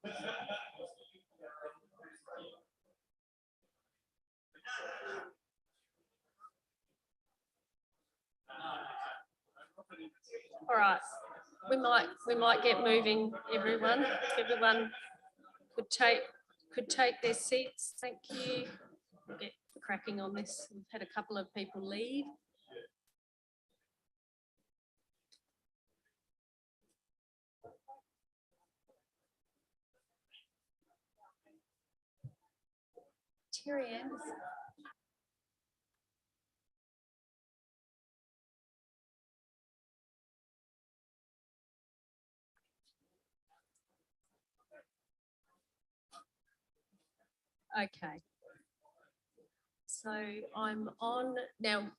All right, we might get moving, everyone. Everyone could take their seats. Thank you. We'll get cracking on this. We've had a couple of people leave. Terry Ann. Okay. So I'm on now.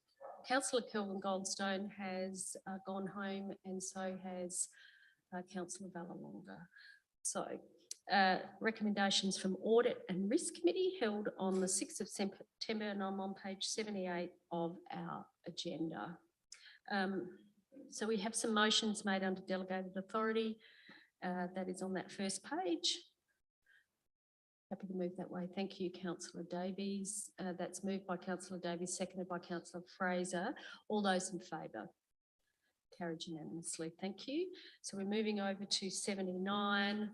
Councillor Kelvin Goldstone has gone home, and so has Councillor Vallalonga. So recommendations from Audit and Risk Committee held on the 6th of September, and I'm on page 78 of our agenda. So we have some motions made under delegated authority. That is on that first page. Happy to move that way. Thank you, Councillor Davies. That's moved by Councillor Davies, seconded by Councillor Fraser. All those in favour? Carried unanimously. Thank you. So we're moving over to 79.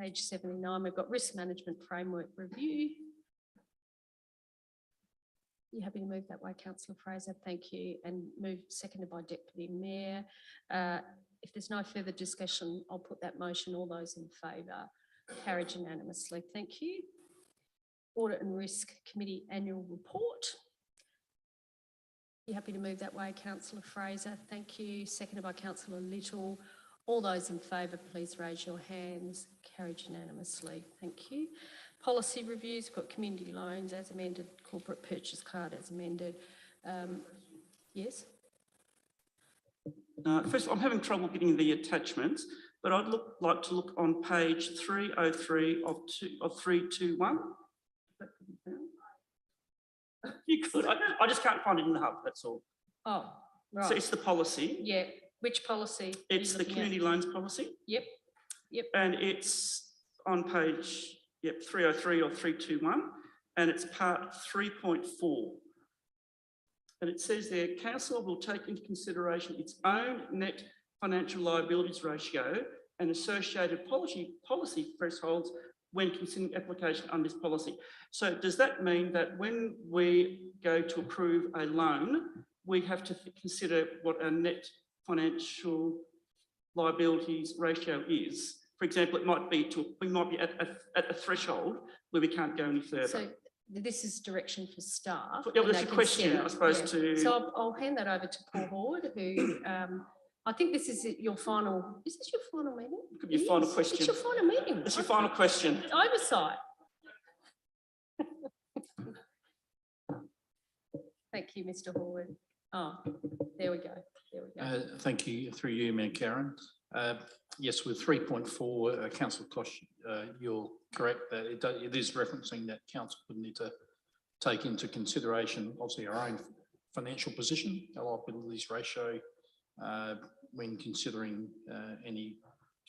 Page 79, we've got Risk Management Framework Review. You happy to move that way, Councillor Fraser? Thank you. And moved, seconded by Deputy Mayor. If there's no further discussion, I'll put that motion. All those in favour? Carried unanimously. Thank you. Audit and Risk Committee Annual Report. You happy to move that way, Councillor Fraser? Thank you. Seconded by Councillor Little. All those in favour, please raise your hands. Carried unanimously. Thank you. Policy reviews, we've got community loans as amended, corporate purchase card as amended. Yes? First, I'm having trouble getting the attachments, but I'd like to look on page 303 of 321. You could. I just can't find it in the hub, that's all. Oh, right. So it's the policy. Yeah. Which policy? It's the community loans policy. Yep. Yep. And it's on page 303 or 321, and it's part 3.4. And it says there, Council will take into consideration its own net financial liabilities ratio and associated policy thresholds when considering application under this policy. So does that mean that when we go to approve a loan, we have to consider what our net financial liabilities ratio is? For example, it might be we might be at a threshold where we can't go any further. So this is direction for staff. Yeah, well, that's a question, I suppose, to... So I'll hand that over to Paul Horde, who I think this is your final... Is this your final meeting? It could be your final question. It's your final meeting. It's your final question. Oversight. Thank you, Mr. Horde. Oh, there we go. There we go. Thank you, through you, Mayor Karen. Yes, with 3.4, Councillor Kosh, you're correct that it is referencing that council would need to take into consideration, obviously, our own financial position, our liabilities ratio, when considering any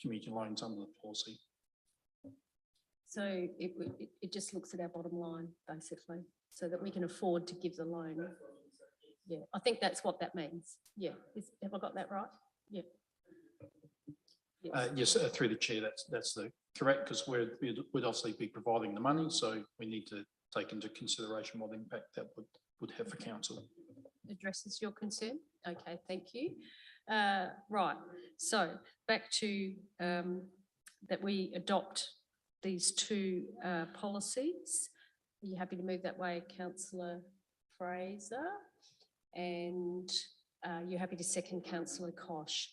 community loans under the policy. So it just looks at our bottom line, basically, so that we can afford to give the loan. Yeah, I think that's what that means. Yeah, have I got that right? Yeah. Yes, through the chair, that's the correct, because we'd obviously be providing the money, so we need to take into consideration what impact that would have for council. Addresses your concern. Okay, thank you. Right, so back to that we adopt these two policies. Are you happy to move that way, Councillor Fraser? And you're happy to second Councillor Kosh?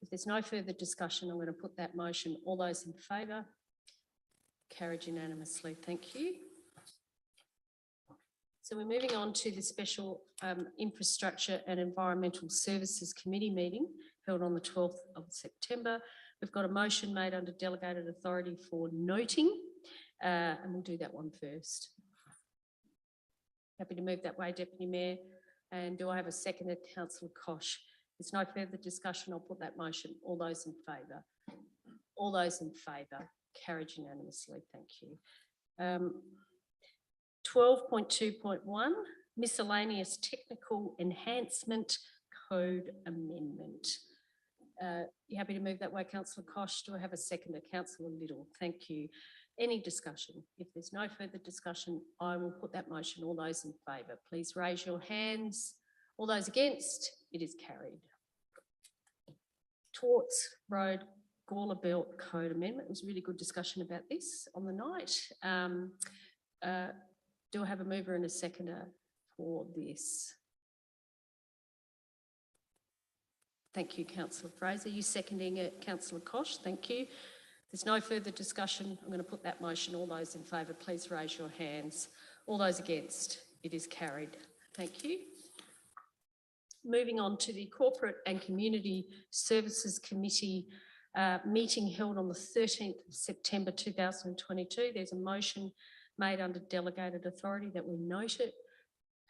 If there's no further discussion, I'm going to put that motion. All those in favour? Carried unanimously. Thank you. So we're moving on to the Special Infrastructure and Environmental Services Committee meeting held on the 12th of September. We've got a motion made under delegated authority for noting, and we'll do that one first. Happy to move that way, Deputy Mayor. And do I have a seconded, Councillor Kosh? There's no further discussion. I'll put that motion. All those in favour? All those in favour? Carried unanimously, thank you. 12.2.1, miscellaneous technical enhancement code amendment. You happy to move that way, Councillor Kosh? Do I have a seconder? Councillor Little, thank you. Any discussion? If there's no further discussion, I will put that motion. All those in favour, please raise your hands. All those against, it is carried. Torts Road Gawler Belt Code Amendment. It was a really good discussion about this on the night. Do I have a mover and a seconder for this? Thank you, Councillor Fraser. You seconding it, Councillor Kosh? Thank you. There's no further discussion. I'm going to put that motion. All those in favour, please raise your hands. All those against, it is carried. Thank you. Moving on to the Corporate and Community Services Committee meeting held on the 13th of September 2022. There's a motion made under delegated authority that we note it.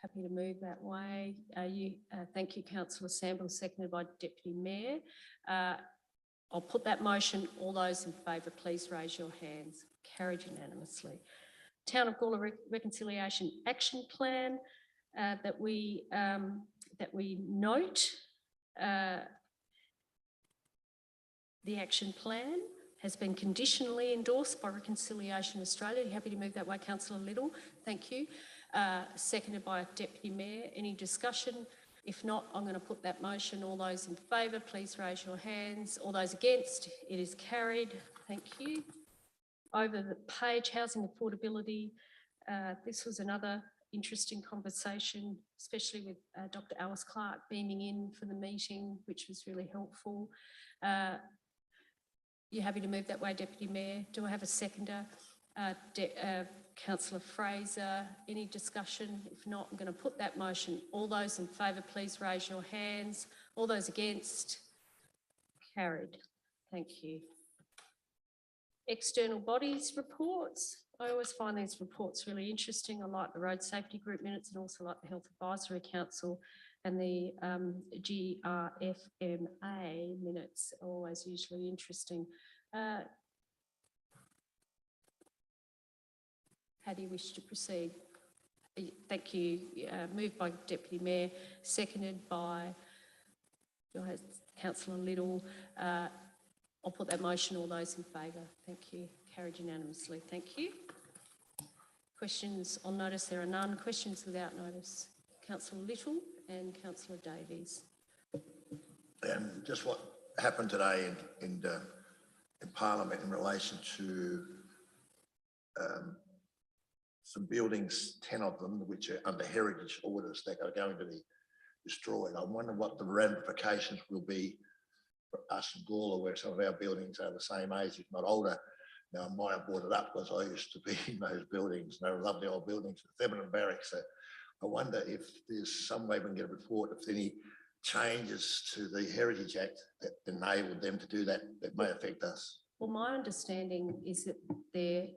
Happy to move that way. Thank you, Councillor Sample, seconded by Deputy Mayor. I'll put that motion. All those in favour, please raise your hands. Carried unanimously. Town of Gawler Reconciliation Action Plan that we note. The action plan has been conditionally endorsed by Reconciliation Australia. Are you happy to move that way, Councillor Little? Thank you. Seconded by Deputy Mayor. Any discussion? If not, I'm going to put that motion. All those in favour, please raise your hands. All those against, it is carried. Thank you. Over the page, housing affordability. This was another interesting conversation, especially with Dr. Alice Clark beaming in for the meeting, which was really helpful. You happy to move that way, Deputy Mayor? Do I have a seconder? Councillor Fraser, any discussion? If not, I'm going to put that motion. All those in favour, please raise your hands. All those against? Carried. Thank you. External bodies reports. I always find these reports really interesting. I like the Road Safety Group minutes and also like the Health Advisory Council and the GRFMA minutes are always usually interesting. How do you wish to proceed? Thank you. Moved by Deputy Mayor, seconded by Councillor Little. I'll put that motion. All those in favour. Thank you. Carried unanimously. Thank you. Questions on notice? There are none. Questions without notice? Councillor Little and Councillor Davies. And just what happened today in Parliament in relation to some buildings, 10 of them, which are under heritage orders that are going to be destroyed. I wonder what the ramifications will be for us in Gawler, where some of our buildings are the same age, if not older. Now, I might have brought it up because I used to be in those buildings. They were lovely old buildings, the Theberton Barracks. So I wonder if there's some way we can get a report, if any changes to the Heritage Act that enabled them to do that, that may affect us. Well, my understanding is that they're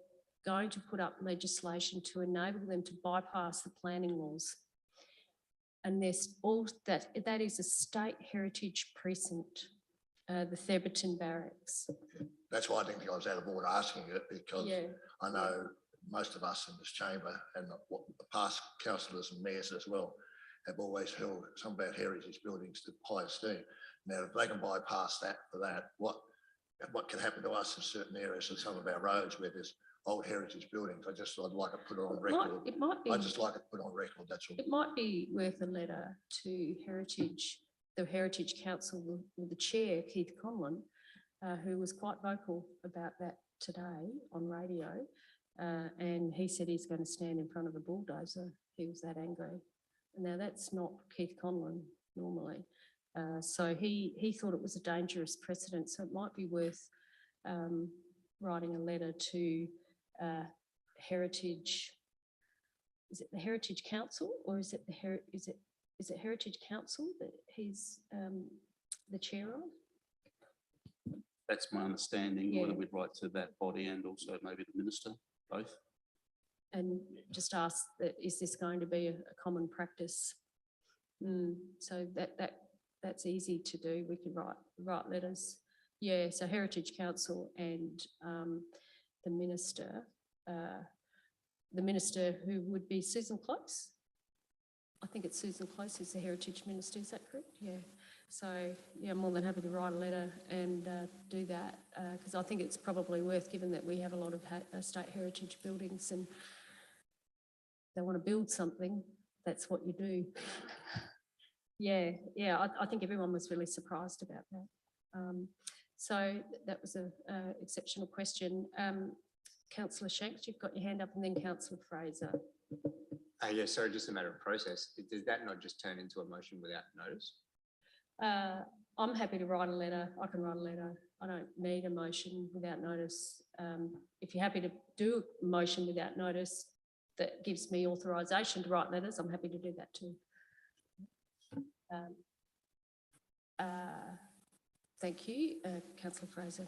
going to put up legislation to enable them to bypass the planning laws. And there's all that is a state heritage precinct, the Theberton Barracks. That's why I think I was out of order asking it, because I know most of us in this chamber and what the past councillors and mayors as well have always held some of our heritage buildings to high esteem. Now, if they can bypass that for that, what can happen to us in certain areas of some of our roads where there's old heritage buildings? I'd like to put it on record. It might be. I'd just like to put it on record, that's all. It might be worth a letter to the Heritage Council with the chair, Keith Conlon, who was quite vocal about that today on radio. And he said he's going to stand in front of a bulldozer. He was that angry. Now, that's not Keith Conlon normally. So he thought it was a dangerous precedent. So it might be worth writing a letter to Heritage. Is it the Heritage Council, or is it the Heritage Council that he's the chair of? That's my understanding. Whether we'd write to that body and also maybe the minister, both. And just ask that, is this going to be a common practice? So that's easy to do. We can write letters. Yeah, so Heritage Council and the minister who would be Susan Close. I think it's Susan Close who's the Heritage Minister, is that correct? Yeah. So, yeah, I'm more than happy to write a letter and do that because I think it's probably worth, given that we have a lot of state heritage buildings and they want to build something, that's what you do. Yeah, I think everyone was really surprised about that. So that was an exceptional question. Councillor Shanks, you've got your hand up, and then Councillor Fraser. Yeah, sorry, just a matter of process. Does that not just turn into a motion without notice? I'm happy to write a letter. I can write a letter. I don't need a motion without notice. If you're happy to do a motion without notice that gives me authorisation to write letters, I'm happy to do that too. Thank you. Councillor Fraser.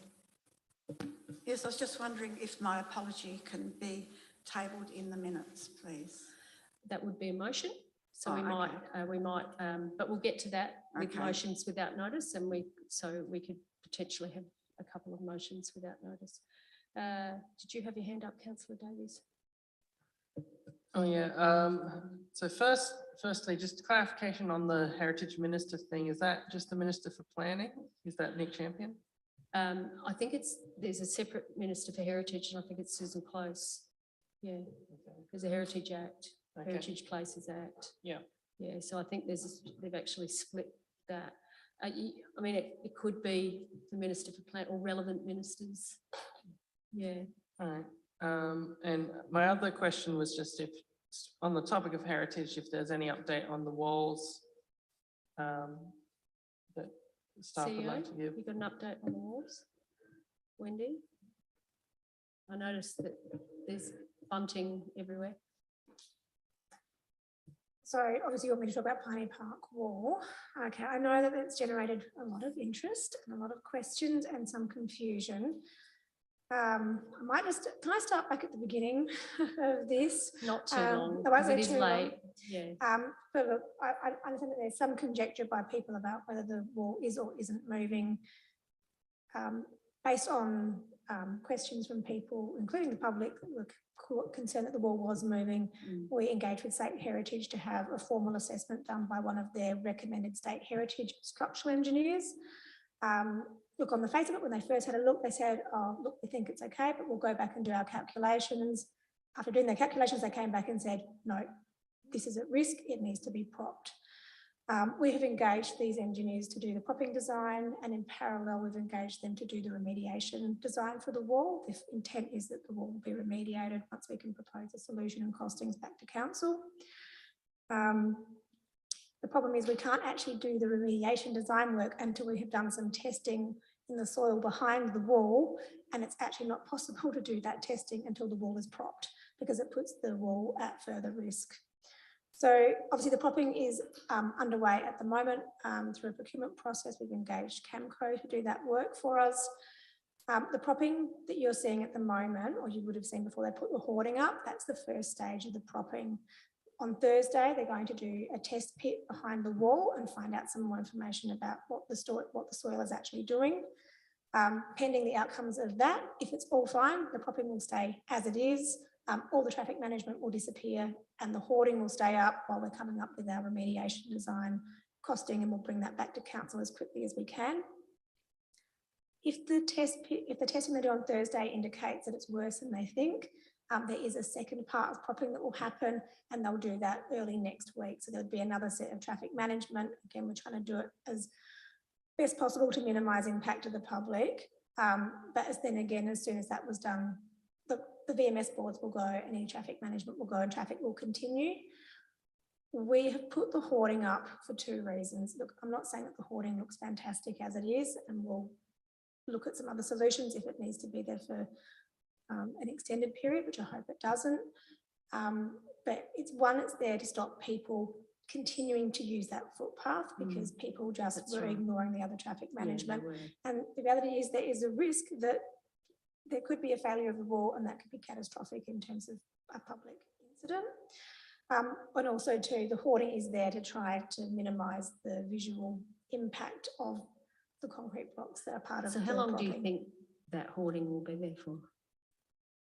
Yes, I was just wondering if my apology can be tabled in the minutes, please. That would be a motion. So Oh, we might, but we'll get to that with Okay. motions without notice, and we could potentially have a couple of motions without notice. Did you have your hand up, Councillor Davies? Oh, yeah. So firstly, just clarification on the Heritage Minister thing. Is that just the Minister for Planning? Is that Nick Champion? I think there's a separate Minister for Heritage, and I think it's Susan Close. Yeah, there's a Heritage Act, Heritage Places Act. Yeah. Yeah, so I think they've actually split that. I mean, it could be the Minister for Plan or relevant ministers. Yeah. All right. And my other question was just if, on the topic of heritage, if there's any update on the walls that staff would like to give. You got an update on the walls? Wendy? I noticed that there's bunting everywhere. So obviously you want me to talk about Piney Park Wall. Okay, I know that it's generated a lot of interest and a lot of questions and some confusion. I might just, can I start back at the beginning of this? Not too long, I won't because go it is too long. late. Yeah. But look, I understand that there's some conjecture by people about whether the wall is or isn't moving. Based on questions from people, including the public, that were concerned that the wall was moving, we engaged with State Heritage to have a formal assessment done by one of their recommended State Heritage structural engineers. Look, on the face of it, when they first had a look, they said, oh, look, we think it's okay, but we'll go back and do our calculations. After doing their calculations, they came back and said, no, this is at risk, it needs to be propped. We have engaged these engineers to do the propping design, and in parallel, we've engaged them to do the remediation design for the wall. The intent is that the wall will be remediated once we can propose a solution and costings back to council. The problem is we can't actually do the remediation design work until we have done some testing in the soil behind the wall, and it's actually not possible to do that testing until the wall is propped because it puts the wall at further risk. So obviously the propping is underway at the moment through a procurement process. We've engaged Camco to do that work for us. The propping that you're seeing at the moment, or you would have seen before they put the hoarding up, that's the first stage of the propping. On Thursday, they're going to do a test pit behind the wall and find out some more information about what the soil is actually doing. Pending the outcomes of that, if it's all fine, the propping will stay as it is. All the traffic management will disappear and the hoarding will stay up while we're coming up with our remediation design costing, and we'll bring that back to council as quickly as we can. If the testing they do on Thursday indicates that it's worse than they think, there is a second part of propping that will happen, and they'll do that early next week. So there'll be another set of traffic management. Again, we're trying to do it as best possible to minimise impact to the public. But as soon as that was done, the VMS boards will go and any traffic management will go and traffic will continue. We have put the hoarding up for two reasons. Look, I'm not saying that the hoarding looks fantastic as it is, and we'll look at some other solutions if it needs to be there for an extended period, which I hope it doesn't. But it's there to stop people continuing to use that footpath because people just were ignoring the other traffic management. And the reality is there is a risk that there could be a failure of the wall, and that could be catastrophic in terms of a public incident. And also too, the hoarding is there to try to minimise the visual impact of the concrete blocks that are part of the So how long propping. do you think that hoarding will be there for?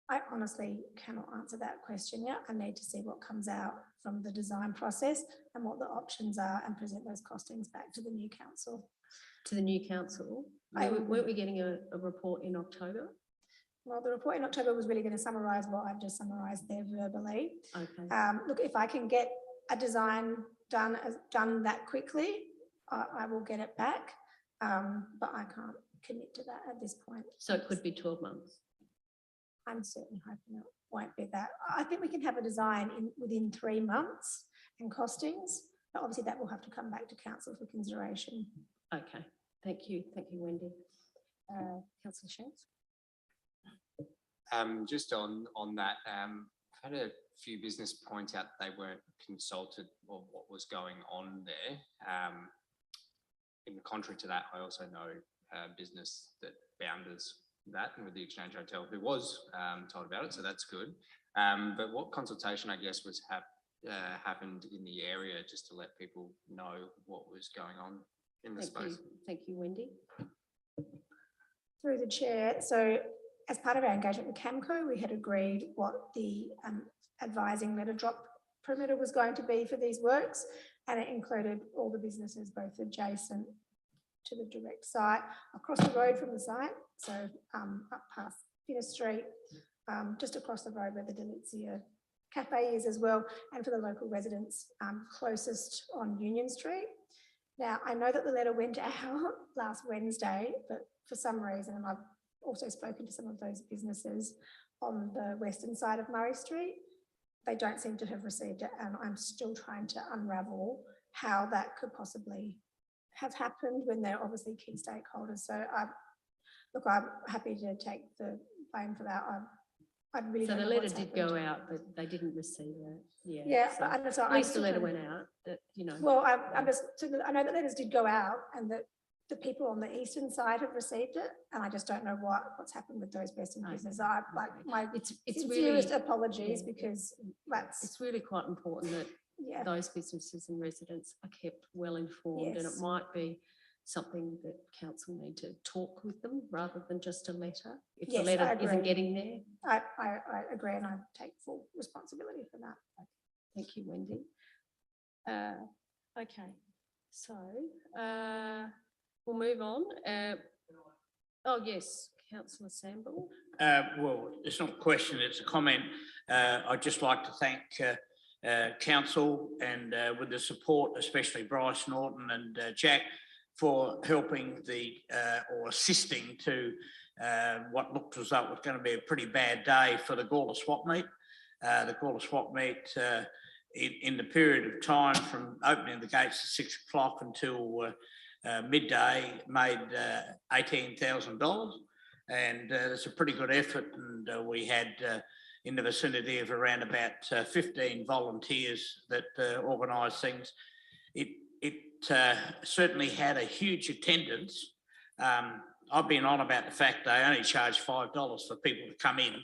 I honestly cannot answer that question yet. I need to see what comes out from the design process and what the options are and present those costings back to the new council. To the new council? Weren't we getting a report in October? Well, the report in October was really going to summarise what I've just summarised there verbally. Okay. Look, if I can get a design done that quickly, I will get it back, but I can't commit to that at this point. So it could be 12 months. I'm certainly hoping it won't be that. I think we can have a design within 3 months and costings, but obviously that will have to come back to council for consideration. Okay, thank you, Wendy. Councillor Shanks. Just on that, I've had a few business point out they weren't consulted on what was going on there. In the contrary to that, I also know a business that boundaries that and with the Exchange Hotel who was told about it, so that's good. But what consultation, I guess, was happened in the area just to let people know what was going on in the space? Thank you, Wendy. Through the chair, so as part of our engagement with CAMCO, we had agreed what the advising letter drop perimeter was going to be for these works, and it included all the businesses both adjacent to the direct site, across the road from the site, so up past Finner Street, just across the road where the Delizia Cafe is as well, and for the local residents closest on Union Street. Now, I know that the letter went out last Wednesday, but for some reason, and I've also spoken to some of those businesses on the western side of Murray Street, they don't seem to have received it, and I'm still trying to unravel how that could possibly have happened when they're obviously key stakeholders. So look, I'm happy to take the blame for that. I really so don't the know letter what's did happened. go out, but they didn't receive it. Yeah. Yeah, So at least the letter went out. That, you know. Well, I know that letters did go out, and that the people on the eastern side have received it, and I just don't know what's happened with those western businesses. I like my it's sincerest really, apologies, because it's really quite important that those businesses and residents are kept well informed, and it might be something that council need to talk with them rather than just a letter. If the letter isn't getting there. I agree, and I take full responsibility for that. Thank you, Wendy. Okay, so we'll move on. Oh yes, Councillor Samble. Well, it's not a question, it's a comment. I'd just like to thank council and with the support, especially Bryce Norton and Jack, for helping or assisting to what looked as though it was going to be a pretty bad day for the Gawler swap meet. The Gawler swap meet in the period of time from opening the gates at 6 o'clock until midday made $18,000, and it's a pretty good effort. And we had in the vicinity of around about 15 volunteers that organised things. It certainly had a huge attendance. I've been on about the fact they only charge $5 for people to come in,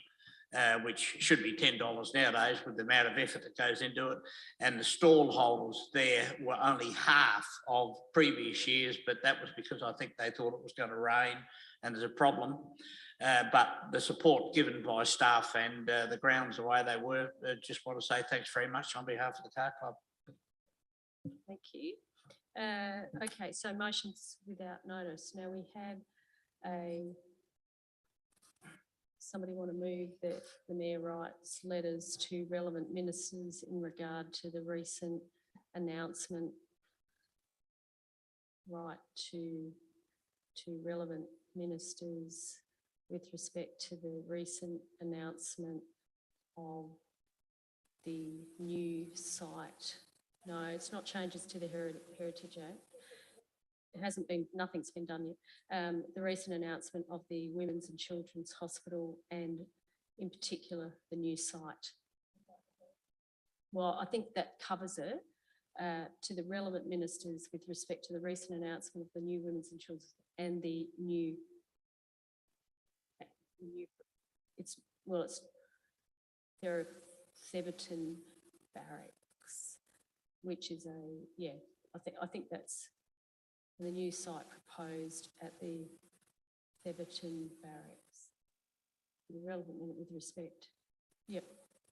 which should be $10 nowadays with the amount of effort that goes into it. And the stall holders there were only half of previous years, but that was because I think they thought it was going to rain and there's a problem. But the support given by staff and the grounds the way they were, just want to say thanks very much on behalf of the Car Club. Thank you. Okay, so motions without notice. Now we had somebody want to move that the Mayor writes letters to relevant ministers in regard to the recent announcement, to relevant ministers with respect to the recent announcement of the new site. No, it's not changes to the Heritage Act. It hasn't been, nothing's been done yet. The recent announcement of the Women's and Children's Hospital, and in particular, the new site. Well, I think that covers it. To the relevant ministers with respect to the recent announcement of the new Women's and Children's and the new there are Theberton Barracks, which is I think that's the new site proposed at the Theberton Barracks. the relevant minute with respect. Yep.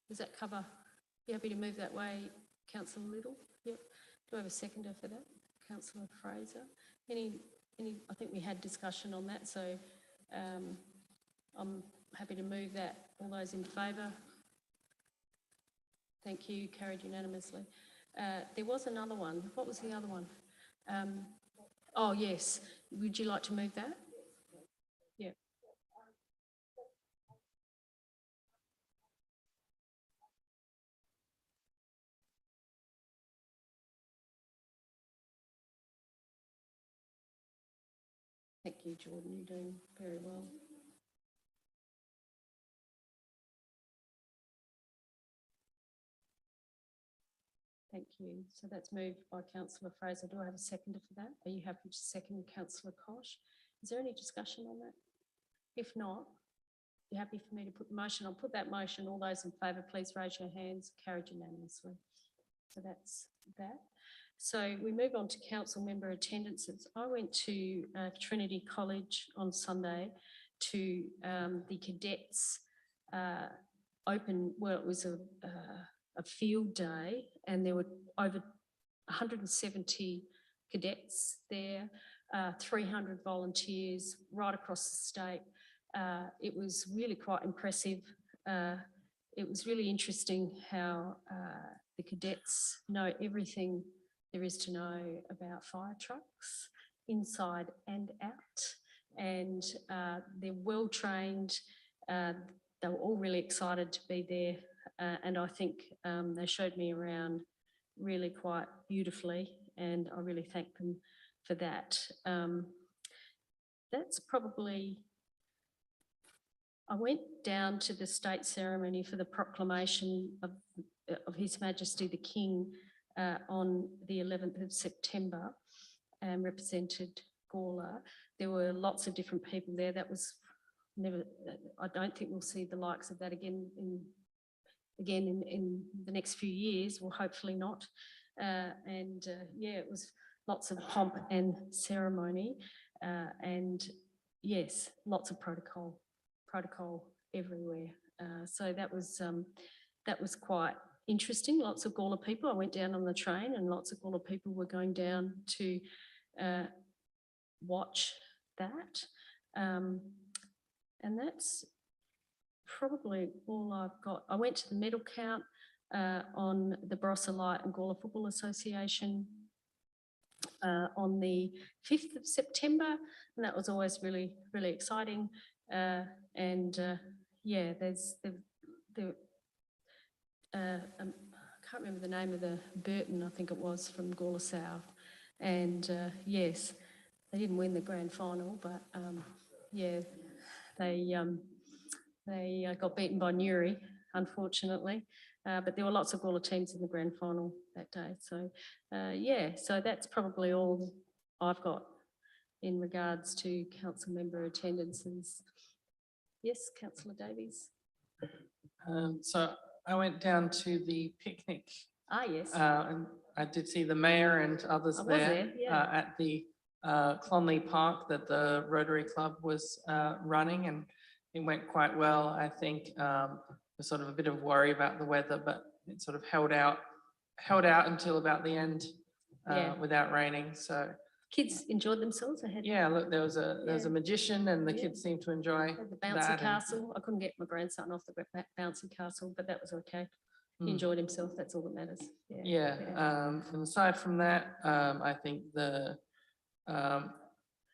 Does that cover? You happy to move that way, Councillor Little? Yep. Do I have a seconder for that? Councillor Fraser? Any, I think we had discussion on that, so I'm happy to move that. All those in favour? Thank you, carried unanimously. There was another one. What was the other one? Oh, yes. Would you like to move that? Yeah. Thank you, Jordan. You're doing very well. Thank you. So that's moved by Councillor Fraser. Do I have a seconder for that? Are you happy to second Councillor Kosh? Is there any discussion on that? If not, you're happy for me to put the motion? I'll put that motion. All those in favour, please raise your hands. Carried unanimously. So that's that. So we move on to council member attendances. I went to Trinity College on Sunday to the cadets open, well, it was a field day, and there were over 170 cadets there, 300 volunteers right across the state. It was really quite impressive. It was really interesting how the cadets know everything there is to know about fire trucks, inside and out, and they're well trained. They were all really excited to be there, and I think they showed me around really quite beautifully, and I really thank them for that. That's probably... I went down to the state ceremony for the proclamation of His Majesty the King on the 11th of September and represented Gawler. There were lots of different people there. That was never, I don't think we'll see the likes of that again in the next few years, well, hopefully not. Yeah, it was lots of pomp and ceremony, and yes, lots of protocol everywhere. So that was quite interesting. Lots of Gawler people. I went down on the train, and lots of Gawler people were going down to watch that. And that's probably all I've got. I went to the medal count on the Barossa Light and Gawler Football Association on the 5th of September, and that was always really, really exciting. Yeah, I can't remember the name of the Burton, I think it was, from Gawler South. And yes, they didn't win the grand final, but yeah, they got beaten by Newry, unfortunately. But there were lots of Gawler teams in the grand final that day. So yeah, so that's probably all I've got in regards to council member attendances. Yes, Councillor Davies. So I went down to the picnic. Ah, yes. And I did see the mayor and others there, at the Clonley Park that the Rotary Club was running, and it went quite well. I think there's sort of a bit of worry about the weather, but it sort of held out until about the end without raining. So kids enjoyed themselves. Yeah, look, there was a magician, and the kids seemed to enjoy the bouncy castle. I couldn't get my grandson off the bouncy castle, but that was okay. He enjoyed himself. That's all that matters. And aside from that, I think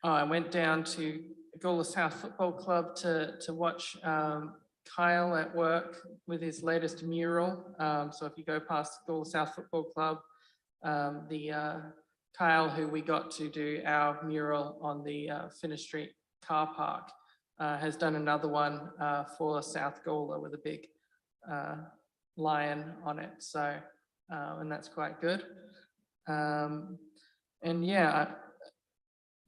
I went down to Gawler South Football Club to watch Kyle at work with his latest mural. So if you go past Gawler South Football Club, Kyle, who we got to do our mural on the Finner Street car park, has done another one for South Gawler with a big lion on it. So, and that's quite good. And yeah,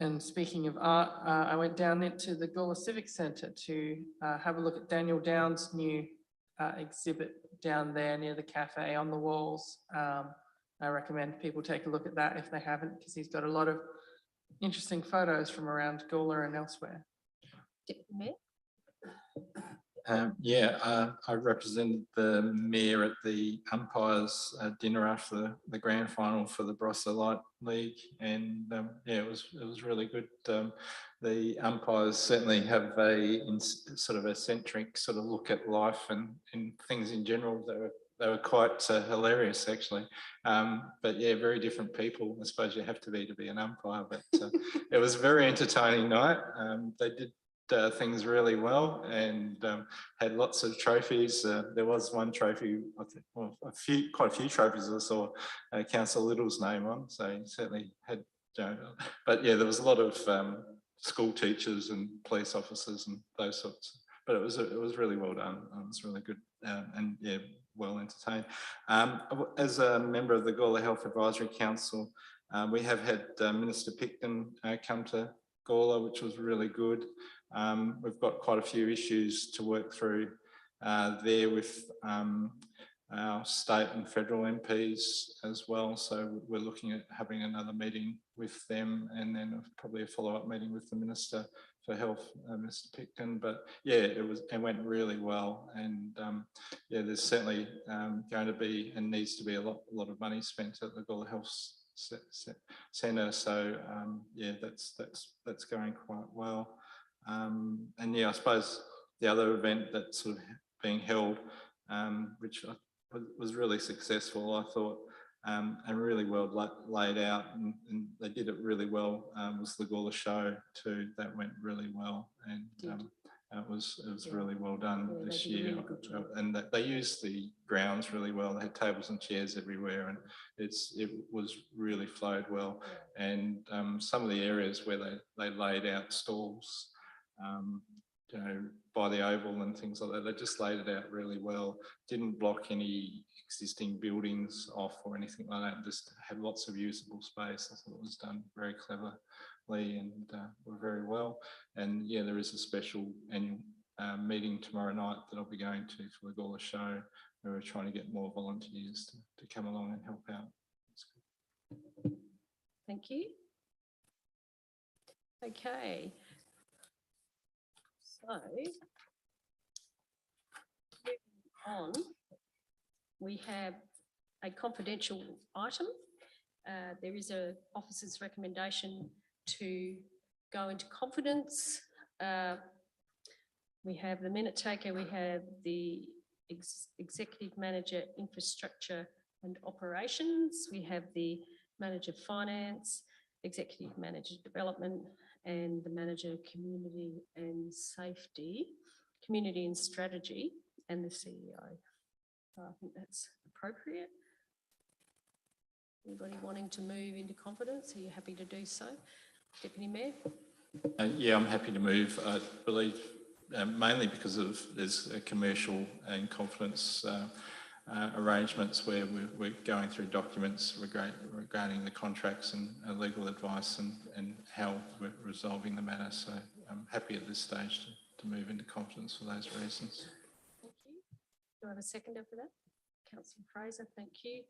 and speaking of art, I went down into the Gawler Civic Centre to have a look at Daniel Downs' new exhibit down there near the cafe on the walls. I recommend people take a look at that if they haven't, because he's got a lot of interesting photos from around Gawler and elsewhere. I represented the mayor at the umpires dinner after the grand final for the Barossa Light League, and it was really good. The umpires certainly have sort of a centric sort of look at life and things in general. They were quite hilarious, actually. But yeah, very different people. I suppose you have to be an umpire, but it was a very entertaining night. They did things really well and had lots of trophies. There was one trophy, I think, well, quite a few trophies I saw Councillor Little's name on, so he certainly had, but yeah, there was a lot of school teachers and police officers and those sorts, but it was really well done. It was really good and yeah, well entertained. As a member of the Gawler Health Advisory Council, we have had Minister Picton come to Gawler, which was really good. We've got quite a few issues to work through there with our state and federal MPs as well. So we're looking at having another meeting with them and then probably a follow-up meeting with the Minister for Health, Mr. Picton. But yeah, it went really well. And yeah, there's certainly going to be and needs to be a lot of money spent at the Gawler Health Centre. So yeah, that's going quite well. And yeah, I suppose the other event that's sort of being held, which was really successful, I thought, and really well laid out, and they did it really well, was the Gawler show too. That went really well, and it was really well done this year. And they used the grounds really well. They had tables and chairs everywhere, and it was really flowed well. And some of the areas where they laid out stalls, you know, by the oval and things like that, they just laid it out really well. Didn't block any existing buildings off or anything like that. Just had lots of usable space. I thought it was done very cleverly and were very well. And yeah, there is a special annual meeting tomorrow night that I'll be going to for the Gawler show, where we're trying to get more volunteers to come along and help out. Thank you. Okay. So, moving on, we have a confidential item. There is an officer's recommendation to go into confidence. We have the minute taker, we have the executive manager, infrastructure and operations. We have the manager finance, executive manager development, and the manager community and safety, community and strategy, and the CEO. So I think that's appropriate. Anybody wanting to move into confidence? Are you happy to do so, Deputy Mayor? Yeah, I'm happy to move. I believe mainly because there's a commercial and confidence arrangements where we're going through documents regarding the contracts and legal advice and how we're resolving the matter. So I'm happy at this stage to move into confidence for those reasons. Thank you. Do I have a seconder for that? Councillor Fraser, thank you.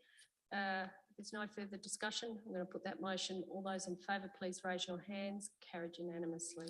There's no further discussion. I'm going to put that motion. All those in favour, please raise your hands. Carried unanimously.